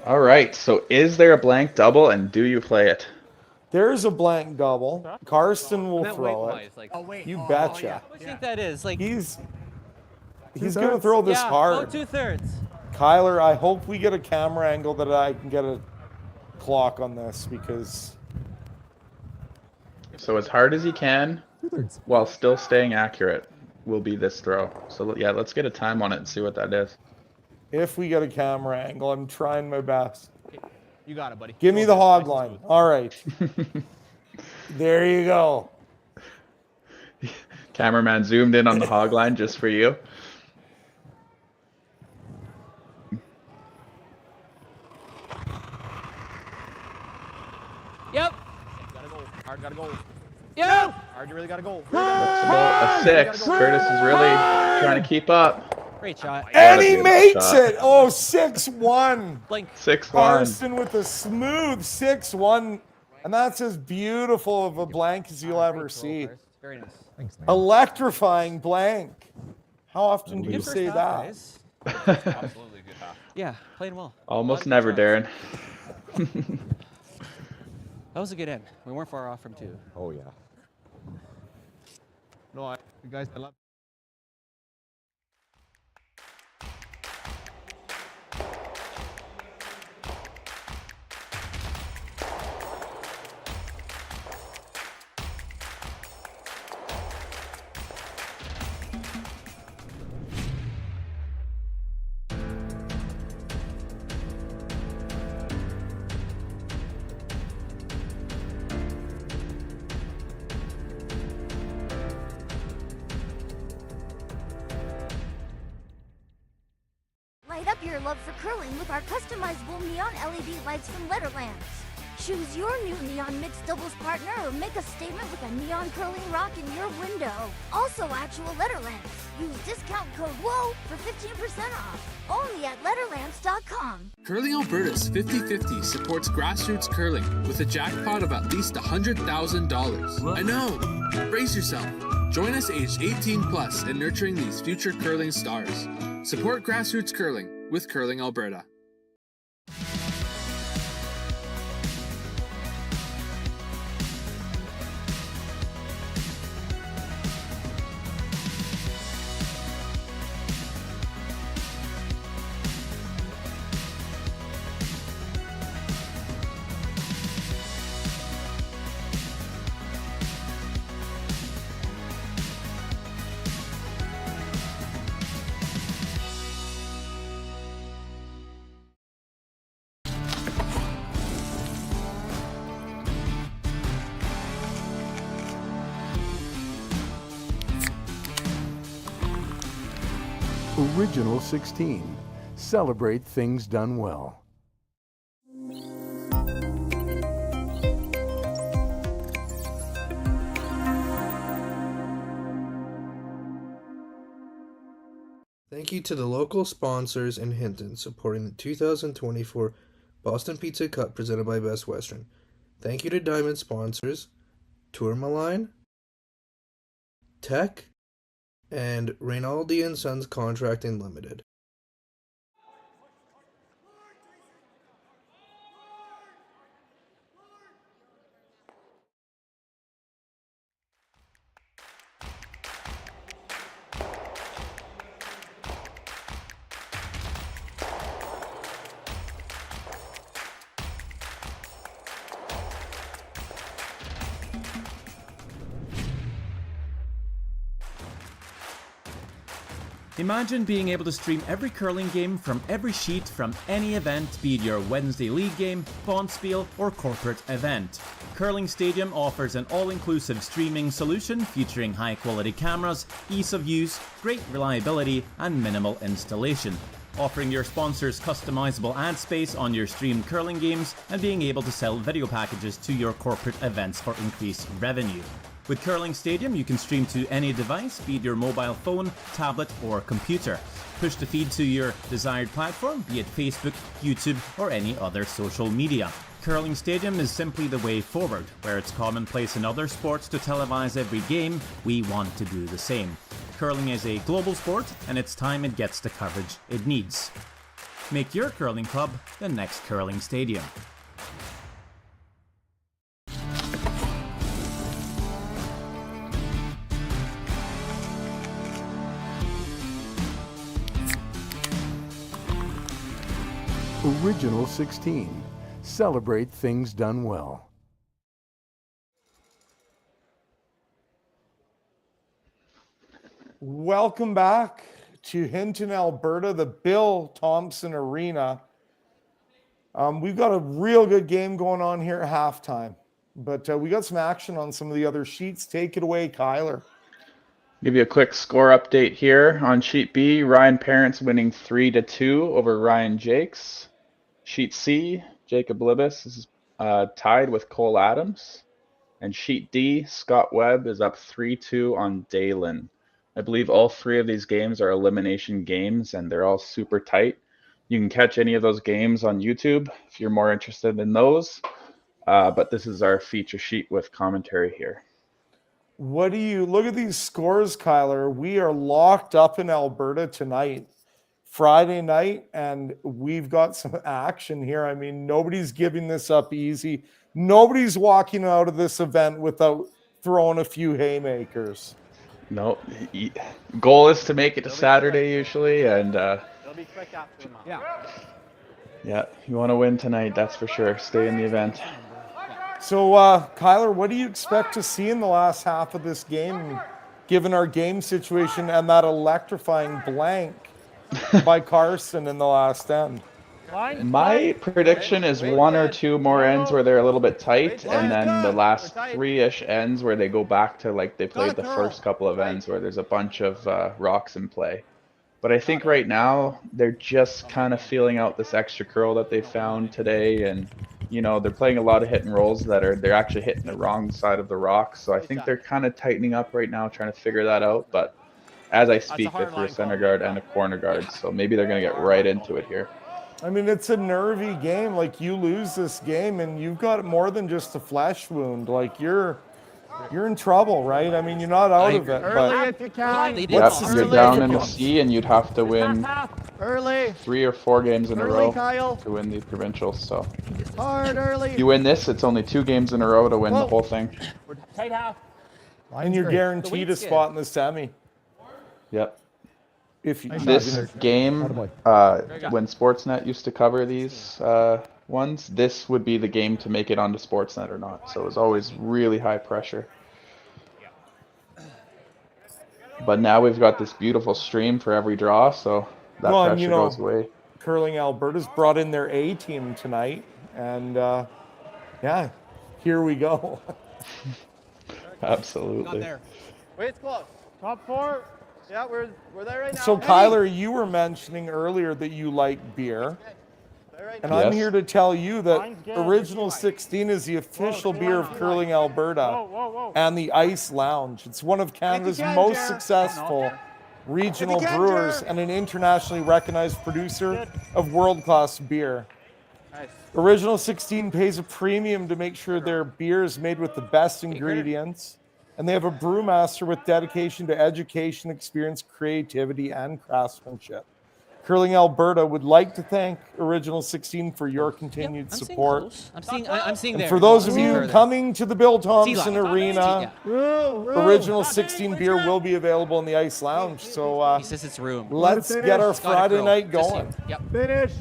Speaker 11: All right, so is there a blank double and do you play it?
Speaker 3: There's a blank double. Karsten will throw it. You betcha.
Speaker 14: What do you think that is? Like
Speaker 3: He's going to throw this
Speaker 14: yeah,
Speaker 3: hard.
Speaker 14: Go 2/3.
Speaker 3: Kyler, I hope we get a camera angle that I can get a clock on this because...
Speaker 11: So as hard as he can, while still staying accurate, will be this throw. So yeah, let's get a time on it and see what that is.
Speaker 3: If we get a camera angle, I'm trying my best.
Speaker 13: You got it, buddy.
Speaker 3: Give me the hog line. All right. There you go.
Speaker 11: Cameraman zoomed in on the hog line just for you.
Speaker 14: Yep.
Speaker 13: Gotta go hard.
Speaker 4: Hard got a goal.
Speaker 14: Yeah.
Speaker 4: Hard, you really got a goal.
Speaker 11: That's about a 6. Curtis is really trying to keep up.
Speaker 14: Great shot.
Speaker 3: And he makes it. Oh, 6-1.
Speaker 14: Blink.
Speaker 11: 6-1.
Speaker 3: Karsten with a smooth 6-1. And that's as beautiful of a blank as you'll ever see.
Speaker 14: Very nice.
Speaker 20: Thanks, man.
Speaker 3: Electrifying blank. How often do you
Speaker 14: Good first
Speaker 3: say
Speaker 14: half,
Speaker 3: that?
Speaker 14: guys.
Speaker 4: Absolutely good half.
Speaker 14: Yeah, playing well.
Speaker 11: Almost never, Darren.
Speaker 14: That was a good end. We weren't far off from 2.
Speaker 5: Oh, yeah.
Speaker 4: No, you guys, I love.
Speaker 18: Light up your love for curling with our customizable neon LED lights from Letterlands. Choose your new neon mixed doubles partner or make a statement with a neon curling rock in your window. Also actual Letterlands. Use discount code WHOA for 15% off. Only at Letterlands.com.
Speaker 2: Curling Alberta's 50/50 supports grassroots curling with a jackpot of at least $100,000. I know! Brace yourself. Join us aged 18 plus in nurturing these future curling stars. Support grassroots curling with Curling Alberta.
Speaker 17: Original 16. Celebrate things done well.
Speaker 19: Thank you to the local sponsors in Hinton supporting the 2024 Boston Pizza Cup presented by Best Western. Thank you to Diamond sponsors Tourmaline, Tech, and Reynaldi and Sons Contracting Limited.
Speaker 12: Imagine being able to stream every curling game from every sheet from any event, be it your Wednesday league game, bonspiel, or corporate event. Curling Stadium offers an all-inclusive streaming solution featuring high-quality cameras, ease of use, great reliability, and minimal installation. Offering your sponsors customizable ad space on your streamed curling games and being able to sell video packages to your corporate events for increased revenue. With Curling Stadium, you can stream to any device, be it your mobile phone, tablet, or computer. Push the feed to your desired platform, be it Facebook, YouTube, or any other social media. Curling Stadium is simply the way forward. Where it's commonplace in other sports to televise every game, we want to do the same. Curling is a global sport, and it's time it gets the coverage it needs. Make your curling club the next Curling Stadium.
Speaker 17: Original 16. Celebrate things done well.
Speaker 3: Welcome back to Hinton, Alberta, the Bill Thomson Arena. We've got a real good game going on here at halftime, but we got some action on some of the other sheets. Take it away, Kyler.
Speaker 11: Give you a quick score update here on Sheet B. Ryan Parents winning 3-2 over Ryan Jakes. Sheet C, Jacob Libis is tied with Cole Adams. And sheet D, Scott Webb is up 3-2 on Dalen. I believe all 3 of these games are elimination games, and they're all super tight. You can catch any of those games on YouTube if you're more interested in those. But this is our feature sheet with commentary here.
Speaker 3: What do you look at these scores, Kyler? We are locked up in Alberta tonight, Friday night, and we've got some action here. I mean, nobody's giving this up easy. Nobody's walking out of this event without throwing a few haymakers.
Speaker 11: No, goal is to make it to Saturday usually, and yeah, you want to win tonight, that's for sure. Stay in the event.
Speaker 3: So, Kyler, what do you expect to see in the last half of this game, given our game situation and that electrifying blank by Karsten in the last end?
Speaker 11: My prediction is 1 or 2 more ends where they're a little bit tight, and then the last 3-ish ends where they go back to like they played the first couple of ends where there's a bunch of rocks in play. But I think right now they're just kind of feeling out this extra curl that they found today, and you know, they're playing a lot of hit and rolls that they're actually hitting the wrong side of the rock. So I think they're kind of tightening up right now, trying to figure that out. But as I speak, they threw a center guard and a corner guard, so maybe they're going to get right into it here.
Speaker 3: I mean, it's a nervy game. Like, you lose this game and you've got more than just a flesh wound. Like, you're in trouble, right? I mean, you're not out of it. But
Speaker 11: you're down in the C, and you'd have to win 3 or 4 games in a row to win the provincials. So you win this, it's only 2 games in a row to win the whole thing.
Speaker 13: Tight half.
Speaker 3: And you're guaranteed a spot in the semi.
Speaker 11: Yep.
Speaker 3: If you,
Speaker 11: this game, when Sportsnet used to cover these ones, this would be the game to make it onto Sportsnet or not. So it was always really high pressure. But now we've got this beautiful stream for every draw, so that pressure goes away.
Speaker 3: Curling Alberta's brought in their A team tonight, and yeah, here we go.
Speaker 11: Absolutely.
Speaker 13: Wait, it's close. Top 4. Yeah, we're there right now.
Speaker 3: So Kyler, you were mentioning earlier that you like beer. And I'm here to tell you that Original 16 is the official beer of Curling Alberta and the Ice Lounge. It's one of Canada's most successful regional brewers and an internationally recognized producer of world-class beer. Original 16 pays a premium to make sure their beer is made with the best ingredients, and they have a brewmaster with dedication to education, experience, creativity, and craftsmanship. Curling Alberta would like to thank Original 16 for your continued support.
Speaker 14: I'm seeing there.
Speaker 3: For those of you coming to the Bill Thomson Arena, Original 16 beer will be available in the Ice Lounge. So
Speaker 14: he says it's room.
Speaker 3: Let's get our Friday night going.
Speaker 14: Yep.
Speaker 13: Finish.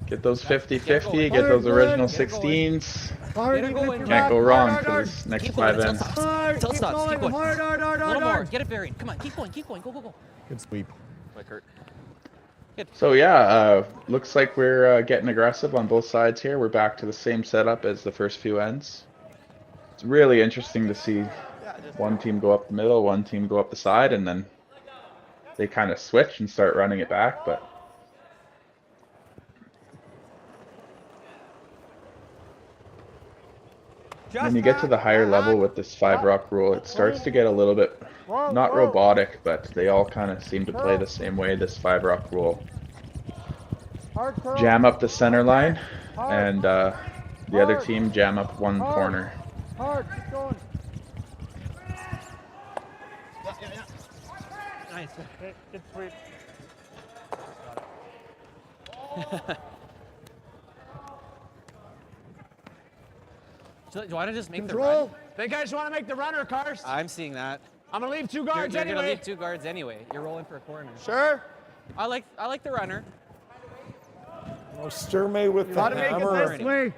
Speaker 11: Get those 50-50, get those Original 16s. Can't go wrong for this next 5 ends.
Speaker 14: Until it stops. Keep going. A little more. Get it buried. Come on. Keep going. Keep going. Go, go, go.
Speaker 20: Good sweep.
Speaker 14: Like hurt.
Speaker 11: So yeah, looks like we're getting aggressive on both sides here. We're back to the same setup as the first few ends. It's really interesting to see one team go up the middle, one team go up the side, and then they kind of switch and start running it back. But when you get to the higher level with this 5-rock rule, it starts to get a little bit not robotic, but they all kind of seem to play the same way, this 5-rock rule. Jam up the center line, and the other team jam up one corner.
Speaker 13: Keep going.
Speaker 14: Nice.
Speaker 13: Good sweep.
Speaker 14: Do you want to just make
Speaker 13: Control.
Speaker 14: the run?
Speaker 13: Think I just want to make the runner, Karst.
Speaker 14: I'm seeing that.
Speaker 13: I'm gonna leave 2 guards
Speaker 14: You're
Speaker 13: anyway.
Speaker 14: gonna leave 2 guards anyway. You're rolling for a corner.
Speaker 13: Sure.
Speaker 14: I like the runner.
Speaker 3: Sturmay with the hammer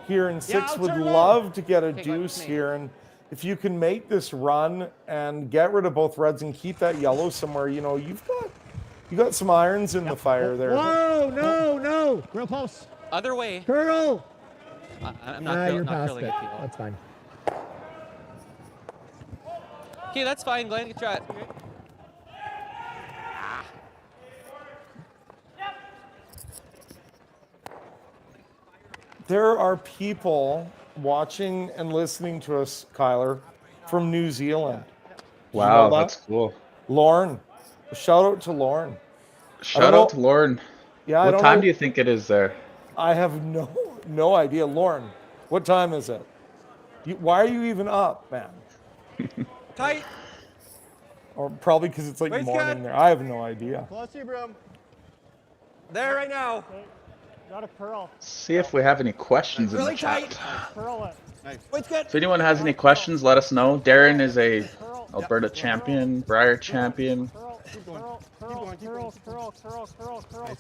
Speaker 3: here in 6
Speaker 13: I'll
Speaker 3: would
Speaker 13: turn
Speaker 3: love to get a deuce here. And if you can make this run and get rid of both reds and keep that yellow somewhere, you know, you got some irons in the fire there.
Speaker 16: Whoa, no.
Speaker 13: Real close.
Speaker 14: Other way.
Speaker 16: Curl.
Speaker 14: I'm not
Speaker 16: You're
Speaker 14: not
Speaker 16: past
Speaker 14: curling
Speaker 16: it.
Speaker 14: at people.
Speaker 16: That's fine.
Speaker 14: Okay, that's fine, Glenn. Good shot.
Speaker 3: There are people watching and listening to us, Kyler, from New Zealand.
Speaker 11: Wow, that's cool.
Speaker 3: Lauren. Shout out to Lauren.
Speaker 11: Shout out to Lauren.
Speaker 3: Yeah,
Speaker 11: what time do you think it is there?
Speaker 3: I have no idea. Lauren, what time is it? Why are you even up, man?
Speaker 15: Tight.
Speaker 3: Or probably because it's like morning there. I have no idea.
Speaker 15: Close to your broom. There right now.
Speaker 10: Got a curl.
Speaker 11: See if we have any questions in the
Speaker 15: Really
Speaker 11: chat.
Speaker 15: tight.
Speaker 10: Curl it.
Speaker 15: Nice. Weight's good.
Speaker 11: If anyone has any questions, let us know. Darren is a Alberta champion, Briar champion.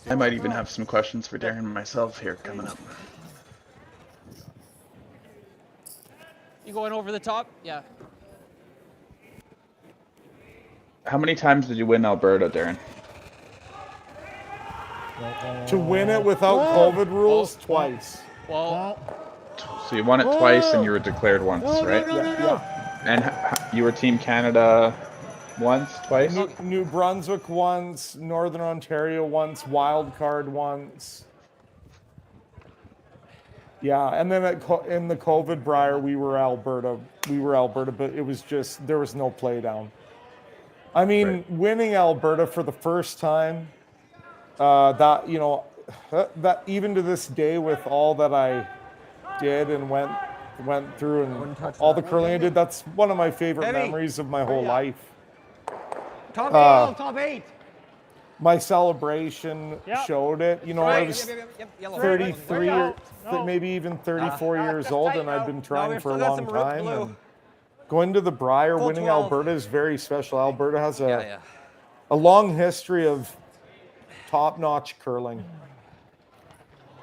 Speaker 11: I might even have some questions for Darren myself here coming up.
Speaker 14: You going over the top? Yeah.
Speaker 11: How many times did you win Alberta, Darren?
Speaker 3: To win it without COVID rules, twice.
Speaker 14: Well,
Speaker 11: so you won it twice and you were declared once, right?
Speaker 3: Yeah.
Speaker 11: And you were Team Canada once, twice?
Speaker 3: New Brunswick once, Northern Ontario once, wild card once. Yeah, and then in the COVID Briar, we were Alberta, but it was just, there was no play down. I mean, winning Alberta for the first time, that, you know, that even to this day with all that I did and went through and all the curling I did, that's one of my favorite memories of my whole life.
Speaker 15: Top 8.
Speaker 3: My celebration showed it. You know, I was 33 or maybe even 34 years old, and I've been trying for a long time. And going to the Briar, winning Alberta is very special. Alberta has a long history of top-notch curling.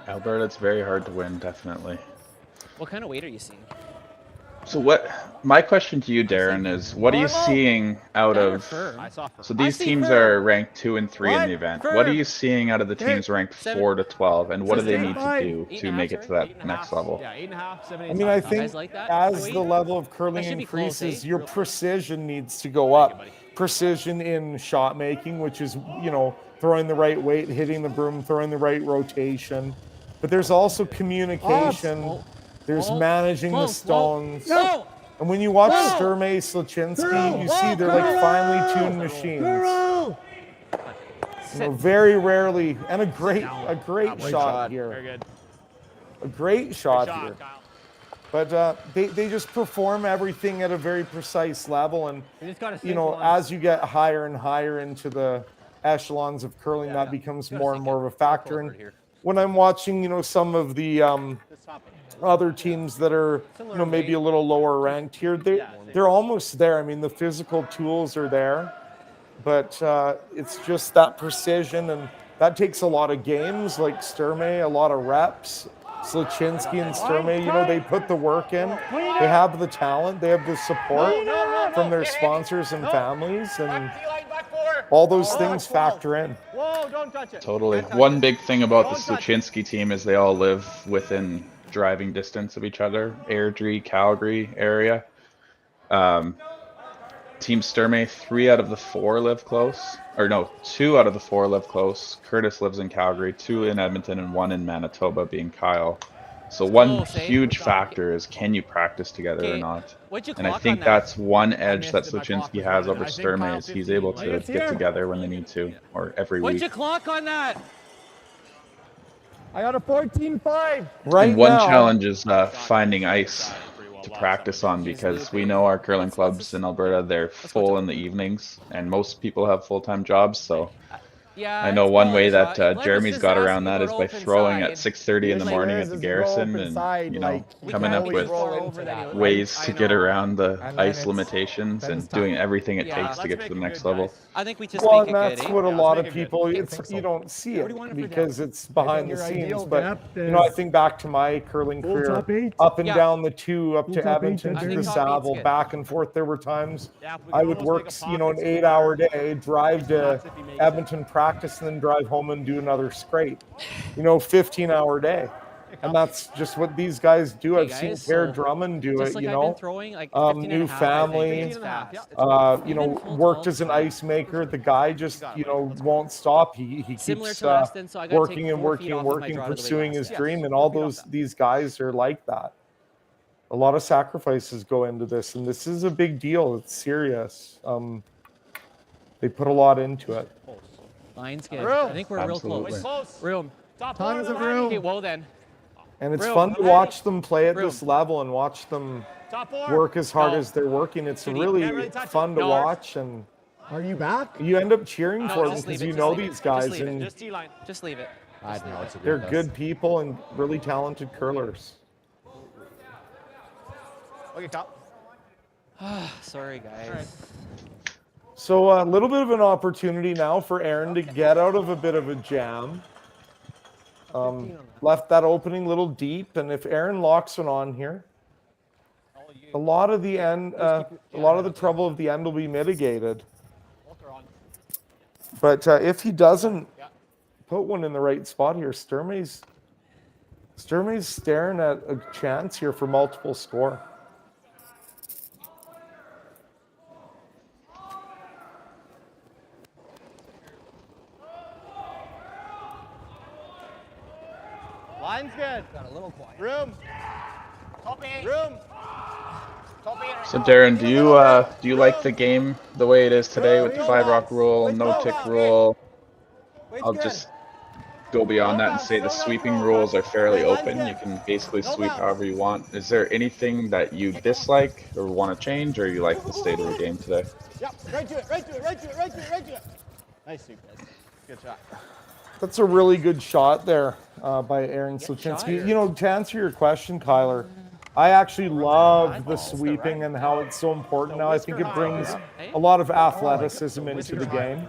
Speaker 11: Alberta, it's very hard to win, definitely.
Speaker 14: what kind of weight are you seeing?
Speaker 11: So my question to you, Darren, is what are you seeing out of, so these teams are ranked 2 and 3 in the event. What are you seeing out of the teams ranked 4 to 12, and what do they need to do to make it to that next level?
Speaker 3: I mean, I think as the level of curling increases, your precision needs to go up. Precision in shot making, which is, you know, throwing the right weight, hitting the broom, throwing the right rotation. But there's also communication. There's managing the stones. And when you watch Sturmay, Sluchinski, you see they're like finely tuned machines. You know, very rarely, and a great shot here.
Speaker 4: Very good.
Speaker 3: A great shot here. But they just perform everything at a very precise level. And, you know, as you get higher and higher into the echelons of curling, that becomes more and more of a factor. And when I'm watching, you know, some of the other teams that are, you know, maybe a little lower ranked here, they're almost there. I mean, the physical tools are there, but it's just that precision, and that takes a lot of games, like Sturmay, a lot of reps. Sluchinski and Sturmay, you know, they put the work in. They have the talent. They have the support from their sponsors and families, and all those things factor in.
Speaker 15: Whoa, don't touch it.
Speaker 11: Totally. One big thing about the Sluchinski team is they all live within driving distance of each other. Airdrie, Calgary area. Team Sturmay, 3 out of the 4 live close. Or no, 2 out of the 4 live close. Curtis lives in Calgary, 2 in Edmonton, and 1 in Manitoba, being Kyle. So one huge factor is, can you practice together or not? And I think that's one edge that Sluchinski has over Sturmay, is he's able to get together when they need to, or every week.
Speaker 14: What'd you clock on that?
Speaker 15: I got a 14.5.
Speaker 11: And one challenge is finding ice to practice on, because we know our curling clubs in Alberta, they're full in the evenings, and most people have full-time jobs. So I know one way that Jeremy's got around that is by throwing at 6:30 in the morning at the Garrison, and, you know, coming up with ways to get around the ice limitations and doing everything it takes to get to the next level.
Speaker 14: I think we just
Speaker 3: Well,
Speaker 14: make
Speaker 3: and
Speaker 14: it
Speaker 3: that's
Speaker 14: good,
Speaker 3: what a lot of people, you don't see it because it's behind the scenes. But, you know, I think back to my curling career, up and down the 2, up to Edmonton, to the Saville, back and forth. There were times I would work, you know, an 8-hour day, drive to Edmonton, practice, and then drive home and do another scrape. You know, 15-hour day. And that's just what these guys do. I've seen Per Drummond do it, you know. New family, you know, worked as an ice maker. The guy just, you know, won't stop. He keeps working and working and working, pursuing his dream. And all these guys are like that. a lot of sacrifices go into this, and this is a big deal. It's serious. They put a lot into it.
Speaker 14: Line's good. I think we're real close. Room.
Speaker 13: Tons of room.
Speaker 14: Okay, whoa then.
Speaker 3: And it's fun to watch them play at this level and watch them work as hard as they're working. It's really fun to watch. And
Speaker 13: are you back?
Speaker 3: You end up cheering for them because you know these guys, and
Speaker 14: Just leave it.
Speaker 3: they're good people and really talented curlers.
Speaker 15: Okay, top.
Speaker 14: Sorry, guys.
Speaker 3: So a little bit of an opportunity now for Aaron to get out of a bit of a jam. Left that opening a little deep, and if Aaron locks one on here, a lot of the end, a lot of the trouble of the end will be mitigated. But if he doesn't put one in the right spot here, Sturmay's staring at a chance here for multiple score.
Speaker 15: Line's good. Got a little quiet. Room. Room.
Speaker 11: So Darren, do you like the game the way it is today with the 5 rock rule, no tick rule? I'll just go beyond that and say the sweeping rules are fairly open. You can basically sweep however you want. Is there anything that you dislike or want to change, or you like the state of the game today?
Speaker 15: Yep, right to it, right to it, right to it, right to it, right to it. Nice sweep, guys. Good shot.
Speaker 3: That's a really good shot there by Aaron Sluchinski. You know, to answer your question, Kyler, I actually love the sweeping and how it's so important now. I think it brings a lot of athleticism into the game,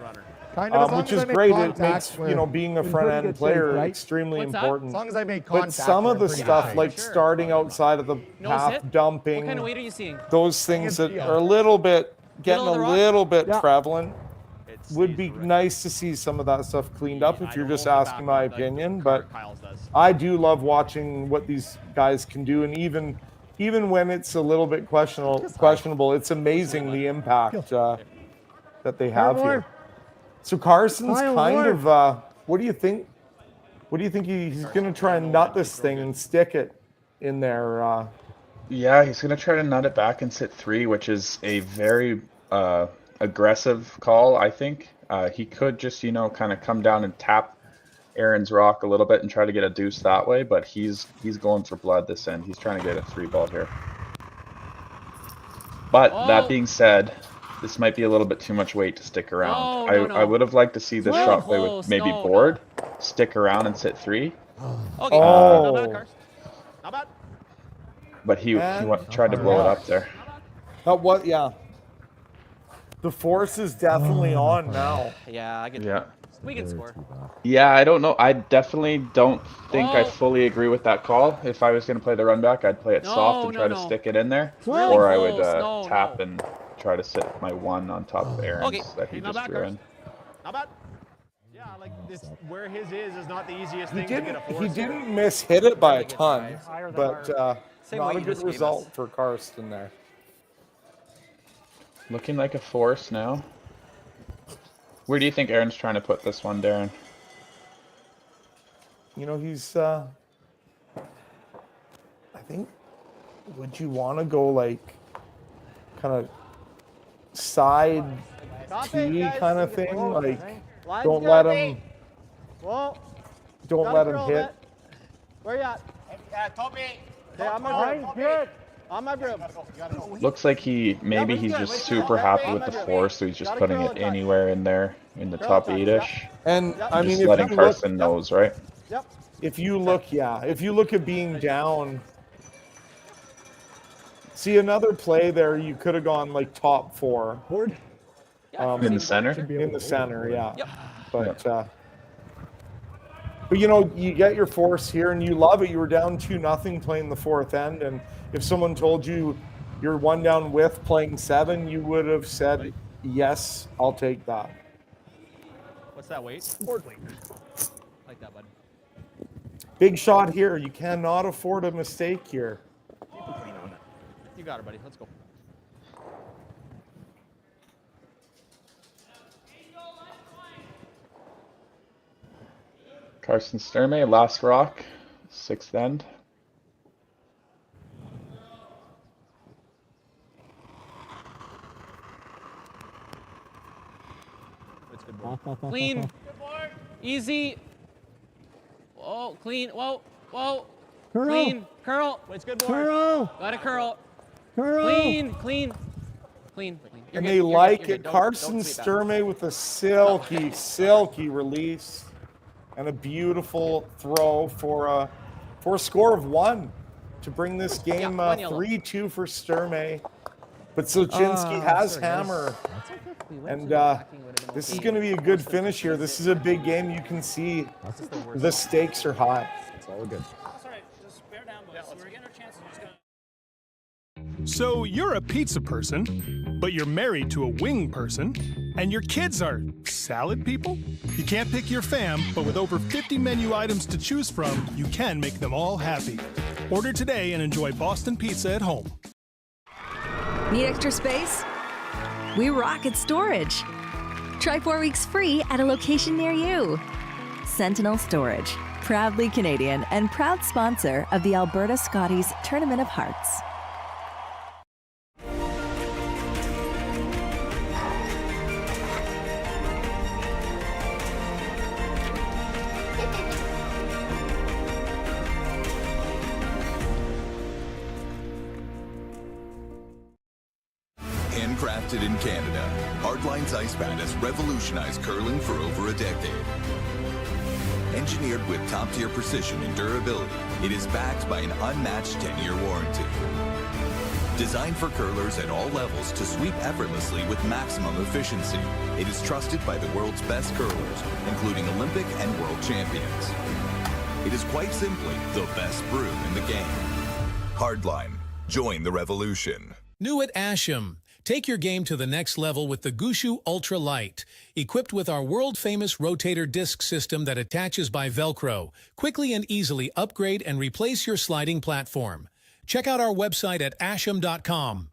Speaker 3: which is great. It makes, you know, being a front-end player extremely important.
Speaker 13: As long as I make contact.
Speaker 3: But some of the stuff, like starting outside of the path, dumping,
Speaker 14: What kind of weight are you seeing?
Speaker 3: those things that are a little bit, getting a little bit prevalent, would be nice to see some of that stuff cleaned up if you're just asking my opinion. But I do love watching what these guys can do, and even when it's a little bit questionable, it's amazing the impact that they have here. So Karsten's kind of what do you think? What do you think he's going to try and nut this thing and stick it in there?
Speaker 11: Yeah, he's going to try to nut it back and sit 3, which is a very aggressive call, I think. He could just, you know, kind of come down and tap Aaron's rock a little bit and try to get a deuce that way, but he's going for blood this end. He's trying to get a 3-ball here. But that being said, this might be a little bit too much weight to stick around. I would have liked to see this shot play with maybe board, stick around and sit 3.
Speaker 14: Okay, not bad, Karsten.
Speaker 15: Not bad.
Speaker 11: But he tried to blow it up there.
Speaker 3: What? Yeah. The force is definitely on now.
Speaker 14: Yeah, we can score.
Speaker 11: Yeah, I don't know. I definitely don't think I fully agree with that call. If I was going to play the run back, I'd play it soft and try to stick it in there. Or I would tap and try to sit my 1 on top of Aaron's that he just threw in.
Speaker 15: Not bad. Yeah, like this, where his is not the easiest thing to get a force.
Speaker 3: He didn't miss-hit it by a ton, but not a good result for Karsten there.
Speaker 11: Looking like a force now. Where do you think Aaron's trying to put this one, Darren?
Speaker 3: You know, he's, I think, would you want to go like kind of side tee kind of thing? Like, don't let him hit.
Speaker 15: Where you at? Top 8. Okay, on my group. On my group.
Speaker 11: Looks like he's just super happy with the force, so he's just putting it anywhere in there in the top 8-ish.
Speaker 3: And I mean,
Speaker 11: just letting Karsten knows, right?
Speaker 15: Yep.
Speaker 3: If you look at being down, see another play there, you could have gone like top 4.
Speaker 11: In the center?
Speaker 3: In the center, yeah. Yep. But you know, you get your force here and you love it. You were down 2-0 playing the 4th end, and if someone told you you're 1 down with playing 7, you would have said, yes, I'll take that.
Speaker 4: What's that weight? Board weight. Like that, bud.
Speaker 3: Big shot here. You cannot afford a mistake here.
Speaker 4: You got it, buddy. Let's go.
Speaker 11: Karsten Sturmay, last rock, 6th end.
Speaker 14: Clean. Easy. Whoa, clean. Whoa, whoa.
Speaker 16: Curl.
Speaker 14: Clean. Curl.
Speaker 4: It's good board.
Speaker 16: Curl.
Speaker 14: Got a curl.
Speaker 16: Curl.
Speaker 14: Clean, clean. Clean.
Speaker 3: And they like it. Karsten Sturmay with a silky release and a beautiful throw for a score of 1 to bring this game 3-2 for Sturmay. But Sluchinski has hammer. And this is going to be a good finish here. This is a big game. You can see the stakes are high.
Speaker 20: It's all good.
Speaker 1: So you're a pizza person, but you're married to a wing person, and your kids are salad people? You can't pick your fam, but with over 50 menu items to choose from, you can make them all happy. Order today and enjoy Boston Pizza at home.
Speaker 7: Need extra space? We rock at storage. Try 4 weeks free at a location near you. Sentinel Storage, proudly Canadian and proud sponsor of the Alberta Scotties Tournament of Hearts.
Speaker 8: Handcrafted in Canada, Hardline's Ice Pad has revolutionized curling for over a decade. Engineered with top-tier precision and durability, it is backed by an unmatched 10-year warranty. Designed for curlers at all levels to sweep effortlessly with maximum efficiency, it is trusted by the world's best curlers, including Olympic and world champions. It is quite simply the best brew in the game. Hardline. Join the revolution.
Speaker 9: New at Asham. Take your game to the next level with the Gushu Ultra Light. Equipped with our world-famous rotator disc system that attaches by Velcro, quickly and easily upgrade and replace your sliding platform. Check out our website at asham.com.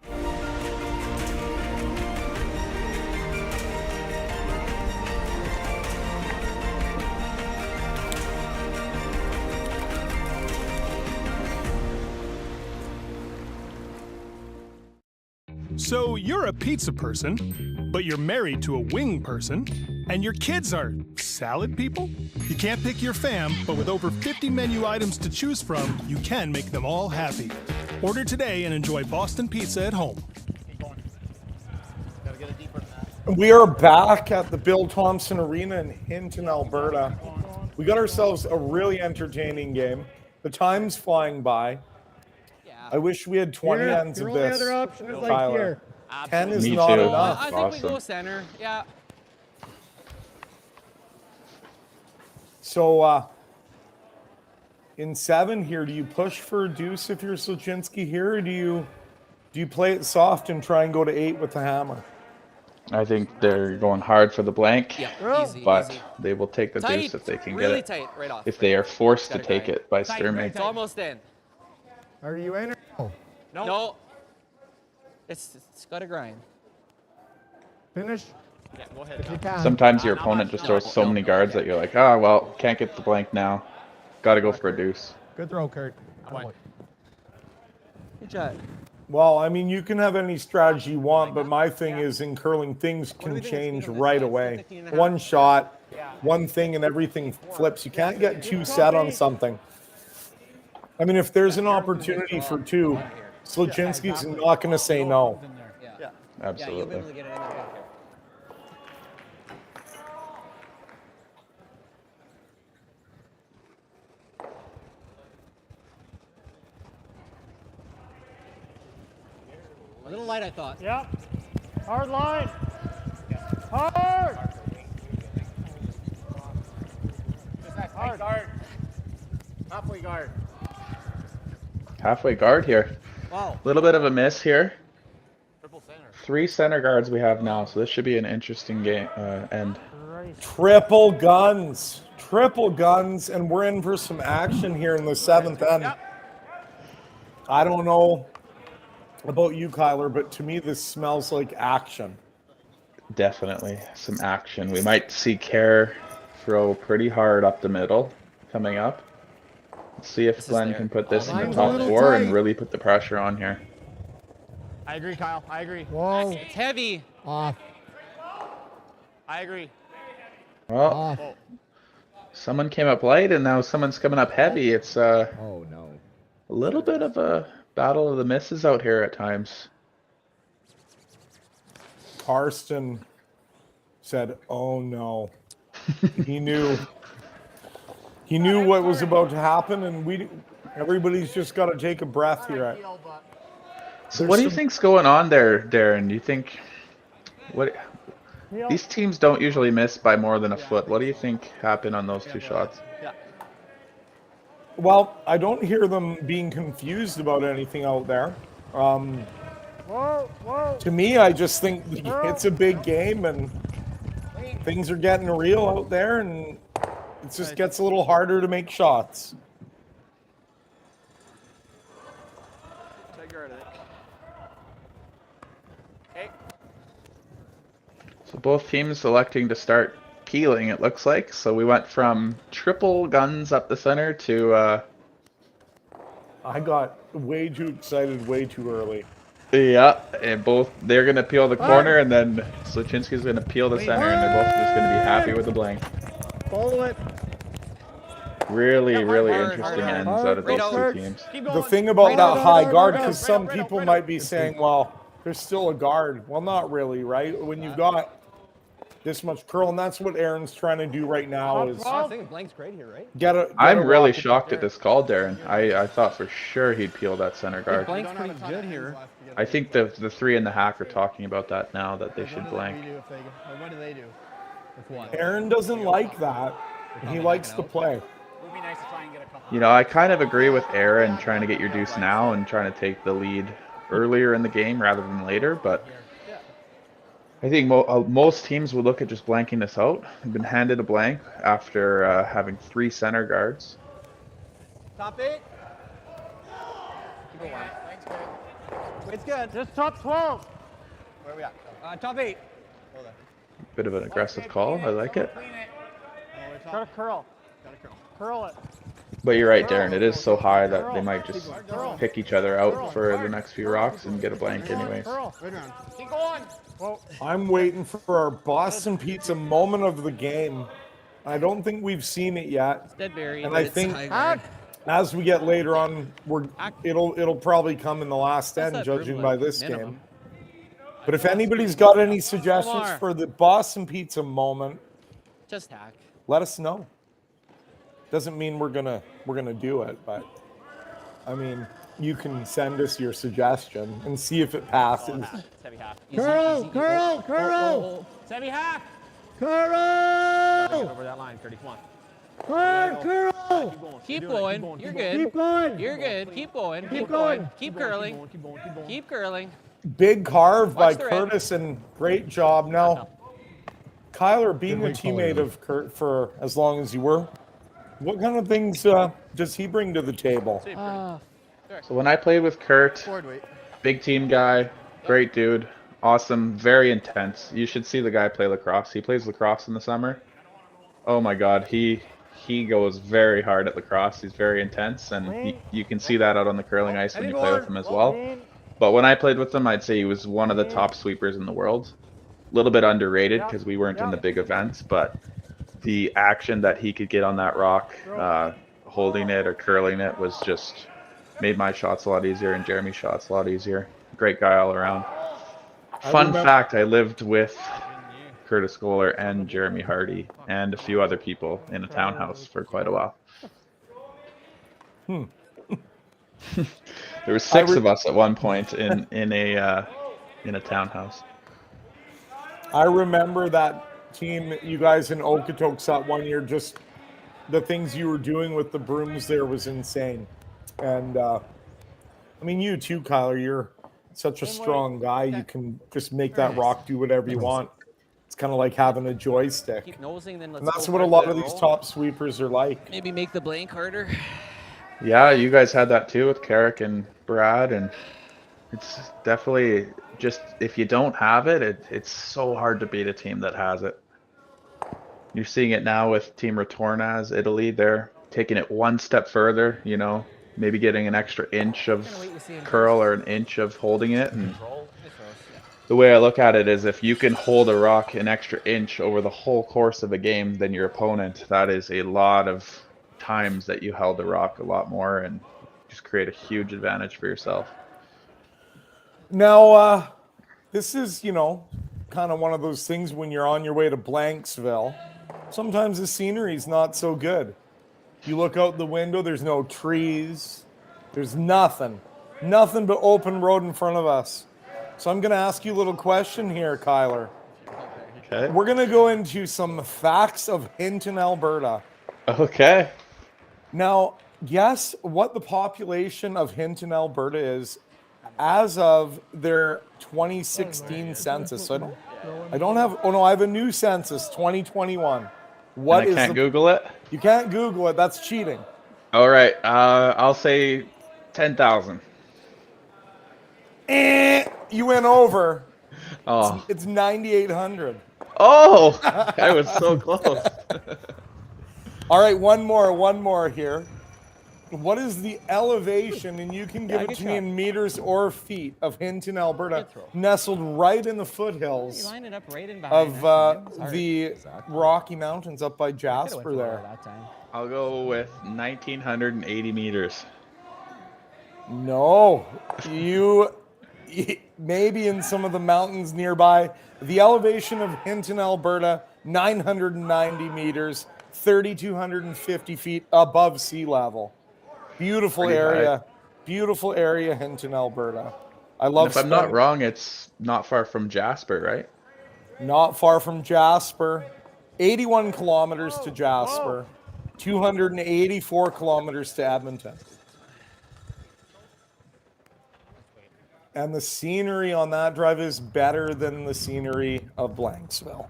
Speaker 1: So you're a pizza person, but you're married to a wing person, and your kids are salad people? You can't pick your fam, but with over 50 menu items to choose from, you can make them all happy. Order today and enjoy Boston Pizza at home.
Speaker 3: We are back at the Bill Thomson Arena in Hinton, Alberta. We got ourselves a really entertaining game. The time's flying by. I wish we had 20 ends of this.
Speaker 16: Your only other option is like
Speaker 3: Tyler.
Speaker 16: here.
Speaker 3: 10 is
Speaker 11: Me
Speaker 3: not
Speaker 11: too.
Speaker 3: enough.
Speaker 14: I think we go center. Yeah.
Speaker 3: So in 7 here, do you push for a deuce if you're Sluchinski here, or do you play it soft and try and go to 8 with the hammer?
Speaker 11: I think they're going hard for the blank,
Speaker 14: Easy,
Speaker 11: but
Speaker 14: easy.
Speaker 11: they will take the
Speaker 14: Tight,
Speaker 11: deuce if they can
Speaker 14: really
Speaker 11: get it.
Speaker 14: tight, right off.
Speaker 11: If they are forced to
Speaker 14: Gotta
Speaker 11: take
Speaker 14: grind.
Speaker 11: it by Sturmay.
Speaker 14: It's almost in.
Speaker 16: Are you in or no?
Speaker 14: No. It's got to grind.
Speaker 16: Finish?
Speaker 4: Yeah, go ahead.
Speaker 16: If you can.
Speaker 11: Sometimes your opponent just throws so many guards that you're like, ah, well, can't get the blank now. Got to go for a deuce.
Speaker 16: Good throw, Kurt.
Speaker 14: Good job.
Speaker 3: Well, I mean, you can have any strategy you want, but my thing is in curling, things can change right away. One shot, one thing, and everything flips. You can't get too set on something. I mean, if there's an opportunity for 2, Sluchinski's not going to say no.
Speaker 11: Absolutely.
Speaker 4: A little light, I thought.
Speaker 16: Yep. Hard line. Hard.
Speaker 4: Hard guard. Halfway guard.
Speaker 11: Halfway guard here.
Speaker 4: Wow.
Speaker 11: Little bit of a miss here.
Speaker 4: Triple center.
Speaker 11: 3 center guards we have now, so this should be an interesting game end.
Speaker 3: Triple guns, and we're in for some action here in the 7th end. I don't know about you, Kyler, but to me this smells like action.
Speaker 11: Definitely some action. We might see Kerr throw pretty hard up the middle coming up. Let's see if Glenn can put this in the top 4 and really put the pressure on here.
Speaker 4: I agree, Kyle. I agree.
Speaker 16: Whoa.
Speaker 14: It's heavy.
Speaker 16: Off.
Speaker 4: I agree.
Speaker 11: Well, someone came up light, and now someone's coming up heavy. It's
Speaker 20: Oh no.
Speaker 11: a little bit of a battle of the misses out here at times.
Speaker 3: Karsten said, "Oh no." He knew what was about to happen, and everybody's just got to take a breath here.
Speaker 11: So what do you think's going on there, Darren? Do you think these teams don't usually miss by more than a foot? What do you think happened on those 2 shots?
Speaker 3: Well, I don't hear them being confused about anything out there. To me, I just think it's a big game and things are getting real out there, and it just gets a little harder to make shots.
Speaker 11: So both teams electing to start peeling, it looks like. So we went from triple guns up the center to...
Speaker 3: I got way too excited way too early.
Speaker 11: Yeah, and they're going to peel the corner, and then Sluchinski's going to peel the center, and they're both just going to be happy with the blank.
Speaker 15: Follow it.
Speaker 11: Really interesting ends out of those 2 teams.
Speaker 3: The thing about that high guard, because some people might be saying, well, there's still a guard. Well, not really, right? When you've got this much curl, and that's what Aaron's trying to do right now is
Speaker 4: I think blank's great here, right?
Speaker 11: I'm really shocked at this call, Darren. I thought for sure he'd peel that center guard.
Speaker 4: Blank's pretty good here.
Speaker 11: I think the 3 in the hack are talking about that now, that they should blank.
Speaker 4: What do they do?
Speaker 3: Aaron doesn't like that. He likes to play.
Speaker 11: You know, I kind of agree with Aaron trying to get your deuce now and trying to take the lead earlier in the game rather than later, but I think most teams would look at just blanking this out. We've been handed a blank after having 3 center guards.
Speaker 15: Top 8. It's good. Just top 12. Where are we at? Top 8.
Speaker 11: Bit of an aggressive call. I like it.
Speaker 10: Gotta curl. Curl it.
Speaker 11: But you're right, Darren. It is so high that they might just pick each other out for the next few rocks and get a blank anyways.
Speaker 15: Keep going.
Speaker 3: I'm waiting for our Boston Pizza moment of the game. I don't think we've seen it yet.
Speaker 14: Deadberry,
Speaker 3: and I think as we get later on, it'll probably come in the last end, judging by this game. But if anybody's got any suggestions for the Boston Pizza moment,
Speaker 14: just hack.
Speaker 3: Let us know. Doesn't mean we're gonna do it, but I mean, you can send us your suggestion and see if it passes.
Speaker 15: Curl!
Speaker 4: Semi hack!
Speaker 15: Curl!
Speaker 4: Over that line, Curdy, come on.
Speaker 15: Curl!
Speaker 14: Keep going. You're good.
Speaker 15: Keep going.
Speaker 14: You're good. Keep going.
Speaker 15: Keep going.
Speaker 14: Keep curling. Keep curling.
Speaker 3: Big carve by Curtis, and great job. Now, Kyler, being a teammate of Kurt for as long as you were, what kind of things does he bring to the table?
Speaker 11: So when I played with Kurt, big team guy, great dude, awesome, very intense. You should see the guy play lacrosse. He plays lacrosse in the summer. Oh my God, he goes very hard at lacrosse. He's very intense, and you can see that out on the curling ice when you play with him as well. But when I played with him, I'd say he was one of the top sweepers in the world. A little bit underrated because we weren't in the big events, but the action that he could get on that rock, holding it or curling it, was just made my shots a lot easier and Jeremy's shots a lot easier. Great guy all around. Fun fact, I lived with Curtis Goller and Jeremy Hardy and a few other people in a townhouse for quite a while. There were 6 of us at one point in a townhouse.
Speaker 3: I remember that team, you guys in Okotoks that one year, just the things you were doing with the brooms there was insane. And I mean, you too, Kyler, you're such a strong guy. You can just make that rock do whatever you want. It's kind of like having a joystick.
Speaker 14: Keep nosing, then let's
Speaker 3: and that's
Speaker 14: go
Speaker 3: what a
Speaker 14: for
Speaker 3: lot
Speaker 14: the
Speaker 3: of these
Speaker 14: roll.
Speaker 3: top sweepers are like.
Speaker 14: Maybe make the blank harder.
Speaker 11: Yeah, you guys had that too with Carrick and Brad, and it's definitely just, if you don't have it, it's so hard to beat a team that has it. You're seeing it now with Team Retornaz, Italy. They're taking it one step further, you know, maybe getting an extra inch of curl or an inch of holding it, and the way I look at it is if you can hold a rock an extra inch over the whole course of a game than your opponent, that is a lot of times that you held the rock a lot more and just create a huge advantage for yourself.
Speaker 3: Now, this is, you know, kind of one of those things when you're on your way to Blanksville. Sometimes the scenery is not so good. You look out the window, there's no trees, there's nothing but open road in front of us. So I'm going to ask you a little question here, Kyler.
Speaker 11: Okay.
Speaker 3: We're going to go into some facts of Hinton, Alberta.
Speaker 11: Okay.
Speaker 3: Now, guess what the population of Hinton, Alberta is as of their 2016 census. So I don't have, oh no, I have a new census, 2021. What
Speaker 11: and I can't Google it?
Speaker 3: You can't Google it. That's cheating.
Speaker 11: All right. I'll say 10,000.
Speaker 3: You went over.
Speaker 11: Oh.
Speaker 3: It's 9,800.
Speaker 11: Oh, I was so close.
Speaker 3: All right, one more here. What is the elevation, and you can give it to me in meters or feet, of Hinton, Alberta, nestled right in the foothills of the Rocky Mountains up by Jasper there?
Speaker 11: I'll go with 1,980 meters.
Speaker 3: No, you maybe in some of the mountains nearby. The elevation of Hinton, Alberta, 990 meters, 3,250 feet above sea level. Beautiful area, Hinton, Alberta. I love.
Speaker 11: And if I'm not wrong, it's not far from Jasper, right?
Speaker 3: Not far from Jasper. 81 kilometers to Jasper, 284 kilometers to Edmonton. And the scenery on that drive is better than the scenery of Blanksville.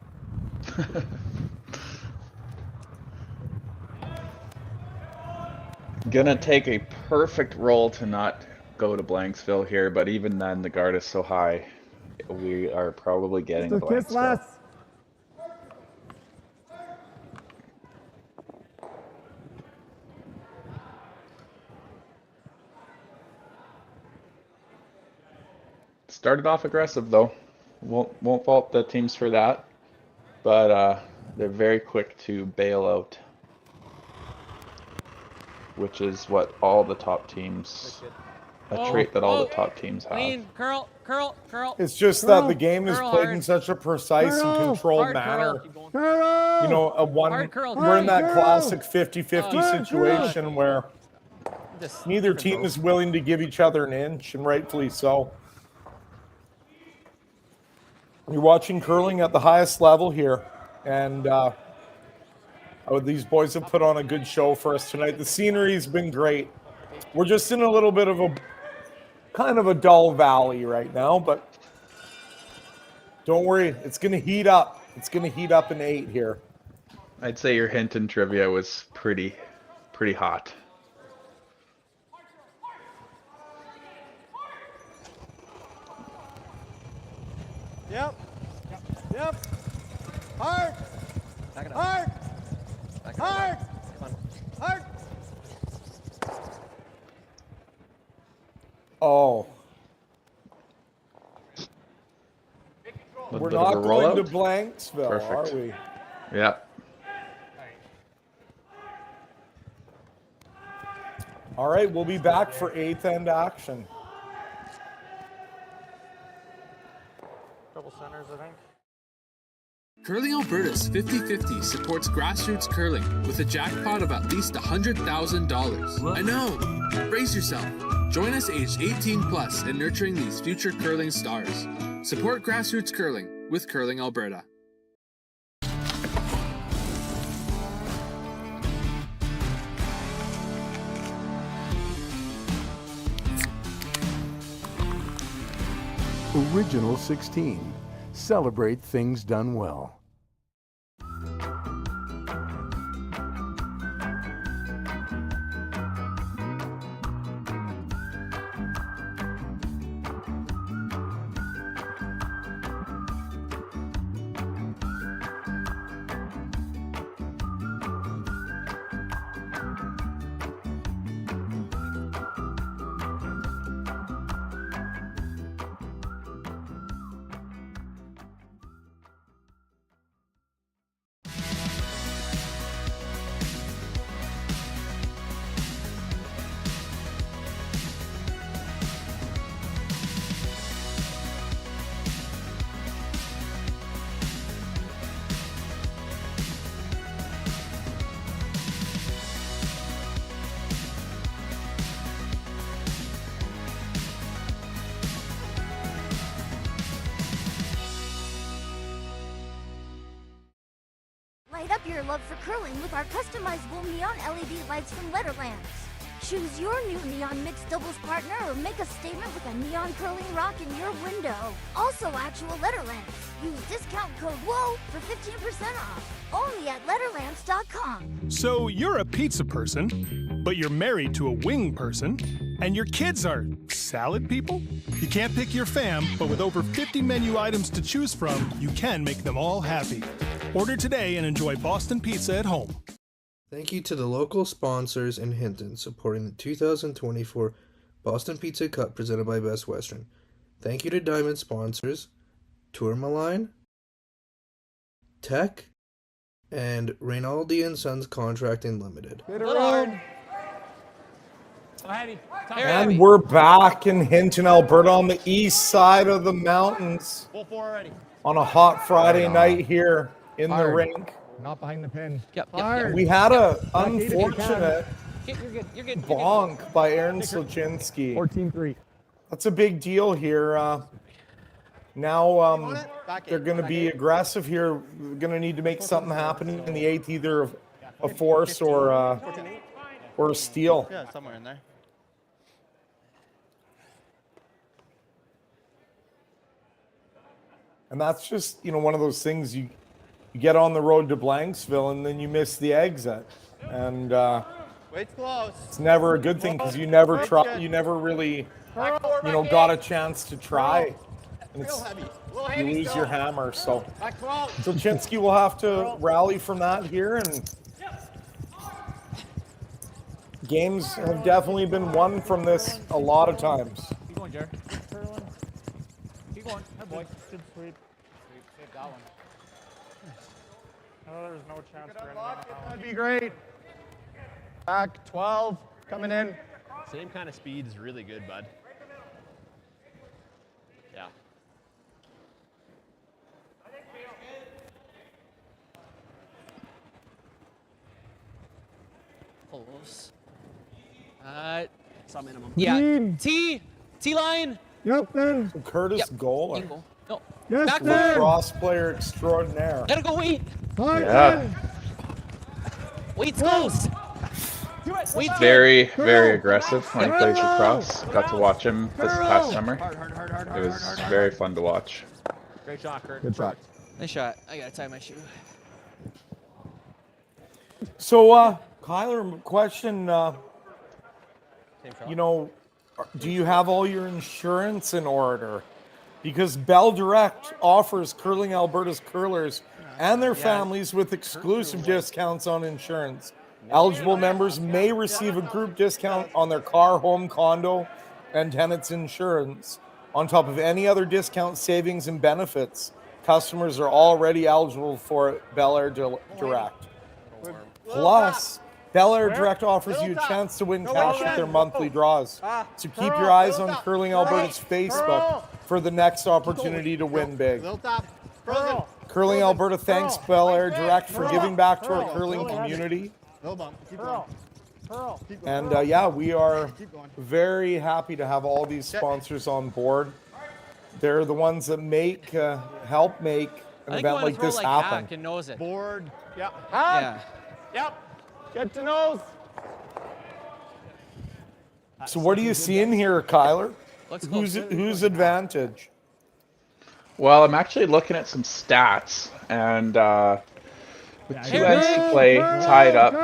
Speaker 11: Gonna take a perfect roll to not go to Blanksville here, but even then the guard is so high, we are probably getting Blanksville. Started off aggressive though. Won't fault the teams for that, but they're very quick to bail out, which is what all the top teams, a trait that all the top teams have.
Speaker 14: Clean, curl.
Speaker 3: It's just that the game is played in such a precise and controlled manner. You know, we're in that classic 50-50 situation where neither team is willing to give each other an inch, and rightfully so. You're watching curling at the highest level here, and these boys have put on a good show for us tonight. The scenery's been great. We're just in a little bit of a kind of a dull valley right now, but don't worry, it's going to heat up. It's going to heat up in 8 here.
Speaker 11: I'd say your Hinton trivia was pretty hot.
Speaker 15: Yep. Hard. Hard. Hard. Hard.
Speaker 3: Oh. We're not going to Blanksville, are we?
Speaker 11: Yeah.
Speaker 3: All right, we'll be back for 8th end action.
Speaker 10: Double centers, I think.
Speaker 2: Curling Alberta's 50-50 supports grassroots curling with a jackpot of at least $100,000. I know! Brace yourself. Join us aged 18 plus in nurturing these future curling stars. Support grassroots curling with Curling Alberta.
Speaker 17: Original 16. Celebrate things done well.
Speaker 18: Light up your love for curling with our customizable neon LED lights from Letterlands. Choose your new neon mixed doubles partner or make a statement with a neon curling rock in your window. Also actual Letterlands. Use discount code WHOA for 15% off. Only at Letterlands.com.
Speaker 1: So you're a pizza person, but you're married to a wing person, and your kids are salad people? You can't pick your fam, but with over 50 menu items to choose from, you can make them all happy. Order today and enjoy Boston Pizza at home.
Speaker 19: Thank you to the local sponsors in Hinton supporting the 2024 Boston Pizza Cup presented by Best Western. Thank you to Diamond sponsors Tourmaline, Tech, and Reynaldi and Sons Contracting Limited.
Speaker 3: And we're back in Hinton, Alberta, on the east side of the mountains on a hot Friday night here in the rink.
Speaker 16: Not behind the pin.
Speaker 3: We had a unfortunate bonk by Aaron Sluchinski.
Speaker 16: 14-3.
Speaker 3: That's a big deal here. Now they're going to be aggressive here. We're going to need to make something happen in the eighth, either a force or a steal.
Speaker 4: Yeah, somewhere in there.
Speaker 3: And that's just, one of those things you get on the road to Blanksville and then you miss the exit. And it's never a good thing because you never really, got a chance to try. And you lose your hammer. So Sluchinski will have to rally from that here. And games have definitely been won from this a lot of times.
Speaker 4: Keep going, Jared. Keep going. Good boy.
Speaker 10: Good sweep.
Speaker 4: Save that one.
Speaker 10: Oh, there's no chance for anyone.
Speaker 16: That'd be great. Back 12, coming in.
Speaker 4: Same kind of speed is really good, bud. Yeah.
Speaker 14: Close.
Speaker 4: Some minimum.
Speaker 14: Yeah. T line.
Speaker 16: Yep, then.
Speaker 3: So Curtis Goal.
Speaker 14: No.
Speaker 16: Yes,
Speaker 14: back
Speaker 16: then.
Speaker 3: Cross player extraordinaire.
Speaker 14: Gotta go, Wheat.
Speaker 11: Yeah.
Speaker 14: Wheat's close. Wheat's
Speaker 11: Very, very aggressive when he plays across. Got to watch him this past summer. It was very fun to watch.
Speaker 4: Great shot, Kurt.
Speaker 16: Good shot.
Speaker 14: Nice shot. I gotta tie my shoe.
Speaker 3: So, Kyler, question, do you have all your insurance in order? Because Bell Direct offers Curling Alberta's curlers and their families with exclusive discounts on insurance. Eligible members may receive a group discount on their car, home, condo, and tenants insurance, on top of any other discount, savings, and benefits. Customers are already eligible for Bel Air Direct. Plus, Bel Air Direct offers you a chance to win cash with their monthly draws. So keep your eyes on Curling Alberta's Facebook for the next opportunity to win big. Curling Alberta thanks Bel Air Direct for giving back to our curling community. And we are very happy to have all these sponsors on board. They're the ones that help make an event like this happen.
Speaker 14: Can nose it.
Speaker 16: Board. Yeah.
Speaker 14: Yeah.
Speaker 16: Yep. Get to nose.
Speaker 3: So what do you see in here, Kyler?
Speaker 14: Let's go.
Speaker 3: Whose advantage?
Speaker 11: Well, I'm actually looking at some stats, and with 2 ends to play tied up,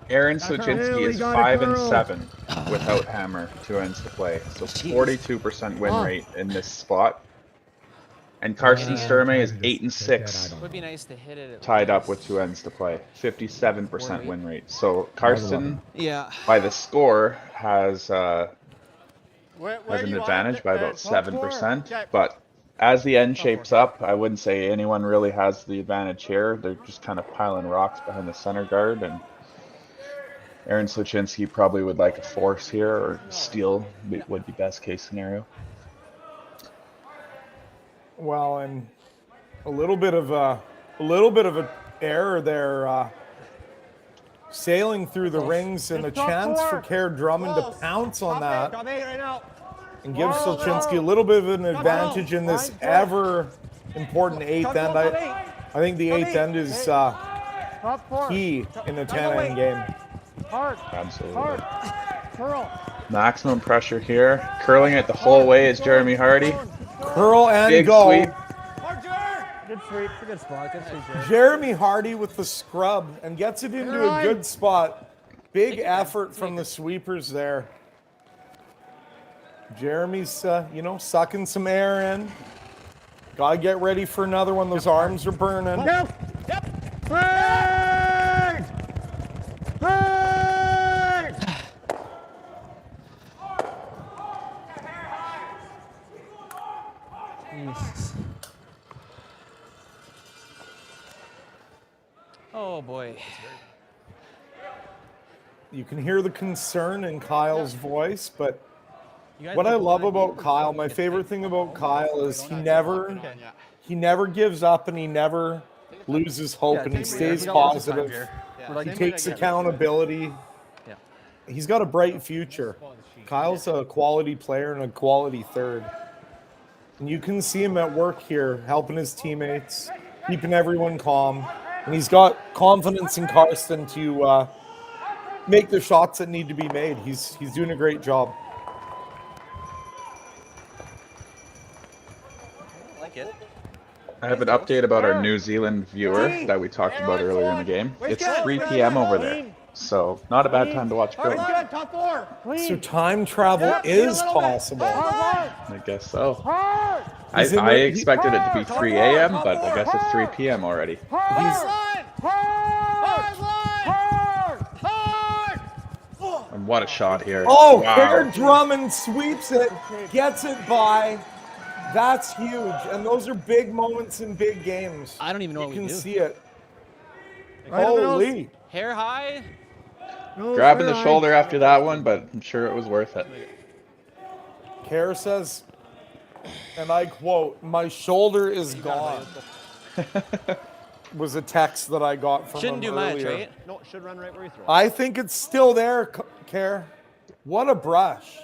Speaker 11: Aaron Sluchinski is 5-7 without hammer, 2 ends to play. So 42% win rate in this spot. And Karsten Sturmay is 8-6.
Speaker 14: Would be nice to hit it.
Speaker 11: Tied up with 2 ends to play. 57% win rate. So Karsten, by the score, has an advantage by about 7%. But as the end shapes up, I wouldn't say anyone really has the advantage here. They're just kind of piling rocks behind the center guard, and Aaron Sluchinski probably would like a force here, or steal would be best case scenario.
Speaker 3: Well, and a little bit of an error there, sailing through the rings, and a chance for Kerr Drummond to pounce on that and give Sluchinski a little bit of an advantage in this ever important eighth end. I think the eighth end is
Speaker 13: Top 4.
Speaker 3: key in a 10-man game.
Speaker 13: Hard.
Speaker 11: Absolutely.
Speaker 13: Hard. Curl.
Speaker 11: Maximum pressure here. Curling it the whole way is Jeremy Hardy.
Speaker 3: Curl and
Speaker 11: Big
Speaker 3: go.
Speaker 11: sweep.
Speaker 13: Good sweep. Good spot. Good sweep, Jeremy.
Speaker 3: Jeremy Hardy with the scrub and gets it into a good spot. Big effort from the sweepers there. Jeremy's, you know, sucking some air in. Gotta get ready for another one. Those arms are burning.
Speaker 13: Yep. Hard. Hard.
Speaker 14: Jesus. Oh boy.
Speaker 3: You can hear the concern in Kyle's voice, but what I love about Kyle, my favorite thing about Kyle is he never gives up and he never loses hope and he stays positive. He takes accountability. He's got a bright future. Kyle's a quality player and a quality third. And you can see him at work here, helping his teammates, keeping everyone calm. And he's got confidence in Karsten to make the shots that need to be made. He's doing a great job.
Speaker 11: I have an update about our New Zealand viewer that we talked about earlier in the game. It's 3 p.m. over there, so not a bad time to watch curling.
Speaker 13: Top 4.
Speaker 3: So time travel is possible.
Speaker 11: I guess so. I expected it to be 3 a.m., but I guess it's 3 p.m. already. And what a shot here.
Speaker 3: Oh,
Speaker 11: wow.
Speaker 3: Kerr Drummond sweeps it, gets it by. That's huge, and those are big moments in big games.
Speaker 14: I don't even know what we do.
Speaker 3: You can see it.
Speaker 13: Right
Speaker 3: Holy.
Speaker 14: Hair high.
Speaker 11: Grabbing the shoulder after that one, but I'm sure it was worth it.
Speaker 3: Kerr says, and I quote, "My shoulder is gone." Was a text that I got from
Speaker 14: Shouldn't
Speaker 3: him
Speaker 14: do
Speaker 3: earlier.
Speaker 14: much, right?
Speaker 4: No, it should run right where you throw it.
Speaker 3: I think it's still there, Kerr. What a brush.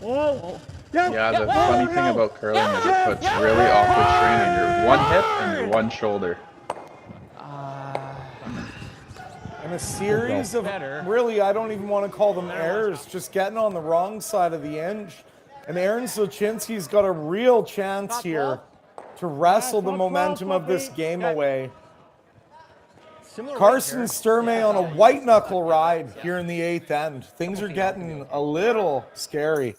Speaker 13: Whoa.
Speaker 11: Yeah, the funny thing about curling is it puts really awkward strain on your one hip and your one shoulder.
Speaker 3: And a series of, really, I don't even want to call them errors, just getting on the wrong side of the inch. And Aaron Sluchinski's got a real chance here to wrestle the momentum of this game away. Karsten Sturmay on a white knuckle ride here in the 8th end. Things are getting a little scary.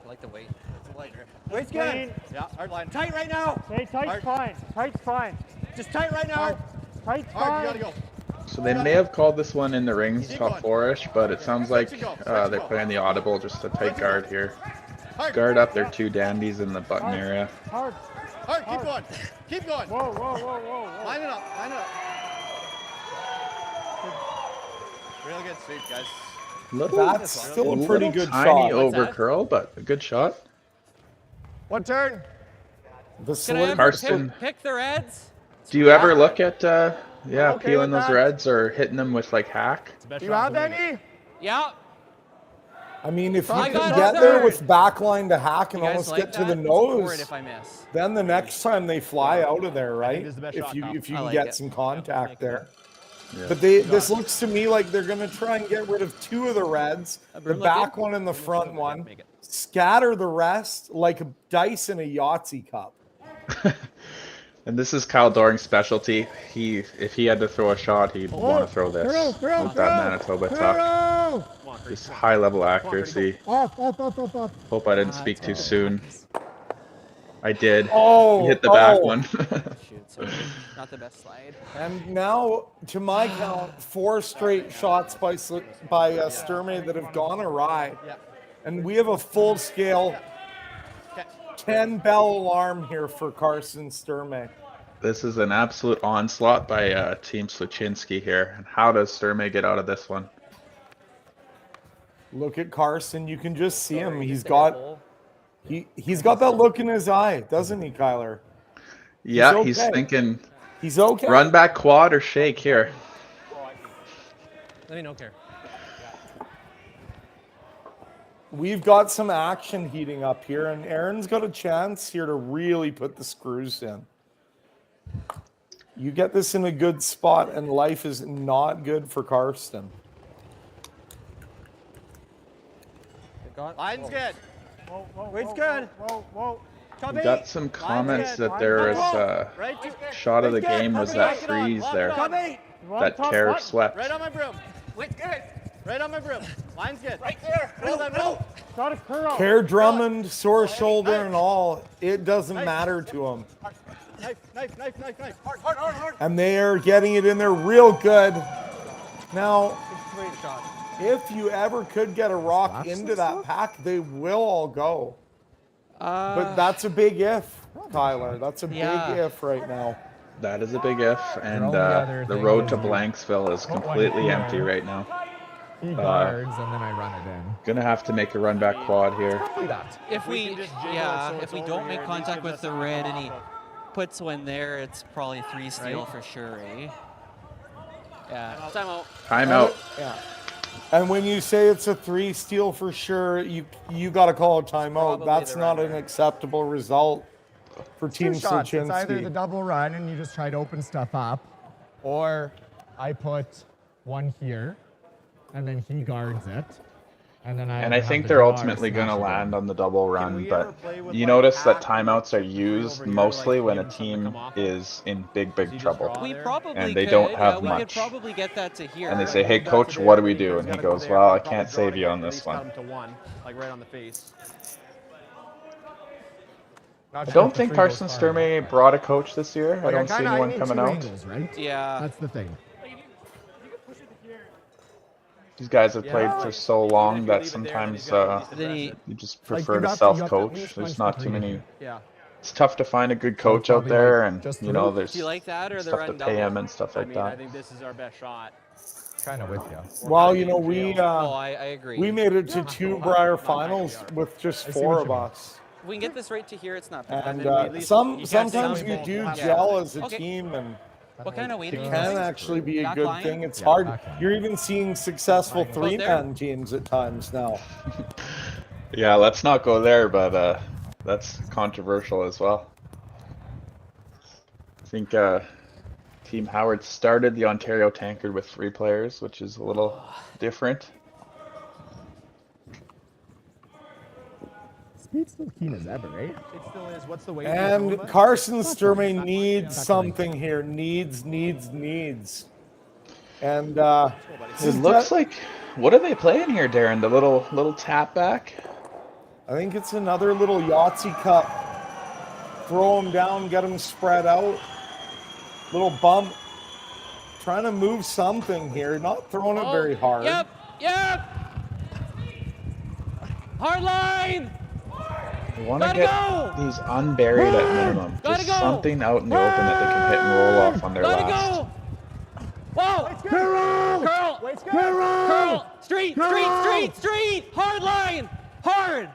Speaker 14: I like the weight. It's lighter.
Speaker 13: Weight's good.
Speaker 4: Yeah, hard line.
Speaker 13: Tight right now. Hey, tight's fine. Tight's fine. Just tight right now. Tight's fine.
Speaker 4: Hard, you gotta go.
Speaker 11: So they may have called this one in the rings, top 4-ish, but it sounds like they're playing the audible, just a tight guard here. Guard up their 2 dandies in the button area.
Speaker 13: Hard.
Speaker 4: Hard, keep going. Keep going.
Speaker 13: Whoa.
Speaker 4: Line it up, line it up. Real good sweep, guys.
Speaker 3: That's still a pretty good shot.
Speaker 11: Tiny over curl, but a good shot.
Speaker 13: One turn.
Speaker 11: Karsten,
Speaker 14: pick the reds?
Speaker 11: do you ever look at peeling those reds or hitting them with like hack?
Speaker 13: Do you have any?
Speaker 14: Yeah.
Speaker 3: I mean, if you can get there with backline to hack and almost get to the nose,
Speaker 14: If I miss.
Speaker 3: then the next time they fly out of there, right? If you
Speaker 14: I
Speaker 3: can
Speaker 14: like
Speaker 3: get
Speaker 14: it.
Speaker 3: some contact there.
Speaker 11: Yeah.
Speaker 3: But this looks to me like they're going to try and get rid of 2 of the reds, the back one and the front one, scatter the rest like a dice in a Yahtzee cup.
Speaker 11: And this is Kyle Doring's specialty. If he had to throw a shot, he'd want to throw this with that Manitoba tuck. Just high level accuracy.
Speaker 13: Off.
Speaker 11: Hope I didn't speak too soon. I did.
Speaker 3: Oh,
Speaker 11: He hit the back one.
Speaker 14: Not the best slide.
Speaker 3: And now, to my count, 4 straight shots by Sturmay that have gone awry. And we have a full-scale 10-bell alarm here for Karsten Sturmay.
Speaker 11: This is an absolute onslaught by Team Sluchinski here. And how does Sturmay get out of this one?
Speaker 3: Look at Karsten. You can just see him. He's got that look in his eye, doesn't he, Kyler?
Speaker 11: Yeah, he's thinking.
Speaker 3: He's okay.
Speaker 11: Run back quad or shake here.
Speaker 4: Let me know, Care.
Speaker 3: We've got some action heating up here, and Aaron's got a chance here to really put the screws in. You get this in a good spot, and life is not good for Karsten.
Speaker 15: Line's good. Weight's good.
Speaker 11: We got some comments that there is a shot of the game was that freeze there. That Care swept.
Speaker 15: Right on my broom. Weight's good. Right on my broom. Line's good. Right there. Roll.
Speaker 13: Got his curl.
Speaker 3: Care Drummond, sore shoulder and all, it doesn't matter to him.
Speaker 15: Knife. Hard.
Speaker 3: And they are getting it in there real good. Now, if you ever could get a rock into that pack, they will all go. But that's a big if, Tyler. That's a big if right now.
Speaker 11: That is a big if, and the road to Blanksville is completely empty right now.
Speaker 20: He guards, and then I run it in.
Speaker 11: Gonna have to make a run back quad here.
Speaker 14: If we don't make contact with the red and he puts one there, it's probably 3 steal for sure, eh? Yeah. Timeout.
Speaker 11: Timeout.
Speaker 3: Yeah. And when you say it's a 3 steal for sure, you got to call a timeout. That's not an acceptable result for Team Sluchinski.
Speaker 20: It's either the double run and you just try to open stuff up, or I put one here, and then he guards it. And I
Speaker 11: think they're ultimately going to land on the double run, but you notice that timeouts are used mostly when a team is in big trouble.
Speaker 14: We probably
Speaker 11: and they don't have
Speaker 14: we
Speaker 11: much.
Speaker 14: could probably get that to here.
Speaker 11: And they say, "Hey coach, what do we do?" And he goes, "Well, I can't save you on this one."
Speaker 4: Like right on the face.
Speaker 11: I don't think Karsten Sturmay brought a coach this year. I don't see anyone coming out.
Speaker 14: Yeah.
Speaker 20: That's the thing.
Speaker 11: These guys have played for so long that sometimes you just prefer to self-coach. There's not too many. It's tough to find a good coach out there, and you know there's
Speaker 14: Do you like that or
Speaker 11: stuff to pay him and stuff like
Speaker 4: I
Speaker 11: that.
Speaker 4: think this is our best shot.
Speaker 20: Kind of with you.
Speaker 3: Well, you know, we
Speaker 14: I agree.
Speaker 3: we made it to 2 Briar finals with just 4 of us.
Speaker 14: If we can get this right to here, it's not bad.
Speaker 3: And sometimes you do gel as a team, and
Speaker 14: what kind of weight
Speaker 3: it
Speaker 14: are you
Speaker 3: can
Speaker 14: using?
Speaker 3: actually be a
Speaker 14: Back
Speaker 3: good
Speaker 14: line?
Speaker 3: thing. It's hard. You're even seeing successful 3-man teams at times now.
Speaker 11: Yeah, let's not go there, but that's controversial as well. I think Team Howard started the Ontario Tankard with 3 players, which is a little different.
Speaker 20: Speed's still keen as ever, right?
Speaker 4: It still is. What's the weight?
Speaker 3: And Karsten Sturmay needs something here. Needs. And
Speaker 11: it looks like, what are they playing here, Darren? The little tap back?
Speaker 3: I think it's another little Yahtzee cup. Throw them down, get them spread out. Little bump. Trying to move something here. Not throwing it very hard.
Speaker 14: Yep. Hard line.
Speaker 11: We want to get these unburied at minimum. Just something out in the open that they can hit and roll off on their last.
Speaker 14: Whoa! Curl! Street! Hard line! Hard!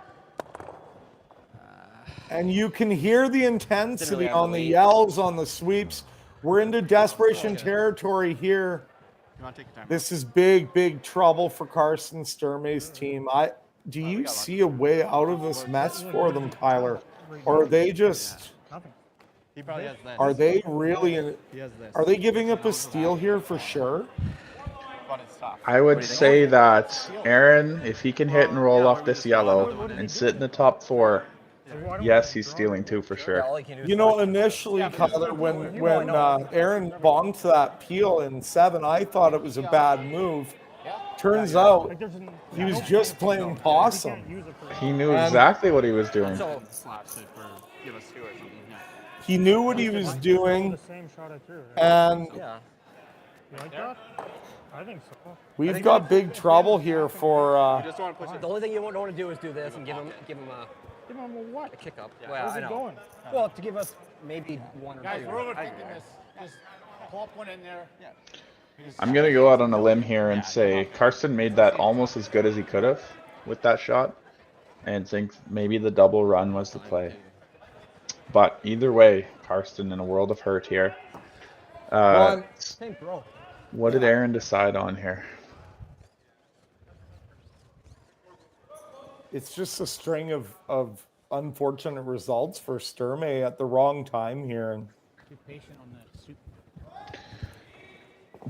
Speaker 3: And you can hear the intensity on the yells, on the sweeps. We're into desperation territory here. This is big trouble for Karsten Sturmay's team. Do you see a way out of this mess for them, Tyler? Or are they just... Are they really... Are they giving up a steal here for sure?
Speaker 11: I would say that Aaron, if he can hit and roll off this yellow and sit in the top 4, yes, he's stealing 2 for sure.
Speaker 3: You know, initially, Tyler, when Aaron bonked that peel in 7, I thought it was a bad move. Turns out he was just playing possum.
Speaker 11: He knew exactly what he was doing.
Speaker 3: He knew what he was doing, and
Speaker 10: I think so.
Speaker 3: We've got big trouble here for.
Speaker 4: The only thing you don't want to do is do this and give him a kick up. Well, I know. Going? Well, to give us maybe 1 or 2.
Speaker 13: Guys, we're overthinking this. Just plop one in there. Yeah.
Speaker 11: I'm going to go out on a limb here and say Karsten made that almost as good as he could have with that shot, and think maybe the double run was the play. But either way, Karsten in a world of hurt here. What did Aaron decide on here?
Speaker 3: it's just a string of unfortunate results for Sturmay at the wrong time here. And
Speaker 13: Be patient on that soup.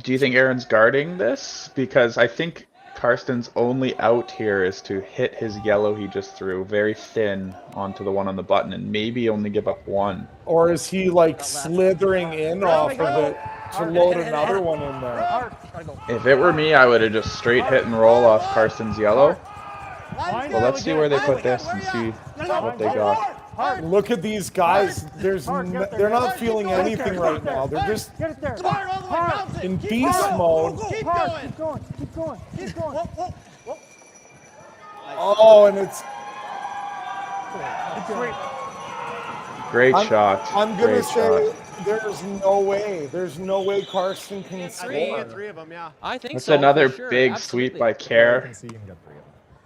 Speaker 11: Do you think Aaron's guarding this? Because I think Karsten's only out here is to hit his yellow he just threw very thin onto the one on the button and maybe only give up one.
Speaker 3: Or is he like slithering in off of it to load another one in there?
Speaker 11: If it were me, I would have just straight hit and roll off Karsten's yellow. Well, let's see where they put this and see what they got.
Speaker 3: Look at these guys. They're not feeling anything right now. They're just in beast mode.
Speaker 13: Keep going.
Speaker 3: Oh, and it's
Speaker 11: Great shot.
Speaker 3: I'm gonna say there's no way. There's no way Karsten can score.
Speaker 15: Three of them, yeah.
Speaker 14: I think
Speaker 11: That's
Speaker 14: so.
Speaker 11: another
Speaker 14: for sure.
Speaker 11: big
Speaker 14: Absolutely.
Speaker 11: sweep by Kerr.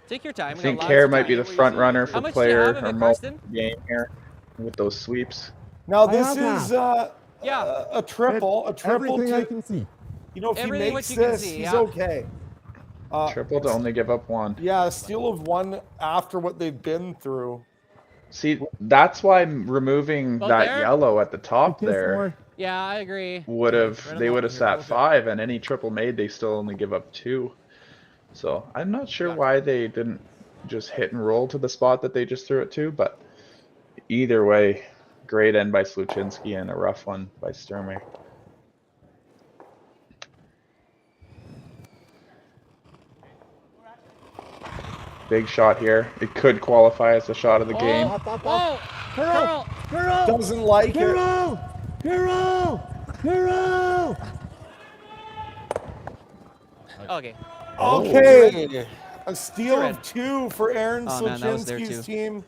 Speaker 14: Take your time.
Speaker 11: I think Kerr might be the front runner for player or most of the game here with those sweeps.
Speaker 3: Now this is a triple.
Speaker 20: Everything I
Speaker 3: to,
Speaker 20: can see.
Speaker 3: you know, if he
Speaker 14: Everything
Speaker 3: makes
Speaker 14: what you can
Speaker 3: this,
Speaker 14: see,
Speaker 3: he's
Speaker 14: yeah.
Speaker 3: okay.
Speaker 11: Triple to only give up one.
Speaker 3: Yeah, a steal of one after what they've been through.
Speaker 11: See, that's why removing
Speaker 14: Well,
Speaker 11: that
Speaker 14: there-
Speaker 11: yellow at the top there
Speaker 14: Yeah, I agree.
Speaker 11: would have sat 5, and any triple made they still only give up 2. So I'm not sure why they didn't just hit and roll to the spot that they just threw it to, but either way, great end by Sluchinski and a rough one by Sturmay. Big shot here. It could qualify as the shot of the game.
Speaker 3: Doesn't like it.
Speaker 14: Okay.
Speaker 3: Okay. A steal of 2 for Aaron
Speaker 14: Oh, man, that was there
Speaker 3: Sluchinski's
Speaker 14: too.
Speaker 3: team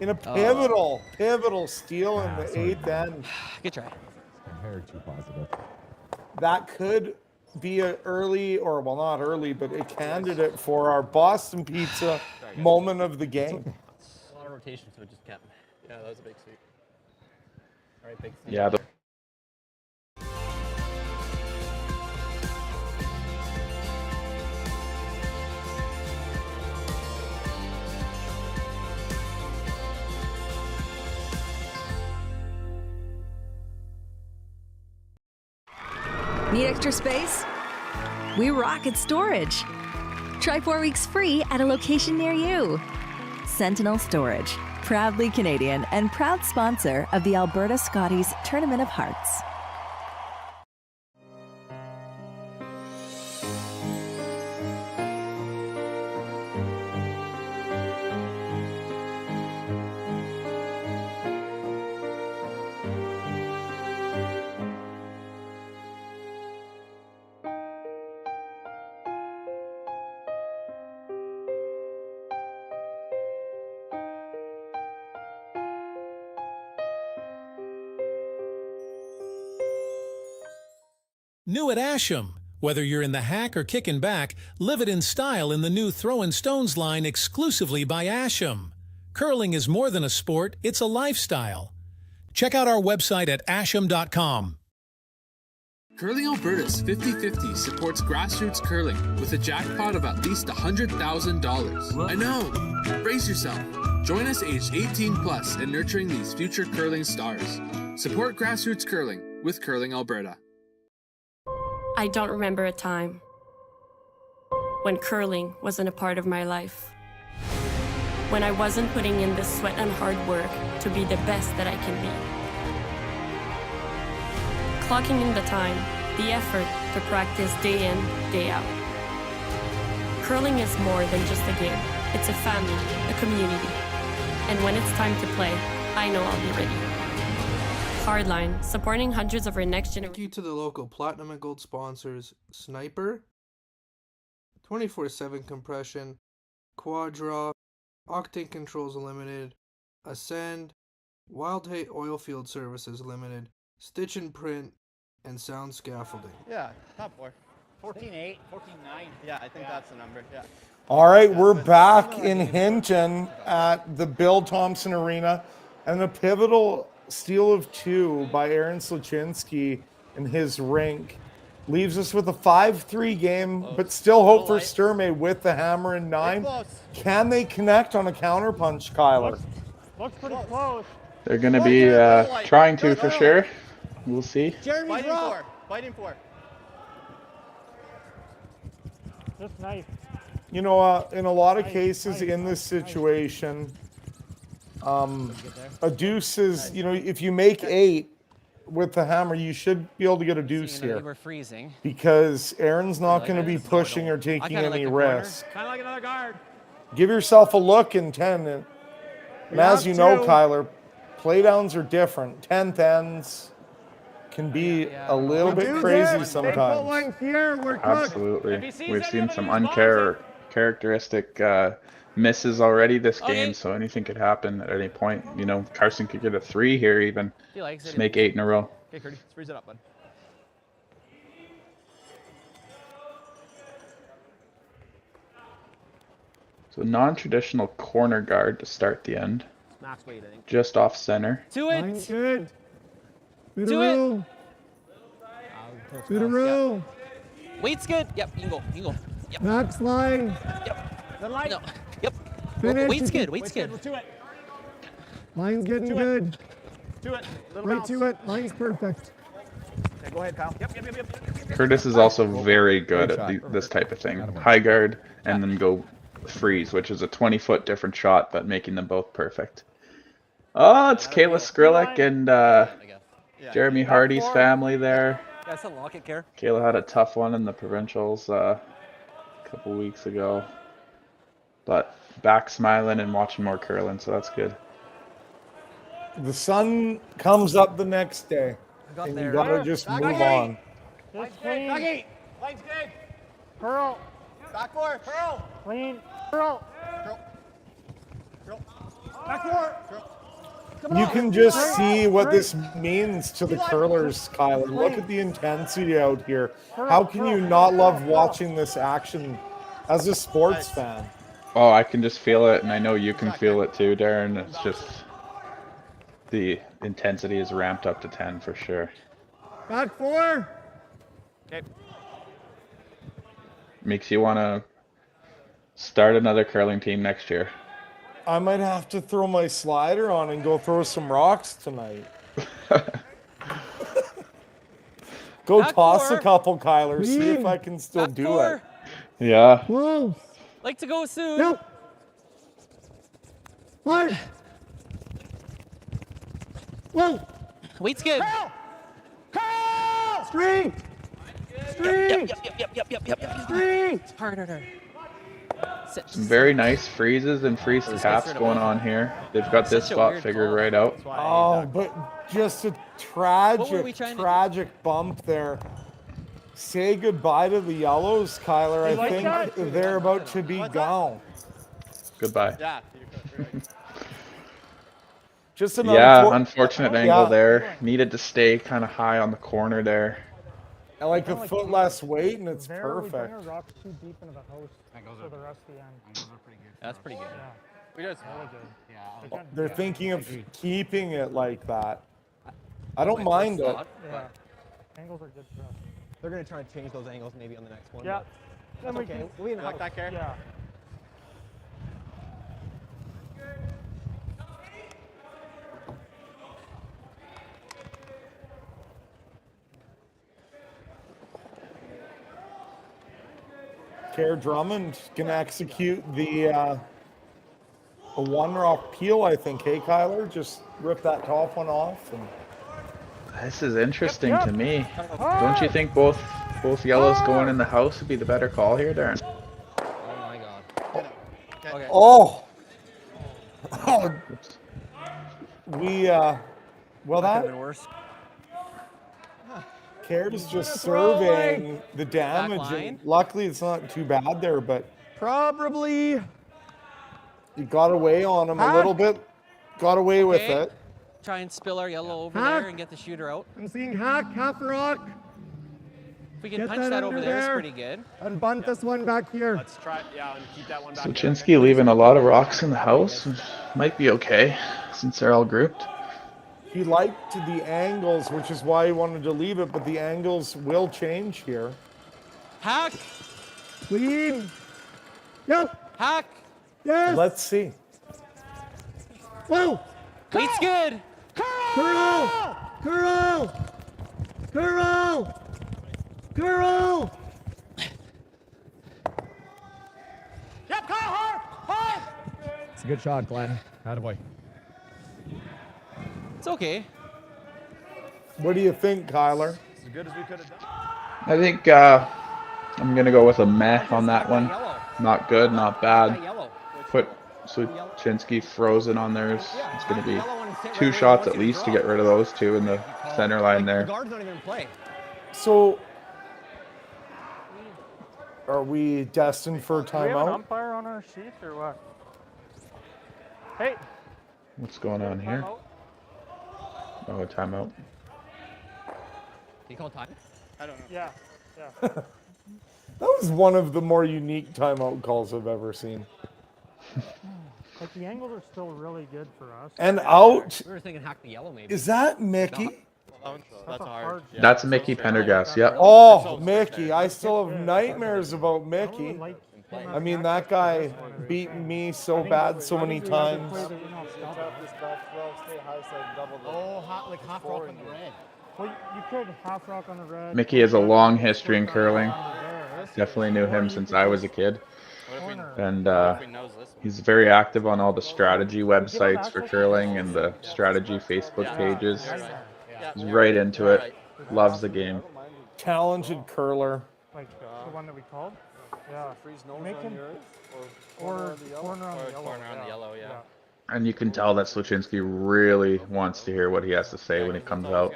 Speaker 3: in a pivotal steal in the 8th end.
Speaker 14: Good try.
Speaker 20: Too positive.
Speaker 3: That could be an early, or well, not early, but a candidate for our Boston Pizza moment of the game.
Speaker 4: A lot of rotation, so it just kept. Yeah, that was a big sweep. All right, big sweep.
Speaker 11: Yeah.
Speaker 7: Need extra space? We rock at storage. Try 4 weeks free at a location near you. Sentinel Storage, proudly Canadian and proud sponsor of the Alberta Scotties Tournament of Hearts.
Speaker 9: New at Asham. Whether you're in the hack or kicking back, live it in style in the new Throwin' Stones line exclusively by Asham. Curling is more than a sport, it's a lifestyle. Check out our website at asham.com.
Speaker 2: Curling Alberta's 50-50 supports grassroots curling with a jackpot of at least $100,000. I know! Brace yourself. Join us aged 18 plus in nurturing these future curling stars. Support grassroots curling with Curling Alberta.
Speaker 21: I don't remember a time when curling wasn't a part of my life. When I wasn't putting in the sweat and hard work to be the best that I can be. Clocking in the time, the effort to practice day in, day out. Curling is more than just a game. It's a family, a community. And when it's time to play, I know I'll be ready. Hardline, supporting hundreds of our next generation.
Speaker 19: Thank you to the local Platinum and Gold sponsors, Sniper, 24/7 Compression, Quadra, Octane Controls Limited, Ascend, Wild Hate Oilfield Services Limited, Stitch and Print, and Sound Scaffolding.
Speaker 15: Yeah, top 4. 14-8, 14-9. Yeah, I think that's the number. Yeah.
Speaker 3: All right, we're back in Hinton at the Bill Thomson Arena, and a pivotal steal of 2 by Aaron Sluchinski in his rink. Leaves us with a 5-3 game, but still hope for Sturmay with the hammer and 9. Can they connect on a counterpunch, Kyler?
Speaker 13: Looks pretty close.
Speaker 11: They're going to be trying to for sure. We'll see.
Speaker 15: Jeremy's rough. Fighting for.
Speaker 13: Just nice.
Speaker 3: You know, in a lot of cases in this situation, a deuce is, you know, if you make 8 with the hammer, you should be able to get a deuce here.
Speaker 14: We're freezing.
Speaker 3: Because Aaron's not going to be pushing or taking any risks.
Speaker 13: Kind of like another guard.
Speaker 3: Give yourself a look in 10. And as you know, Kyler, playdowns are different. 10th ends can be a little bit crazy sometimes.
Speaker 11: Absolutely. We've seen some uncharacteristic misses already this game, so anything could happen at any point. You know, Karsten could get a 3 here even. Just make 8 in a row.
Speaker 4: Okay, Curdy, let's freeze it up, bud.
Speaker 11: So non-traditional corner guard to start the end.
Speaker 4: Max weight, I think.
Speaker 11: Just off center.
Speaker 14: To it.
Speaker 13: Good.
Speaker 14: To it.
Speaker 13: To the room.
Speaker 14: Weight's good. Yep, you can go. You can go. Yep.
Speaker 13: Max line.
Speaker 14: Yep.
Speaker 4: The line.
Speaker 14: No. Yep.
Speaker 13: Finish.
Speaker 14: Weight's good. Weight's good.
Speaker 4: We're to it.
Speaker 13: Line's getting good.
Speaker 4: To it. Little
Speaker 13: Right
Speaker 4: bounce.
Speaker 13: to it. Line's perfect.
Speaker 4: Okay, go ahead, Kyle. Yep.
Speaker 11: Curtis is also very good at this type of thing. High guard and then go freeze, which is a 20-foot different shot, but making them both perfect. Oh, it's Kayla Skrillex and Jeremy Hardy's family there.
Speaker 4: Guys, unlock it, Care.
Speaker 11: Kayla had a tough one in the provincials a couple weeks ago, but back smiling and watching more curling, so that's good.
Speaker 3: The sun comes up the next day, and you gotta just move on.
Speaker 13: Just clean.
Speaker 15: Back 8. Line's good.
Speaker 13: Curl.
Speaker 15: Back 4. Curl.
Speaker 13: Clean. Curl.
Speaker 15: Curl. Back 4. Curl.
Speaker 3: You can just see what this means to the curlers, Kyler. Look at the intensity out here. How can you not love watching this action as a sports fan?
Speaker 11: Oh, I can just feel it, and I know you can feel it too, Darren. It's just the intensity is ramped up to 10 for sure.
Speaker 13: Back 4.
Speaker 4: Okay.
Speaker 11: Makes you want to start another curling team next year.
Speaker 3: I might have to throw my slider on and go throw some rocks tonight. Go
Speaker 14: Back
Speaker 3: toss
Speaker 14: 4.
Speaker 3: a couple, Kyler. See if I can still
Speaker 14: Back
Speaker 3: do
Speaker 14: 4.
Speaker 3: it.
Speaker 11: Yeah.
Speaker 13: Whoa.
Speaker 14: Like to go soon.
Speaker 13: No. What? Whoa.
Speaker 14: Weight's good.
Speaker 13: Curl. Street. Street.
Speaker 14: Yep.
Speaker 13: Street.
Speaker 14: Hard.
Speaker 11: Some very nice freezes and freeze caps going on here. They've got this spot figured right out.
Speaker 3: Oh, but just a tragic bump there. Say goodbye to the yellows, Kyler. I think they're about to be gone.
Speaker 11: Goodbye.
Speaker 15: Yeah.
Speaker 3: Just an
Speaker 11: unfortunate angle there. Needed to stay kind of high on the corner there.
Speaker 3: Like a foot less weight, and it's perfect.
Speaker 13: Rocks too deep into the house for the rest of the end.
Speaker 14: That's pretty good.
Speaker 13: We just really good. Yeah.
Speaker 3: They're thinking of keeping it like that. I don't mind it.
Speaker 13: Yeah. Angles are good for us.
Speaker 4: They're going to try to change those angles maybe on the next one.
Speaker 13: Yeah.
Speaker 4: That's okay. We can like that, Care.
Speaker 13: Yeah.
Speaker 3: Care Drummond gonna execute the one-rock peel, I think. Hey, Kyler, just rip that top one off. And...
Speaker 11: This is interesting to me. Don't you think both yellows going in the house would be the better call here, Darren?
Speaker 4: Oh my God. Okay.
Speaker 3: Oh. Well, that
Speaker 4: could have been worse.
Speaker 3: Cared is just serving the damage. And luckily, it's not too bad there, but
Speaker 4: probably
Speaker 3: you got away on him a little bit. Got away with it.
Speaker 14: Try and spill our yellow over there and get the shooter out.
Speaker 13: I'm seeing half a rock.
Speaker 14: If we can punch that over there, it's pretty good.
Speaker 13: And bunt this one back here.
Speaker 4: Let's try, and keep that one back.
Speaker 11: Sluchinski leaving a lot of rocks in the house. Might be okay since they're all grouped.
Speaker 3: He liked the angles, which is why he wanted to leave it, but the angles will change here.
Speaker 14: Hack.
Speaker 13: Clean. Yep.
Speaker 14: Hack.
Speaker 13: Yes.
Speaker 3: Let's see.
Speaker 13: Whoa.
Speaker 14: Lead skid.
Speaker 13: Curl. Curl. Curl. Curl. Yep, Kyle, hard. Hard.
Speaker 20: It's a good shot, Glenn. Attaboy.
Speaker 14: It's okay.
Speaker 3: What do you think, Kyler?
Speaker 16: As good as we could have done.
Speaker 11: I think I'm going to go with a meh on that one. Not good, not bad. Put Sluchinski frozen on theirs. It's going to be 2 shots at least to get rid of those 2 in the center line there.
Speaker 4: The guard's not even in play.
Speaker 3: So, are we destined for a
Speaker 10: Do we have an
Speaker 3: timeout?
Speaker 10: umpire on our sheet or what? Hey.
Speaker 11: What's going on here? Oh, a timeout.
Speaker 4: You call time?
Speaker 10: I don't know. Yeah.
Speaker 3: That was one of the more unique timeout calls I've ever seen.
Speaker 10: Like the angles are still really good for us.
Speaker 3: And out.
Speaker 4: We were thinking hack the yellow maybe.
Speaker 3: Is that Mickey?
Speaker 16: That's hard.
Speaker 11: That's Mickey Pendergast, yep.
Speaker 3: Oh, Mickey. I still have nightmares about Mickey. I mean, that guy beat me so bad so many times.
Speaker 13: Oh, like half rock on the red.
Speaker 10: Well, you could half rock on the red.
Speaker 11: Mickey has a long history in curling. Definitely knew him since I was a kid. And he's very active on all the strategy websites for curling and the strategy Facebook pages. He's right into it. Loves the game.
Speaker 3: Talented curler.
Speaker 10: Like the one that we called? Yeah. Make him or corner on the yellow.
Speaker 14: Corner on the yellow, yeah.
Speaker 11: And you can tell that Sluchinski really wants to hear what he has to say when he comes out.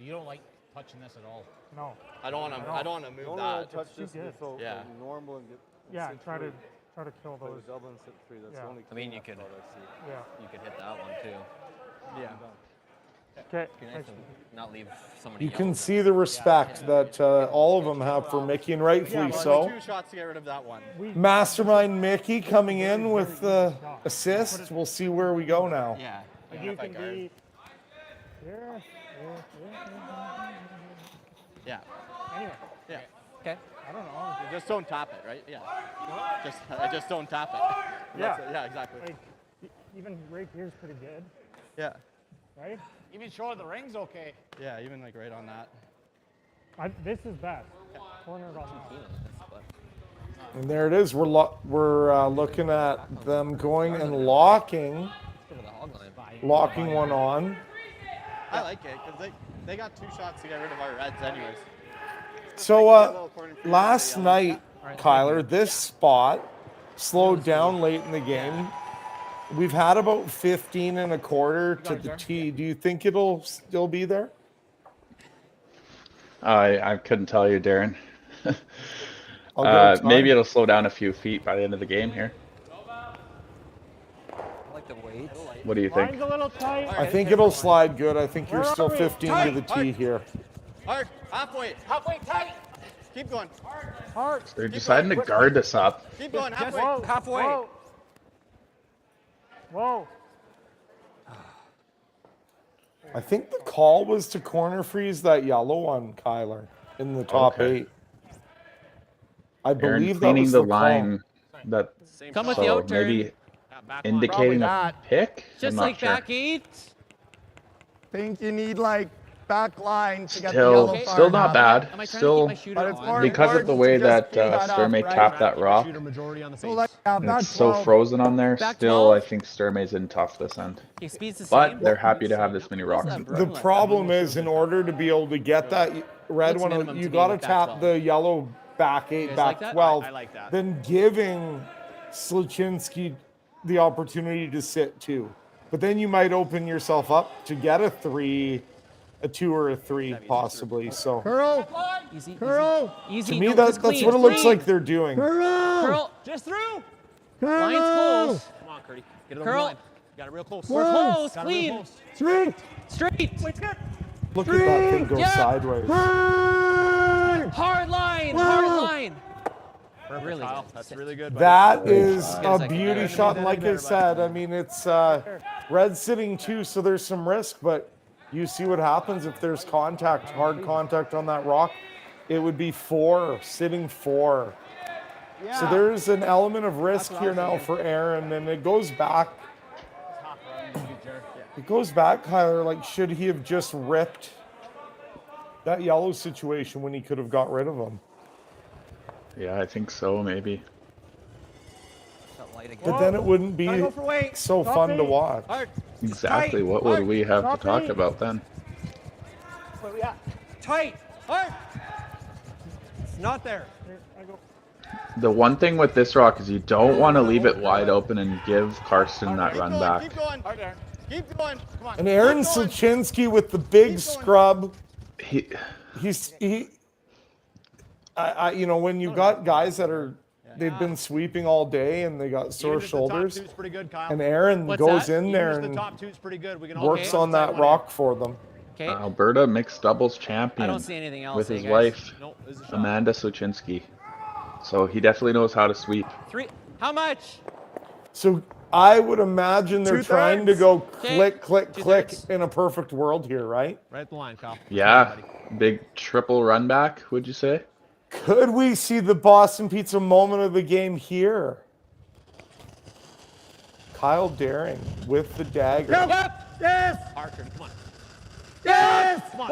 Speaker 15: You don't like touching this at all.
Speaker 10: No.
Speaker 15: I don't want to move that.
Speaker 16: Touch this so
Speaker 15: Yeah.
Speaker 16: normal and get.
Speaker 10: Yeah, try to kill those.
Speaker 16: Double and sit 3. That's the only.
Speaker 4: I mean, you could.
Speaker 10: Yeah.
Speaker 4: You could hit that one too.
Speaker 15: Yeah.
Speaker 10: Okay.
Speaker 4: Be nice to not leave somebody.
Speaker 3: You can see the respect that all of them have for Mickey, and rightfully so.
Speaker 15: 2 shots to get rid of that one.
Speaker 3: Mastermind Mickey coming in with the assist. We'll see where we go now.
Speaker 15: Yeah.
Speaker 10: You can be here.
Speaker 15: Yeah.
Speaker 10: Anyway.
Speaker 15: Yeah. Okay.
Speaker 10: I don't know.
Speaker 15: You just don't tap it, right? Yeah. Just don't tap it.
Speaker 10: Yeah.
Speaker 15: Yeah, exactly.
Speaker 10: Like, even right here is pretty good.
Speaker 15: Yeah.
Speaker 10: Right?
Speaker 13: Even short of the ring's okay.
Speaker 15: Yeah, even like right on that.
Speaker 10: This is best. Corner it off.
Speaker 3: And there it is. We're looking at them going and locking one on.
Speaker 15: I like it because they got 2 shots to get rid of our reds anyways.
Speaker 3: So last night, Kyler, this spot slowed down late in the game. We've had about 15 and a quarter to the tee. Do you think it'll still be there?
Speaker 11: I couldn't tell you, Darren. Maybe it'll slow down a few feet by the end of the game here.
Speaker 4: I like the weight.
Speaker 11: What do you think?
Speaker 10: Line's a little tight.
Speaker 3: I think it'll slide good. I think you're still 15 to the tee here.
Speaker 15: Hard. Halfway tight. Keep going.
Speaker 10: Hard.
Speaker 11: They're deciding to guard this up.
Speaker 15: Keep going. Halfway.
Speaker 10: Halfway. Whoa.
Speaker 3: I think the call was to corner freeze that yellow one, Kyler, in the top 8. I believe that was
Speaker 11: the
Speaker 3: the
Speaker 11: line that
Speaker 14: Come with the out turn.
Speaker 11: maybe indicating a pick.
Speaker 14: Just like back 8.
Speaker 16: Think you need like back line to get the
Speaker 11: Still,
Speaker 16: yellow
Speaker 11: still not bad.
Speaker 14: Am I trying to
Speaker 11: Still,
Speaker 14: keep my shooter on?
Speaker 11: because of the way that Sturmay tapped that rock, and it's so frozen on there.
Speaker 14: Back
Speaker 11: Still,
Speaker 14: 12.
Speaker 11: I think Sturmay's in tough this end.
Speaker 14: He speeds the
Speaker 11: But
Speaker 14: same.
Speaker 11: they're happy to have this many rocks.
Speaker 3: The problem is, in order to be able to get that red one,
Speaker 14: minimum
Speaker 3: you
Speaker 14: to me
Speaker 3: got to
Speaker 14: with back
Speaker 3: tap
Speaker 14: 12.
Speaker 3: the yellow back 8,
Speaker 14: guys
Speaker 3: back
Speaker 14: like that?
Speaker 3: 12,
Speaker 16: I like that.
Speaker 3: then giving Sluchinski the opportunity to sit 2. But then you might open yourself up to get a 3, a 2 or a 3 possibly. So
Speaker 16: Curl.
Speaker 14: Easy.
Speaker 16: Curl.
Speaker 14: Easy.
Speaker 3: to me,
Speaker 14: No,
Speaker 3: that's
Speaker 14: just
Speaker 3: what
Speaker 14: clean,
Speaker 3: it looks
Speaker 14: clean.
Speaker 3: like they're doing.
Speaker 14: Curl.
Speaker 15: Just through.
Speaker 14: Line's close.
Speaker 15: Come on, Curdy. Get it over
Speaker 14: Curl.
Speaker 15: the line. Got it real close.
Speaker 14: We're close. Clean.
Speaker 16: Straight.
Speaker 14: Straight.
Speaker 15: Wait, good.
Speaker 3: Look at that thing go
Speaker 14: Yeah.
Speaker 3: sideways.
Speaker 14: Hard line. Hard line. Really
Speaker 15: Kyle. That's really good.
Speaker 3: That is a beauty shot. And like I said, I mean, it's red sitting 2, so there's some risk, but you see what happens if there's contact, hard contact on that rock. It would be 4, sitting 4.
Speaker 15: Yeah.
Speaker 3: So there's an element of risk here now for Aaron, and it goes back. It goes back, Kyler, like, should he have just ripped that yellow situation when he could have got rid of him?
Speaker 11: Yeah, I think so, maybe.
Speaker 3: But then it wouldn't be so fun to watch.
Speaker 11: Exactly. What would we have to talk about then?
Speaker 15: What do we got? Tight. Hard. It's not there.
Speaker 11: The one thing with this rock is you don't want to leave it wide open and give Karsten that run back.
Speaker 15: Keep going. Keep going. Come on.
Speaker 3: And Aaron Sluchinski with the big scrub. You know, when you got guys that are, they've been sweeping all day and they got sore shoulders, and Aaron goes in there and works on that rock for them.
Speaker 11: Alberta mixed doubles champion
Speaker 14: I don't see anything else,
Speaker 11: with his
Speaker 14: guys.
Speaker 11: wife, Amanda Sluchinski. So he definitely knows how to sweep.
Speaker 14: 3. How much?
Speaker 3: So I would imagine they're trying to go click, click, click
Speaker 14: 2/3.
Speaker 3: in a perfect world here, right?
Speaker 15: Right at the line, Kyle.
Speaker 11: Yeah, big triple run back, would you say?
Speaker 3: Could we see the Boston Pizza moment of the game here? Kyle Daring with the dagger.
Speaker 15: Yes! Archer, come on. Yes! Come on.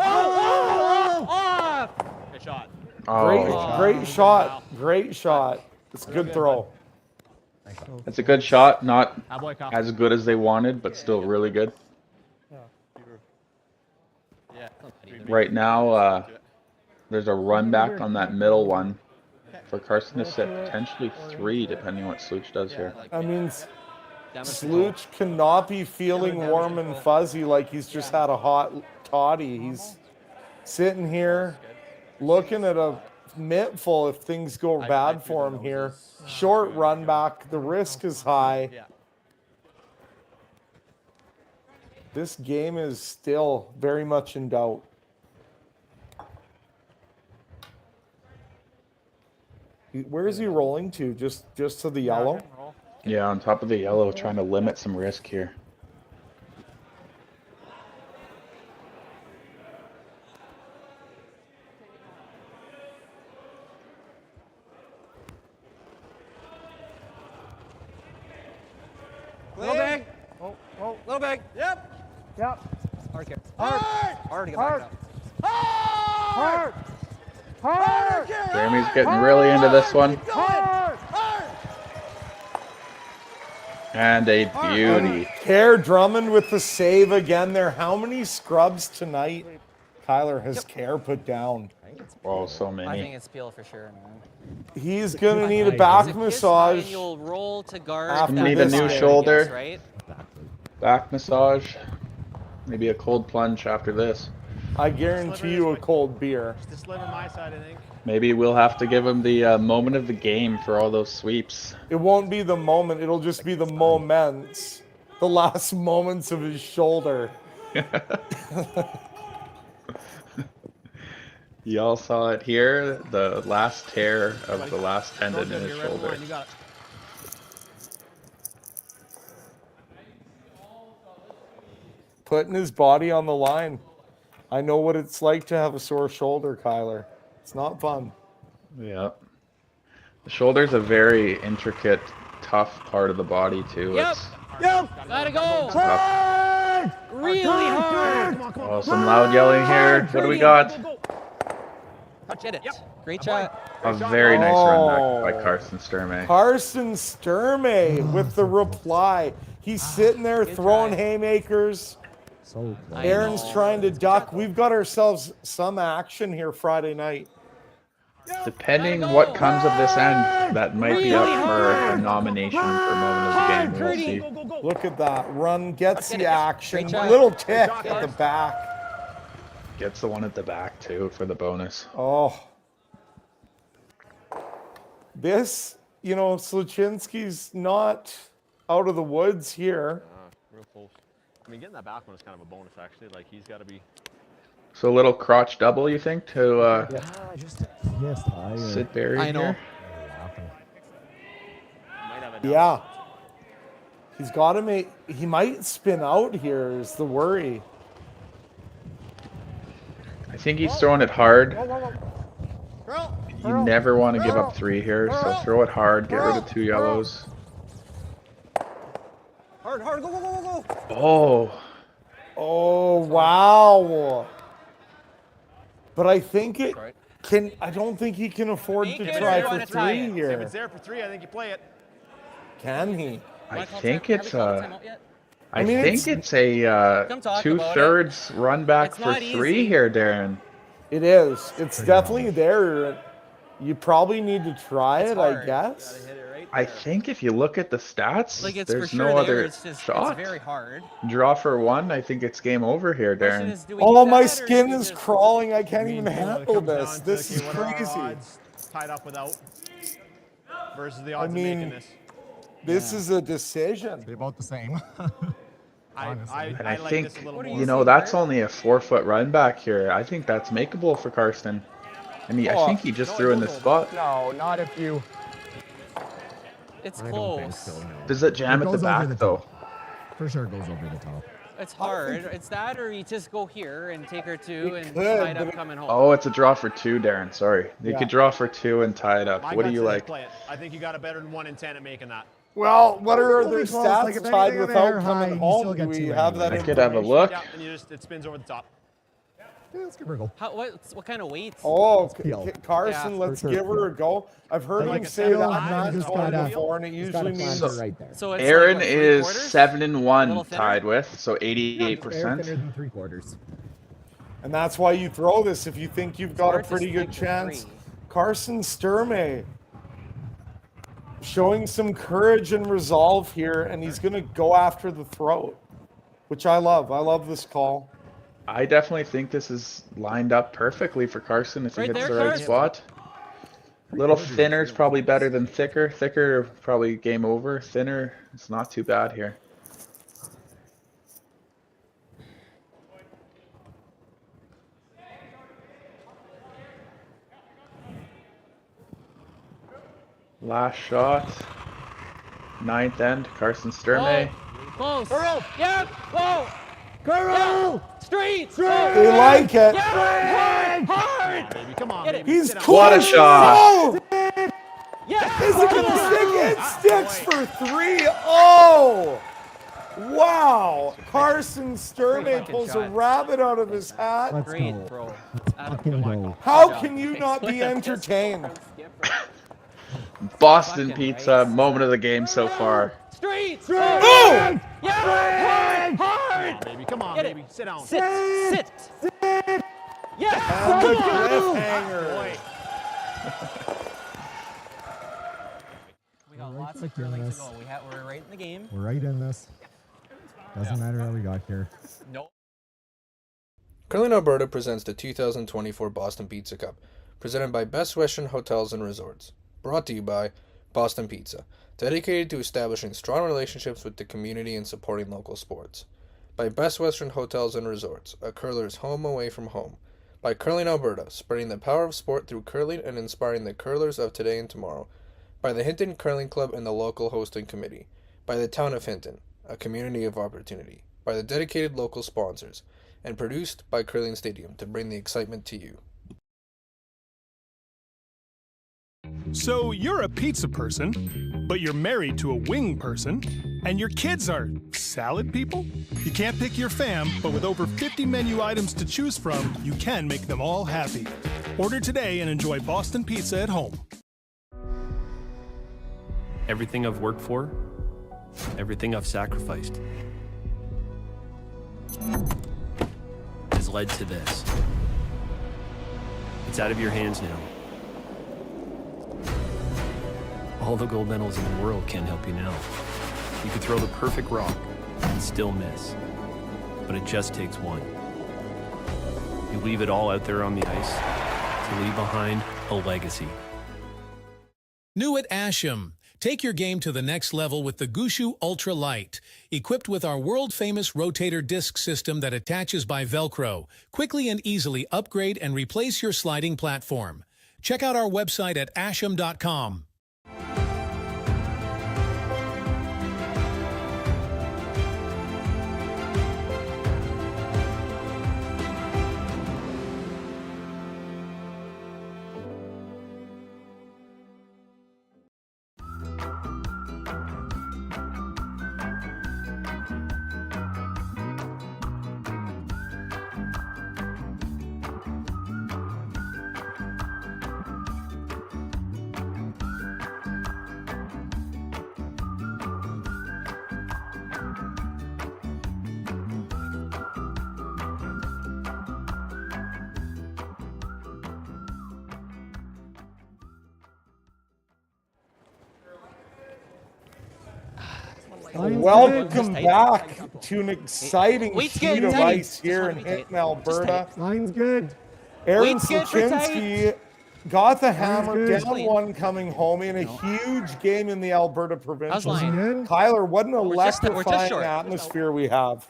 Speaker 15: Off! Good shot.
Speaker 3: Great shot. Great shot. It's a good throw.
Speaker 11: It's a good shot, not as good as they wanted, but still really good. Right now, there's a run back on that middle one for Karsten to set potentially 3, depending on what Sluch does here.
Speaker 3: I mean, Sluch cannot be feeling warm and fuzzy like he's just had a hot toddy. He's sitting here looking at a mitt full if things go bad for him here. Short run back, the risk is high. This game is still very much in doubt. Where is he rolling to? Just to the yellow?
Speaker 11: Yeah, on top of the yellow, trying to limit some risk here.
Speaker 15: Little big. Little big. Yep. Hard kick. Hard to get back up. Hard.
Speaker 11: Jeremy's getting really into this one. And a beauty.
Speaker 3: Kerr Drummond with the save again there. How many scrubs tonight, Kyler, has Kerr put down?
Speaker 11: Oh, so many.
Speaker 14: I think it's Peel for sure, man.
Speaker 3: He's going to need a back massage.
Speaker 14: You'll roll to guard.
Speaker 11: Need a new shoulder.
Speaker 14: Guess, right?
Speaker 11: Back massage. Maybe a cold plunge after this.
Speaker 3: I guarantee you a cold beer.
Speaker 15: Just a sliver my side, I think.
Speaker 11: Maybe we'll have to give him the moment of the game for all those sweeps.
Speaker 3: It won't be the moment. It'll just be the moments. The last moments of his shoulder.
Speaker 11: Y'all saw it here. The last tear of the last tendon in his shoulder.
Speaker 3: Putting his body on the line. I know what it's like to have a sore shoulder, Kyler. It's not fun.
Speaker 11: Yeah. The shoulder's a very intricate, tough part of the body, too.
Speaker 14: Yep. Gotta go.
Speaker 11: Tough.
Speaker 14: Really hard.
Speaker 11: Oh, some loud yelling here. What do we got?
Speaker 14: Get it. Great shot.
Speaker 11: A very nice run back by Karsten Sturmay.
Speaker 3: Karsten Sturmay with the reply. He's sitting there throwing haymakers. Aaron's trying to duck. We've got ourselves some action here Friday night.
Speaker 11: Depending what comes of this end, that might be up for a nomination for moment of the game. We'll see.
Speaker 3: Look at that. Run gets the action. Little tick at the back.
Speaker 11: Gets the one at the back, too, for the bonus.
Speaker 3: Oh. This, you know, Sluchinski's not out of the woods here.
Speaker 15: Real close. I mean, getting that back one is kind of a bonus, actually. Like, he's got to be...
Speaker 11: So a little crotch double, you think, to
Speaker 20: just higher.
Speaker 11: sit buried
Speaker 14: I know.
Speaker 11: here?
Speaker 3: Yeah. He's got to make... He might spin out here is the worry.
Speaker 11: I think he's throwing it hard. You never want to give up 3 here, so throw it hard, get rid of 2 yellows.
Speaker 4: Hard, go, go, go, go, go.
Speaker 11: Oh.
Speaker 3: Oh, wow. But I think it can... I don't think he can afford to try for 3 here.
Speaker 15: If it's there for 3, I think you play it.
Speaker 3: Can he?
Speaker 11: I think it's a... I think it's a 2/3 run back for 3 here, Darren.
Speaker 3: It is. It's definitely there. You probably need to try it, I guess.
Speaker 11: I think if you look at the stats,
Speaker 14: Like, it's
Speaker 11: there's
Speaker 14: for sure
Speaker 11: no
Speaker 14: there.
Speaker 11: other
Speaker 14: It's just,
Speaker 11: shot.
Speaker 14: It's very hard.
Speaker 11: Draw for 1, I think it's game over here, Darren.
Speaker 3: Oh, my skin is crawling. I can't even handle this. This is crazy.
Speaker 15: Tied up without versus the odds of making this.
Speaker 3: This is a decision.
Speaker 20: They're about the same.
Speaker 11: I think, you know, that's only a 4-foot run back here. I think that's makeable for Karsten. I mean, I think he just threw in the spot.
Speaker 20: No, not if you...
Speaker 14: It's close.
Speaker 11: Does it jam at the back, though?
Speaker 20: For sure it goes over the top.
Speaker 14: It's hard. It's that, or you just go here and take her 2 and tie it up coming home.
Speaker 11: Oh, it's a draw for 2, Darren. Sorry. You could draw for 2 and tie it up. What do you like?
Speaker 15: Play it. I think you got a better than 1 in 10 at making that.
Speaker 3: Well, what are their stats tied without coming home? Do we have that?
Speaker 11: I could have a look.
Speaker 15: Yeah, and it spins over the top.
Speaker 20: Yeah, let's give her a go.
Speaker 14: What kind of weight?
Speaker 3: Oh, Karsten, let's give her a go. I've heard him say that before, and it usually means
Speaker 20: right there.
Speaker 14: So it's
Speaker 11: Aaron
Speaker 14: like,
Speaker 11: is 7-1 tied with, so 88%.
Speaker 20: Thinner than 3/4.
Speaker 3: And that's why you throw this if you think you've got a pretty good chance. Karsten Sturmay showing some courage and resolve here, and he's going to go after the throat, which I love. I love this call.
Speaker 11: I definitely think this is lined up perfectly for Karsten if he hits the right spot. A little thinner is probably better than thicker. Thicker, probably game over. Thinner, it's not too bad here. Last shot. 9th end, Karsten Sturmay.
Speaker 14: Close. Yeah. Whoa.
Speaker 20: Girl!
Speaker 14: Street!
Speaker 3: They like it.
Speaker 14: Yeah. Hard!
Speaker 15: Baby, come on,
Speaker 14: baby.
Speaker 3: He's
Speaker 11: What a
Speaker 3: close.
Speaker 11: shot!
Speaker 3: Oh!
Speaker 14: Yeah.
Speaker 3: Is it going to stick? It sticks for 3. Oh! Wow. Karsten Sturmay pulls a rabbit out of his hat.
Speaker 20: Let's
Speaker 14: Great,
Speaker 20: go.
Speaker 14: bro.
Speaker 20: Fucking go.
Speaker 3: How can you not be entertained?
Speaker 11: Boston Pizza, moment of the game so far.
Speaker 14: Street!
Speaker 3: Oh!
Speaker 14: Yeah! Hard!
Speaker 15: Baby, come on,
Speaker 14: Get
Speaker 15: baby.
Speaker 14: it.
Speaker 15: Sit down.
Speaker 14: Sit! Yeah!
Speaker 3: And the cliffhanger.
Speaker 14: We got lots of curling to go. We're right in the game.
Speaker 20: We're right in this. Doesn't matter how we got here.
Speaker 14: No.
Speaker 19: Curling Alberta presents the 2024 Boston Pizza Cup, presented by Best Western Hotels and Resorts. Brought to you by Boston Pizza, dedicated to establishing strong relationships with the community and supporting local sports. By Best Western Hotels and Resorts, a curler's home away from home. By Curling Alberta, spreading the power of sport through curling and inspiring the curlers of today and tomorrow. By the Hinton Curling Club and the local hosting committee. By the town of Hinton, a community of opportunity. By the dedicated local sponsors. And produced by Curling Stadium to bring the excitement to you.
Speaker 1: So you're a pizza person, but you're married to a wing person, and your kids are salad people? You can't pick your fam, but with over 50 menu items to choose from, you can make them all happy. Order today and enjoy Boston Pizza at home.
Speaker 6: Everything I've worked for, everything I've sacrificed, has led to this. It's out of your hands now. All the gold medals in the world can't help you now. You could throw the perfect rock and still miss, but it just takes one. You leave it all out there on the ice to leave behind a legacy.
Speaker 9: New at Asham. Take your game to the next level with the Gushu Ultra Light. Equipped with our world-famous rotator disc system that attaches by Velcro, quickly and easily upgrade and replace your sliding platform. Check out our website at asham.com.
Speaker 3: Welcome back to an exciting
Speaker 14: Weight's
Speaker 3: sheet
Speaker 14: good,
Speaker 3: of
Speaker 14: tight.
Speaker 3: ice here in Hinton, Alberta.
Speaker 14: tight.
Speaker 20: Line's good.
Speaker 3: Aaron
Speaker 14: Weight's good for
Speaker 3: Sluchinski got the hammer
Speaker 20: good.
Speaker 3: down one coming home in a huge game in the Alberta Provincials.
Speaker 14: line?
Speaker 3: Kyler, what an
Speaker 14: We're just
Speaker 3: electrifying
Speaker 14: short.
Speaker 3: atmosphere we have.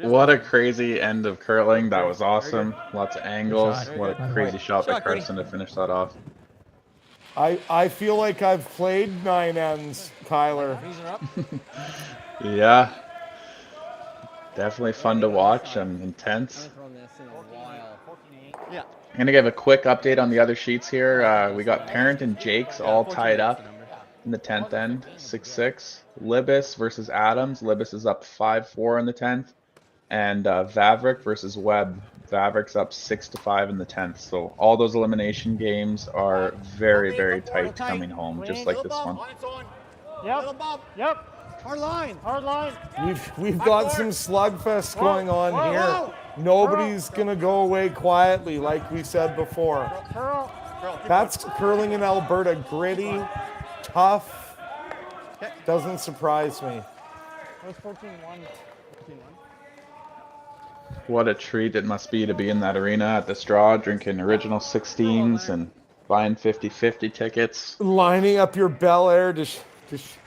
Speaker 11: What a crazy end of curling. That was awesome. Lots of angles. What a crazy shot by Karsten to finish that off.
Speaker 3: I feel like I've played 9 ends, Kyler.
Speaker 11: Yeah. Definitely fun to watch and intense. I'm going to give a quick update on the other sheets here. We got Parent and Jakes all tied up in the 10th end, 6-6. Libis versus Adams. Libis is up 5-4 in the 10th. And Vavrick versus Webb. Vavrick's up 6-5 in the 10th. So all those elimination games are very, very tight coming home, just like this one.
Speaker 13: Yep. Hard line.
Speaker 3: We've got some slugfest going on here. Nobody's gonna go away quietly, like we said before. That's curling in Alberta. Gritty, tough. Doesn't surprise me.
Speaker 11: What a treat it must be to be in that arena at the Straw, drinking original 16s and buying 50-50 tickets.
Speaker 3: Lining up your Bel Air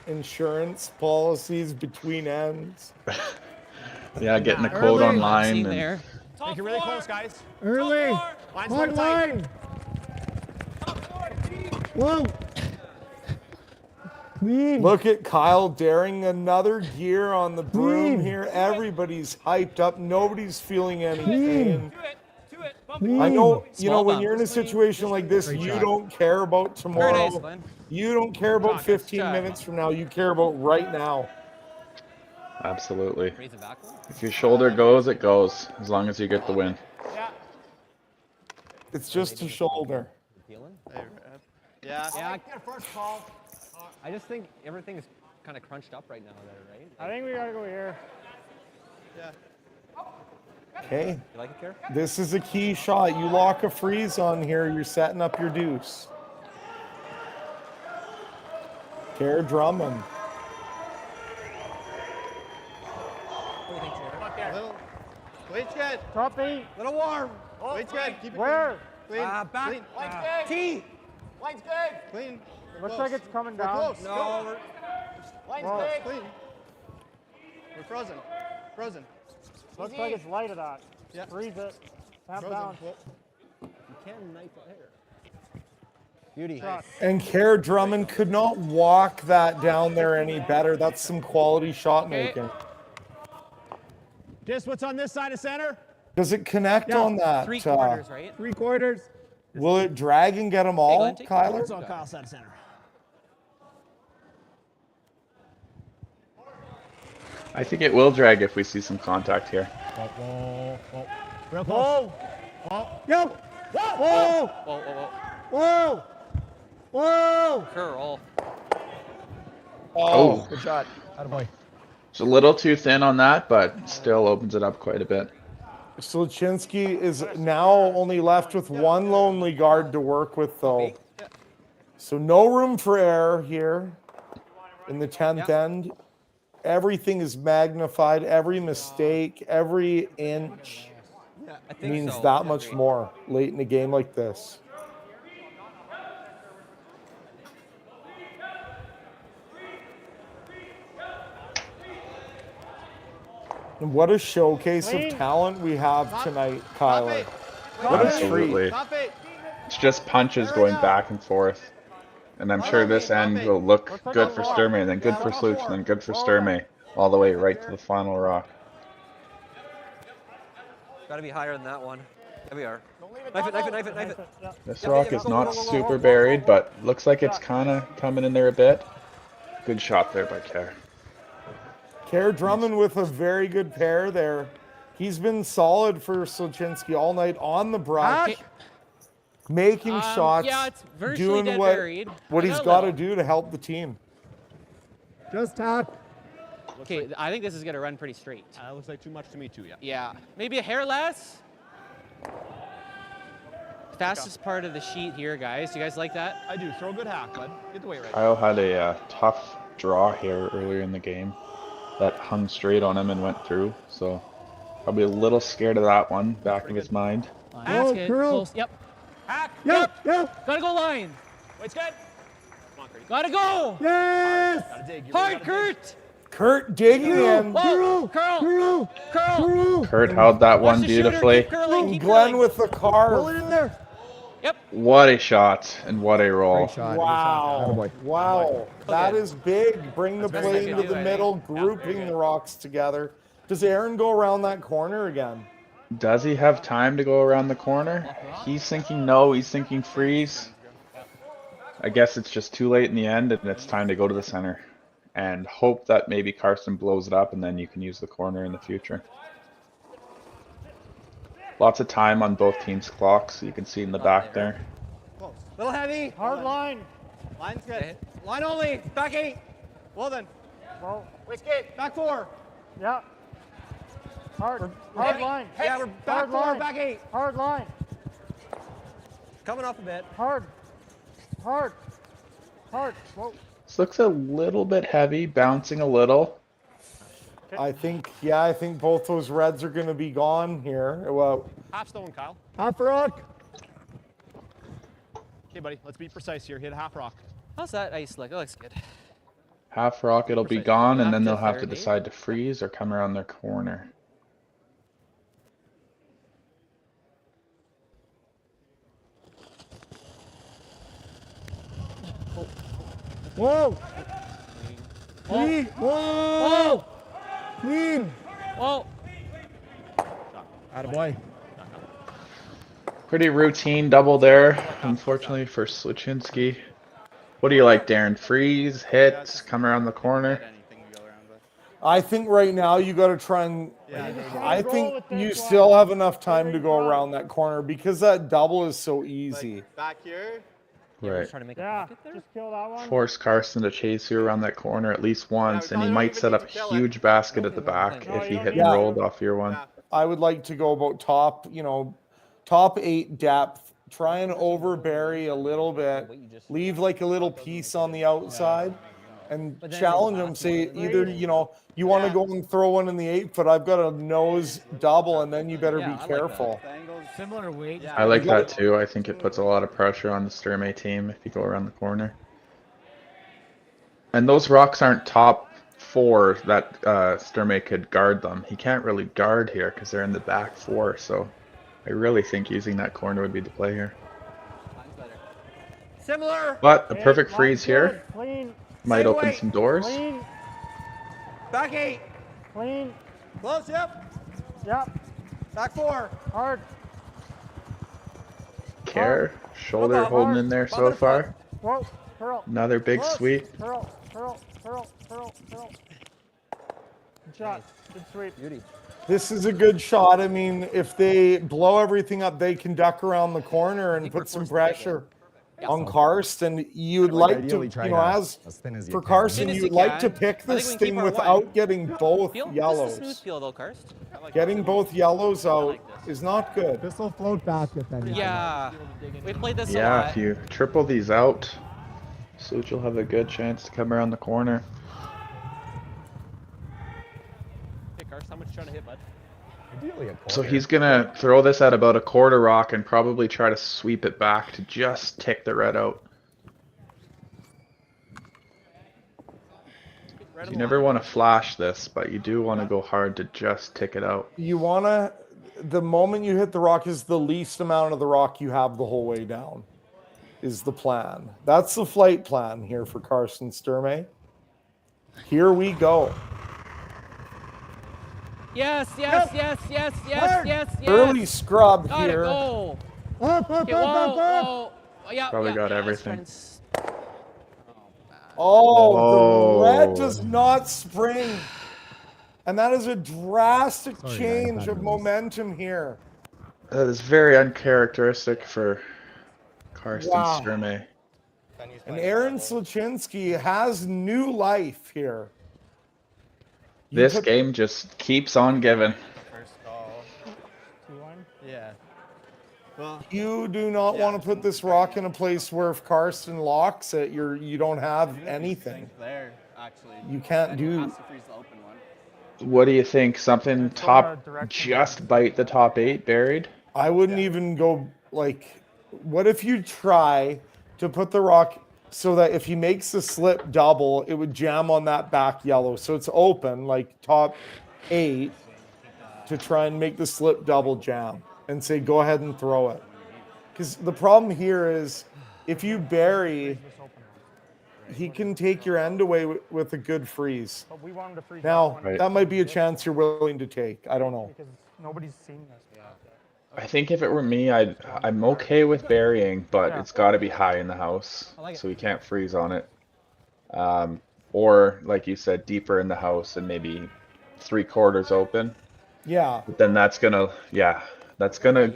Speaker 3: insurance policies between ends.
Speaker 11: Yeah, getting a quote online.
Speaker 14: There.
Speaker 13: Make it really close, guys.
Speaker 20: Early.
Speaker 13: Line's
Speaker 20: Line. Whoa. Clean.
Speaker 3: Look at Kyle daring another gear on the broom here. Everybody's hyped up. Nobody's feeling any pain. I know, you know, when you're in a situation like this, you don't care about tomorrow. You don't care about 15 minutes from now. You care about right now.
Speaker 11: Absolutely. If your shoulder goes, it goes, as long as you get the win.
Speaker 3: It's just a shoulder.
Speaker 4: Yeah. First call. I just think everything is kind of crunched up right now there, right?
Speaker 10: I think we gotta go here.
Speaker 13: Yeah.
Speaker 3: Okay.
Speaker 4: You like it, Kerr?
Speaker 3: This is a key shot. You lock a freeze on here, you're setting up your deuce. Kerr Drummond.
Speaker 13: Weight's good.
Speaker 10: Top 8.
Speaker 13: Little warm. Weight's good. Keep it
Speaker 10: Where?
Speaker 13: clean.
Speaker 4: Back.
Speaker 13: Clean.
Speaker 4: Line's good. T.
Speaker 13: Line's good. Clean.
Speaker 10: Looks like it's coming down.
Speaker 13: We're close.
Speaker 4: No.
Speaker 13: Line's
Speaker 10: Whoa.
Speaker 13: good. Clean. We're frozen. Frozen.
Speaker 10: Looks like it's light of that.
Speaker 13: Yeah.
Speaker 10: Freeze it. Tap
Speaker 13: Frozen.
Speaker 10: down.
Speaker 4: You can knife it here. Beauty.
Speaker 3: And Kerr Drummond could not walk that down there any better. That's some quality shot making.
Speaker 13: Just what's on this side of center?
Speaker 3: Does it connect on that?
Speaker 14: 3/4, right?
Speaker 13: 3/4.
Speaker 3: Will it drag and get them all, Kyler?
Speaker 13: It's on Kyle's side of center.
Speaker 11: I think it will drag if we see some contact here.
Speaker 13: Whoa. Real close. Whoa.
Speaker 20: Yep.
Speaker 13: Whoa.
Speaker 20: Whoa. Whoa.
Speaker 14: Curl.
Speaker 11: Oh.
Speaker 13: Good shot. Attaboy.
Speaker 11: It's a little too thin on that, but still opens it up quite a bit.
Speaker 3: Sluchinski is now only left with one lonely guard to work with, though. So no room for error here in the 10th end. Everything is magnified. Every mistake, every inch means that much more late in a game like this. And what a showcase of talent we have tonight, Kyler. What a
Speaker 11: Absolutely.
Speaker 3: treat.
Speaker 11: It's just punches going back and forth. And I'm sure this end will look good for Sturmay, and then good for Sluch, and then good for Sturmay, all the way right to the final rock.
Speaker 4: Got to be higher than that one. There we are. Knife it.
Speaker 11: This rock is not super buried, but looks like it's kind of coming in there a bit. Good shot there by Kerr.
Speaker 3: Kerr Drummond with a very good pair there. He's been solid for Sluchinski all night on the brush, making shots,
Speaker 14: Yeah, it's virtually
Speaker 3: doing
Speaker 14: dead
Speaker 3: what
Speaker 14: buried.
Speaker 3: he's got to do to help the team.
Speaker 20: Just tap.
Speaker 14: Okay, I think this is going to run pretty straight.
Speaker 4: Looks like too much to me, too, yeah.
Speaker 14: Yeah, maybe a hair less. Fastest part of the sheet here, guys. You guys like that?
Speaker 4: I do. Throw a good half, bud. Get the weight right.
Speaker 11: Kyle had a tough draw here earlier in the game. that hung straight on him and went through. So probably a little scared of that one, back of his mind.
Speaker 13: That's good. Close.
Speaker 15: Yep. Hack.
Speaker 13: Yep.
Speaker 15: Gotta go line. Wait's good. Come on, Kurt. Gotta go.
Speaker 13: Yes.
Speaker 15: Gotta dig. Hard, Kurt.
Speaker 3: Kurt digging in.
Speaker 15: Curl.
Speaker 11: Kurt held that one beautifully.
Speaker 3: And Glenn with the car.
Speaker 13: Roll it in there.
Speaker 11: What a shot and what a roll.
Speaker 3: Wow. Wow. That is big. Bring the play into the middle, grouping the rocks together. Does Aaron go around that corner again?
Speaker 11: Does he have time to go around the corner? He's thinking no, he's thinking freeze. I guess it's just too late in the end and it's time to go to the center. And hope that maybe Karsten blows it up and then you can use the corner in the future. Lots of time on both teams' clocks, you can see in the back there.
Speaker 15: Little heavy.
Speaker 13: Hard line.
Speaker 15: Line's good. Line only. Back 8. Well then. Wait, skate. Back 4.
Speaker 13: Yeah. Hard line.
Speaker 15: Yeah, we're back 4, back 8.
Speaker 13: Hard line.
Speaker 4: Coming up a bit.
Speaker 13: Hard. Whoa.
Speaker 11: This looks a little bit heavy, bouncing a little.
Speaker 3: I think both those reds are going to be gone here. Well,
Speaker 15: Half stone, Kyle.
Speaker 13: Half rock.
Speaker 15: Okay, buddy. Let's be precise here. Hit half rock.
Speaker 14: How's that ice look? That looks good.
Speaker 11: Half rock, it'll be gone, and then they'll have to decide to freeze or come around their corner.
Speaker 13: Whoa. Clean. Whoa. Clean.
Speaker 14: Whoa.
Speaker 13: Attaboy.
Speaker 11: Pretty routine double there, unfortunately for Sluchinski. What do you like, Darren? Freeze, hits, come around the corner?
Speaker 3: I think right now you got to try and. I think you still have enough time to go around that corner because that double is so easy.
Speaker 15: Back here.
Speaker 11: Right.
Speaker 13: Just kill that one.
Speaker 11: Force Karsten to chase you around that corner at least once, and he might set up a huge basket at the back if he hit and rolled off your one.
Speaker 3: I would like to go about top 8 depth. Try and overbury a little bit. Leave like a little piece on the outside, and challenge him. Say either you want to go and throw one in the 8 foot. I've got a nose double, and then you better be careful.
Speaker 15: Similar weight.
Speaker 11: I like that too. I think it puts a lot of pressure on the Sturmay team if you go around the corner. And those rocks aren't top 4 that Sturmay could guard them. He can't really guard here because they're in the back 4. So I really think using that corner would be the play here.
Speaker 15: Similar.
Speaker 11: But a perfect freeze here
Speaker 13: Clean.
Speaker 11: might open some doors.
Speaker 13: Clean.
Speaker 15: Back 8.
Speaker 13: Clean.
Speaker 15: Close, yep. Back 4.
Speaker 13: Hard.
Speaker 11: Care, shoulder holding in there so far.
Speaker 13: Whoa. Curl.
Speaker 11: Another big sweep.
Speaker 13: Curl. Good shot. Good sweep.
Speaker 4: Beauty.
Speaker 3: This is a good shot. I mean, if they blow everything up, they can duck around the corner and put some pressure on Karsten. You'd like to, as for Karsten, you'd like to pick this thing without getting both yellows.
Speaker 14: Smooth peel though, Karst.
Speaker 3: Getting both yellows out is not good.
Speaker 20: This will float basket then.
Speaker 14: Yeah. We played this a
Speaker 11: Yeah,
Speaker 14: lot.
Speaker 11: if you triple these out, Sluch will have a good chance to come around the corner.
Speaker 15: Hey, Karst, how much you trying to hit, bud?
Speaker 20: Ideally a quarter.
Speaker 11: So he's gonna throw this at about a quarter rock and probably try to sweep it back to just tick the red out. You never want to flash this, but you do want to go hard to just tick it out.
Speaker 3: You want to, the moment you hit the rock is the least amount of the rock you have the whole way down, is the plan. That's the flight plan here for Karsten Sturmay. Here we go.
Speaker 15: Yes.
Speaker 3: Early scrub
Speaker 15: Gotta
Speaker 3: here.
Speaker 15: go.
Speaker 13: Up.
Speaker 15: Yeah,
Speaker 11: Probably got everything.
Speaker 3: Oh, the red does not spring. And that is a drastic change of momentum here.
Speaker 11: That is very uncharacteristic for Karsten Sturmay.
Speaker 3: And Aaron Sluchinski has new life here.
Speaker 11: This game just keeps on giving.
Speaker 15: First call. 2-1? Yeah.
Speaker 3: You do not want to put this rock in a place where if Karsten locks it, you don't have anything.
Speaker 14: There, actually.
Speaker 3: You can't do.
Speaker 14: Has to freeze the open one.
Speaker 11: What do you think? Something top, just bite the top 8 buried?
Speaker 3: I wouldn't even go like, what if you try to put the rock so that if he makes the slip double, it would jam on that back yellow. So it's open, like top 8, to try and make the slip double jam and say, go ahead and throw it. Because the problem here is if you bury, he can take your end away with a good freeze. Now, that might be a chance you're willing to take. I don't know.
Speaker 10: Because nobody's seen this.
Speaker 11: I think if it were me, I'm okay with burying, but it's got to be high in the house, so we can't freeze on it. Or, like you said, deeper in the house and maybe 3/4 open.
Speaker 3: Yeah.
Speaker 11: But then that's gonna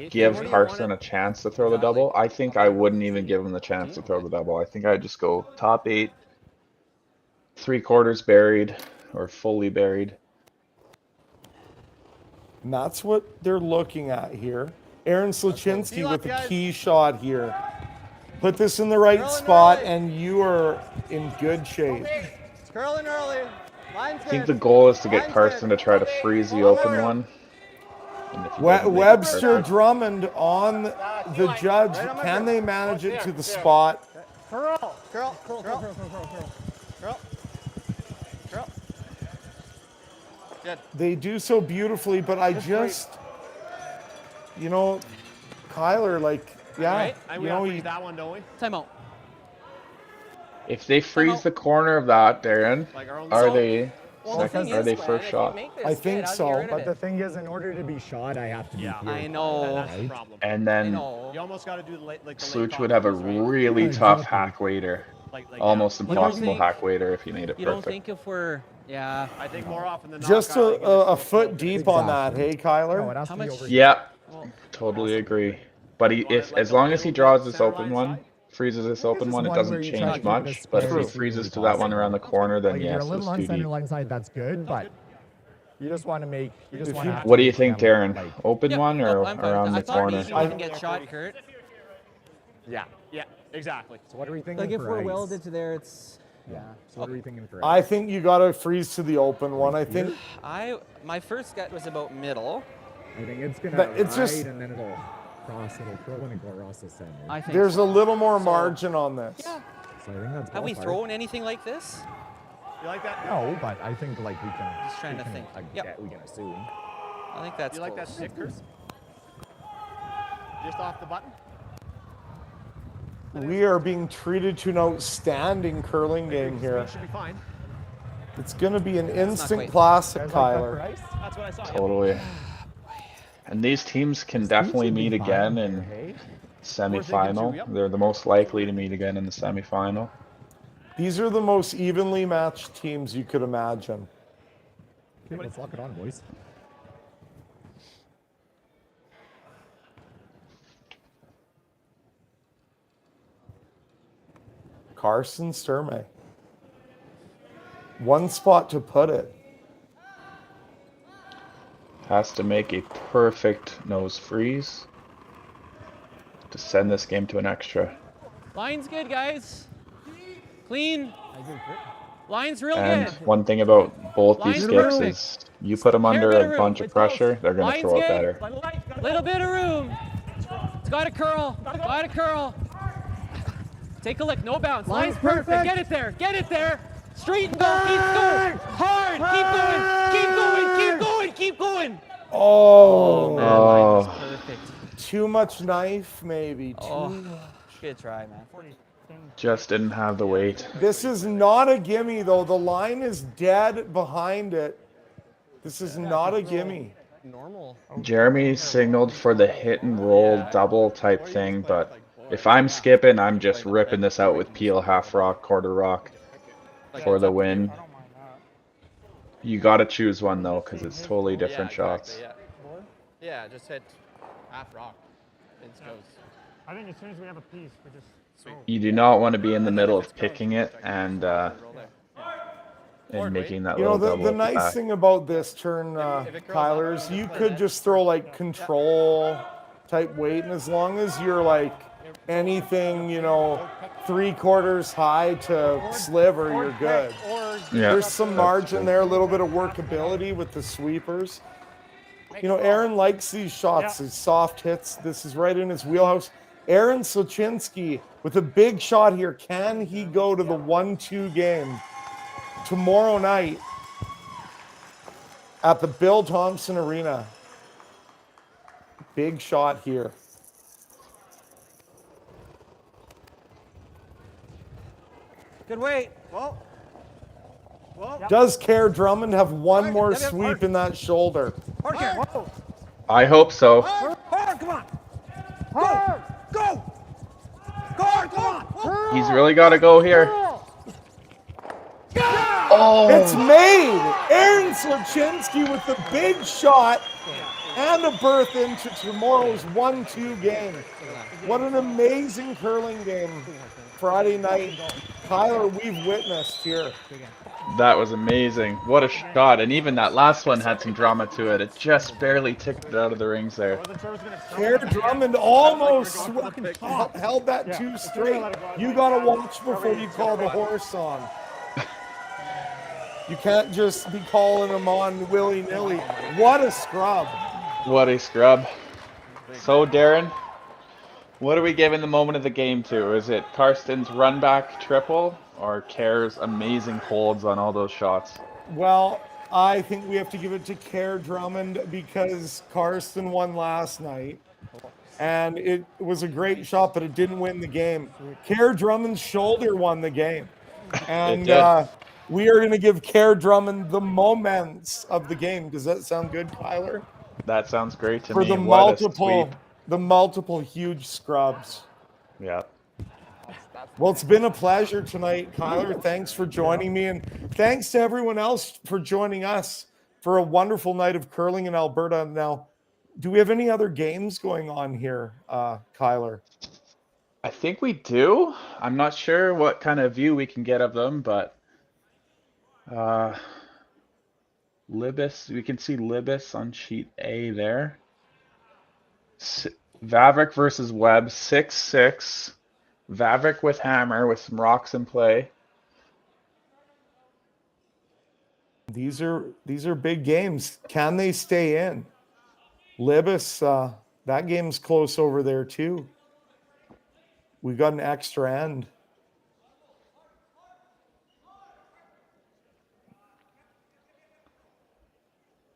Speaker 11: give Karsten a chance to throw the double. I think I wouldn't even give him the chance to throw the double. I think I'd just go top 8, 3/4 buried, or fully buried.
Speaker 3: And that's what they're looking at here. Aaron Sluchinski with a key shot here. Put this in the right spot, and you are in good shape.
Speaker 15: It's curling early.
Speaker 11: I think the goal is to get Karsten to try to freeze the open one.
Speaker 3: Webster Drummond on the judge. Can they manage it to the spot?
Speaker 15: Curl. Good.
Speaker 3: They do so beautifully, but I just, Kyler, like, yeah,
Speaker 4: Right? And we gotta freeze that one, don't we?
Speaker 14: Time out.
Speaker 11: If they freeze the corner of that, Darren, are they second? Are they first shot?
Speaker 3: I think so.
Speaker 20: But the thing is, in order to be shot, I have to be here.
Speaker 14: I know.
Speaker 4: That's the problem.
Speaker 11: And then
Speaker 4: You almost got to do the late
Speaker 11: Sluch would have a really tough hack waiter. Almost impossible hack waiter if you made it
Speaker 14: You don't
Speaker 11: perfect.
Speaker 14: think if we're, yeah.
Speaker 4: I think more often than not.
Speaker 3: Just a foot deep on that, hey, Kyler?
Speaker 14: How much?
Speaker 11: Yeah, totally agree. But as long as he draws this open one, freezes this open one, it doesn't change much. But if he freezes to that one around the corner, then yes,
Speaker 20: You're a little on
Speaker 11: it's too
Speaker 20: center
Speaker 11: deep.
Speaker 20: line side, that's good, but you just want to make.
Speaker 11: What do you think, Darren? Open one or around the corner?
Speaker 14: I thought get shot, Kurt.
Speaker 4: Yeah, exactly.
Speaker 20: So what are we thinking?
Speaker 14: Like if
Speaker 20: for
Speaker 14: we're
Speaker 20: ice?
Speaker 14: welded to there, it's.
Speaker 20: Yeah. So what are we thinking for?
Speaker 3: I think you got to freeze to the open one. I think.
Speaker 14: My first gut was about middle.
Speaker 20: I think it's gonna
Speaker 3: it's
Speaker 20: ride
Speaker 3: just-
Speaker 20: and then it'll cross. It'll throw and go across the center.
Speaker 14: I think
Speaker 3: There's
Speaker 14: so.
Speaker 3: a little more margin on this.
Speaker 14: Yeah.
Speaker 20: So I think that's.
Speaker 14: Have we
Speaker 20: ballpark.
Speaker 14: thrown anything like this?
Speaker 4: You like that?
Speaker 20: No, but I think like we can.
Speaker 14: Just trying to think.
Speaker 20: We can assume.
Speaker 14: I think that's.
Speaker 4: You like that
Speaker 14: close.
Speaker 4: Snickers? Just off the button?
Speaker 3: We are being treated to an outstanding curling game here.
Speaker 4: Should be fine.
Speaker 3: It's going to be an instant
Speaker 14: quite-
Speaker 3: classic,
Speaker 4: Guys like that
Speaker 3: Kyler.
Speaker 4: for ice? That's what I saw.
Speaker 11: Totally. And these teams can definitely meet again in semifinal. They're the most likely to meet again in the semifinal.
Speaker 3: These are the most evenly matched teams you could imagine.
Speaker 20: Okay, let's lock it on, boys.
Speaker 3: Karsten Sturmay. One spot to put it.
Speaker 11: Has to make a perfect nose freeze to send this game to an extra.
Speaker 14: Line's good, guys. Clean. Line's real
Speaker 11: And
Speaker 14: good.
Speaker 11: one thing about both these
Speaker 14: Line's
Speaker 11: skips
Speaker 14: perfect.
Speaker 11: is you put them under
Speaker 14: Fair bit
Speaker 11: a
Speaker 14: of
Speaker 11: bunch
Speaker 14: room.
Speaker 11: of pressure, they're going to
Speaker 14: Line's
Speaker 11: throw it
Speaker 14: good.
Speaker 11: better.
Speaker 14: Little bit of room. It's got to curl. Got to curl. Take a look. No bounce. Line's perfect. Get it there. Get it there. Straight and go. Keep going. Hard. Keep going. Keep going. Keep going. Keep going.
Speaker 3: Oh,
Speaker 14: man. Line was perfect.
Speaker 3: Too much knife, maybe.
Speaker 14: Good try, man.
Speaker 11: Just didn't have the weight.
Speaker 3: This is not a gimme, though. The line is dead behind it. This is not a gimme.
Speaker 14: Normal.
Speaker 11: Jeremy signaled for the hit and roll double type thing, but if I'm skipping, I'm just ripping this out with peel, half rock, quarter rock for the win. You got to choose one though, because it's totally different shots.
Speaker 4: Yeah, just hit half rock. Vince goes.
Speaker 10: I think as soon as we have a piece, we just.
Speaker 11: You do not want to be in the middle of picking it and making that little double.
Speaker 3: The nice thing about this turn, Kyler, is you could just throw like control type weight, and as long as you're like anything, 3/4 high to sliver, you're good.
Speaker 11: Yeah.
Speaker 3: There's some margin there, a little bit of workability with the sweepers. Aaron likes these shots, these soft hits. This is right in his wheelhouse. Aaron Sluchinski with a big shot here. Can he go to the 1-2 game tomorrow night at the Bill Thomson Arena? Big shot here.
Speaker 4: Good weight. Whoa.
Speaker 3: Does Kerr Drummond have one more sweep in that shoulder?
Speaker 4: Hard, Kerr. Whoa.
Speaker 11: I hope so.
Speaker 4: Hard, come on. Hard. Go. Hard, come on. Whoa.
Speaker 11: He's really got to go here. Oh!
Speaker 3: It's made! Aaron Sluchinski with the big shot and a berth into tomorrow's 1-2 game. What an amazing curling game Friday night. Kyler, we've witnessed here.
Speaker 11: That was amazing. What a shot. And even that last one had some drama to it. It just barely ticked it out of the rings there.
Speaker 3: Kerr Drummond almost held that two straight. You got to watch before you call the horse on. You can't just be calling them on willy-nilly. What a scrub.
Speaker 11: What a scrub. So, Darren, what are we giving the moment of the game to? Is it Karsten's run back triple or Kerr's amazing holds on all those shots?
Speaker 3: Well, I think we have to give it to Kerr Drummond because Karsten won last night. And it was a great shot, but it didn't win the game. Kerr Drummond's shoulder won the game. And we are going to give Kerr Drummond the moments of the game. Does that sound good, Kyler?
Speaker 11: That sounds great to
Speaker 3: For
Speaker 11: me.
Speaker 3: the multiple huge scrubs.
Speaker 11: Yeah.
Speaker 3: Well, it's been a pleasure tonight, Kyler. Thanks for joining me, and thanks to everyone else for joining us for a wonderful night of curling in Alberta. Now, do we have any other games going on here, Kyler?
Speaker 11: I think we do. I'm not sure what kind of view we can get of them, but Libis, we can see Libis on sheet A there. Vavrick versus Webb, 6-6. Vavrick with hammer with some rocks in play.
Speaker 3: These are big games. Can they stay in? Libis, that game's close over there too. We got an extra end.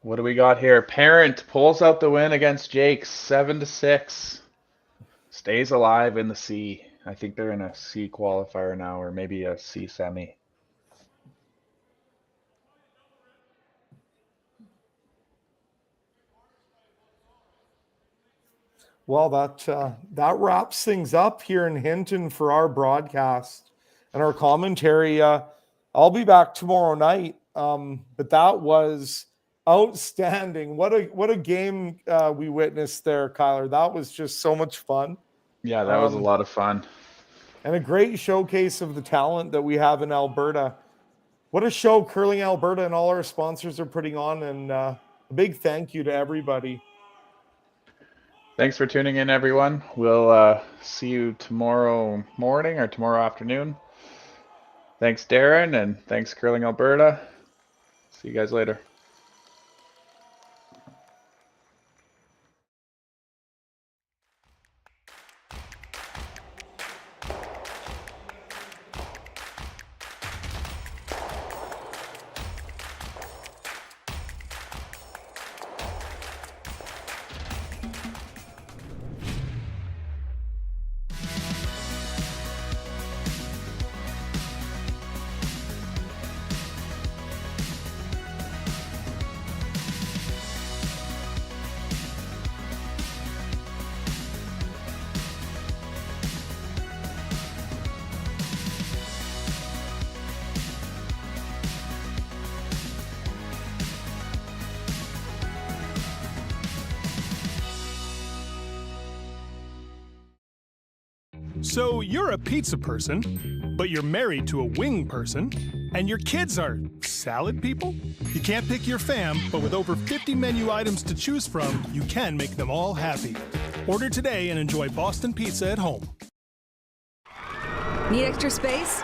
Speaker 11: What do we got here? Parent pulls out the win against Jake, 7-6. Stays alive in the C. I think they're in a C qualifier now, or maybe a C semi.
Speaker 3: Well, that wraps things up here in Hinton for our broadcast and our commentary. I'll be back tomorrow night, but that was outstanding. What a game we witnessed there, Kyler. That was just so much fun.
Speaker 11: Yeah, that was a lot of fun.
Speaker 3: And a great showcase of the talent that we have in Alberta. What a show Curling Alberta and all our sponsors are putting on, and a big thank you to everybody.
Speaker 11: Thanks for tuning in, everyone. We'll see you tomorrow morning or tomorrow afternoon. Thanks, Darren, and thanks, Curling Alberta. See you guys later.
Speaker 1: So you're a pizza person, but you're married to a wing person, and your kids are salad people? You can't pick your fam, but with over 50 menu items to choose from, you can make them all happy. Order today and enjoy Boston Pizza at home.
Speaker 7: Need extra space?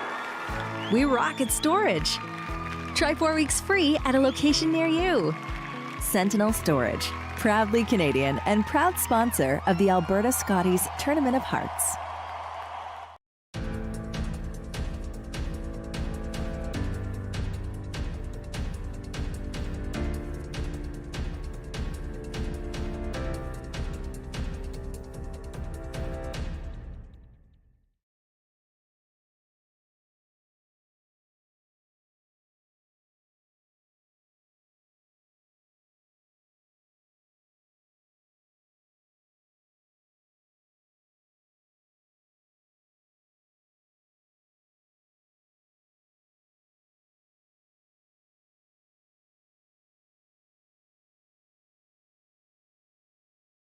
Speaker 7: We rock at storage. Try 4 weeks free at a location near you. Sentinel Storage, proudly Canadian and proud sponsor of the Alberta Scotties Tournament of Hearts.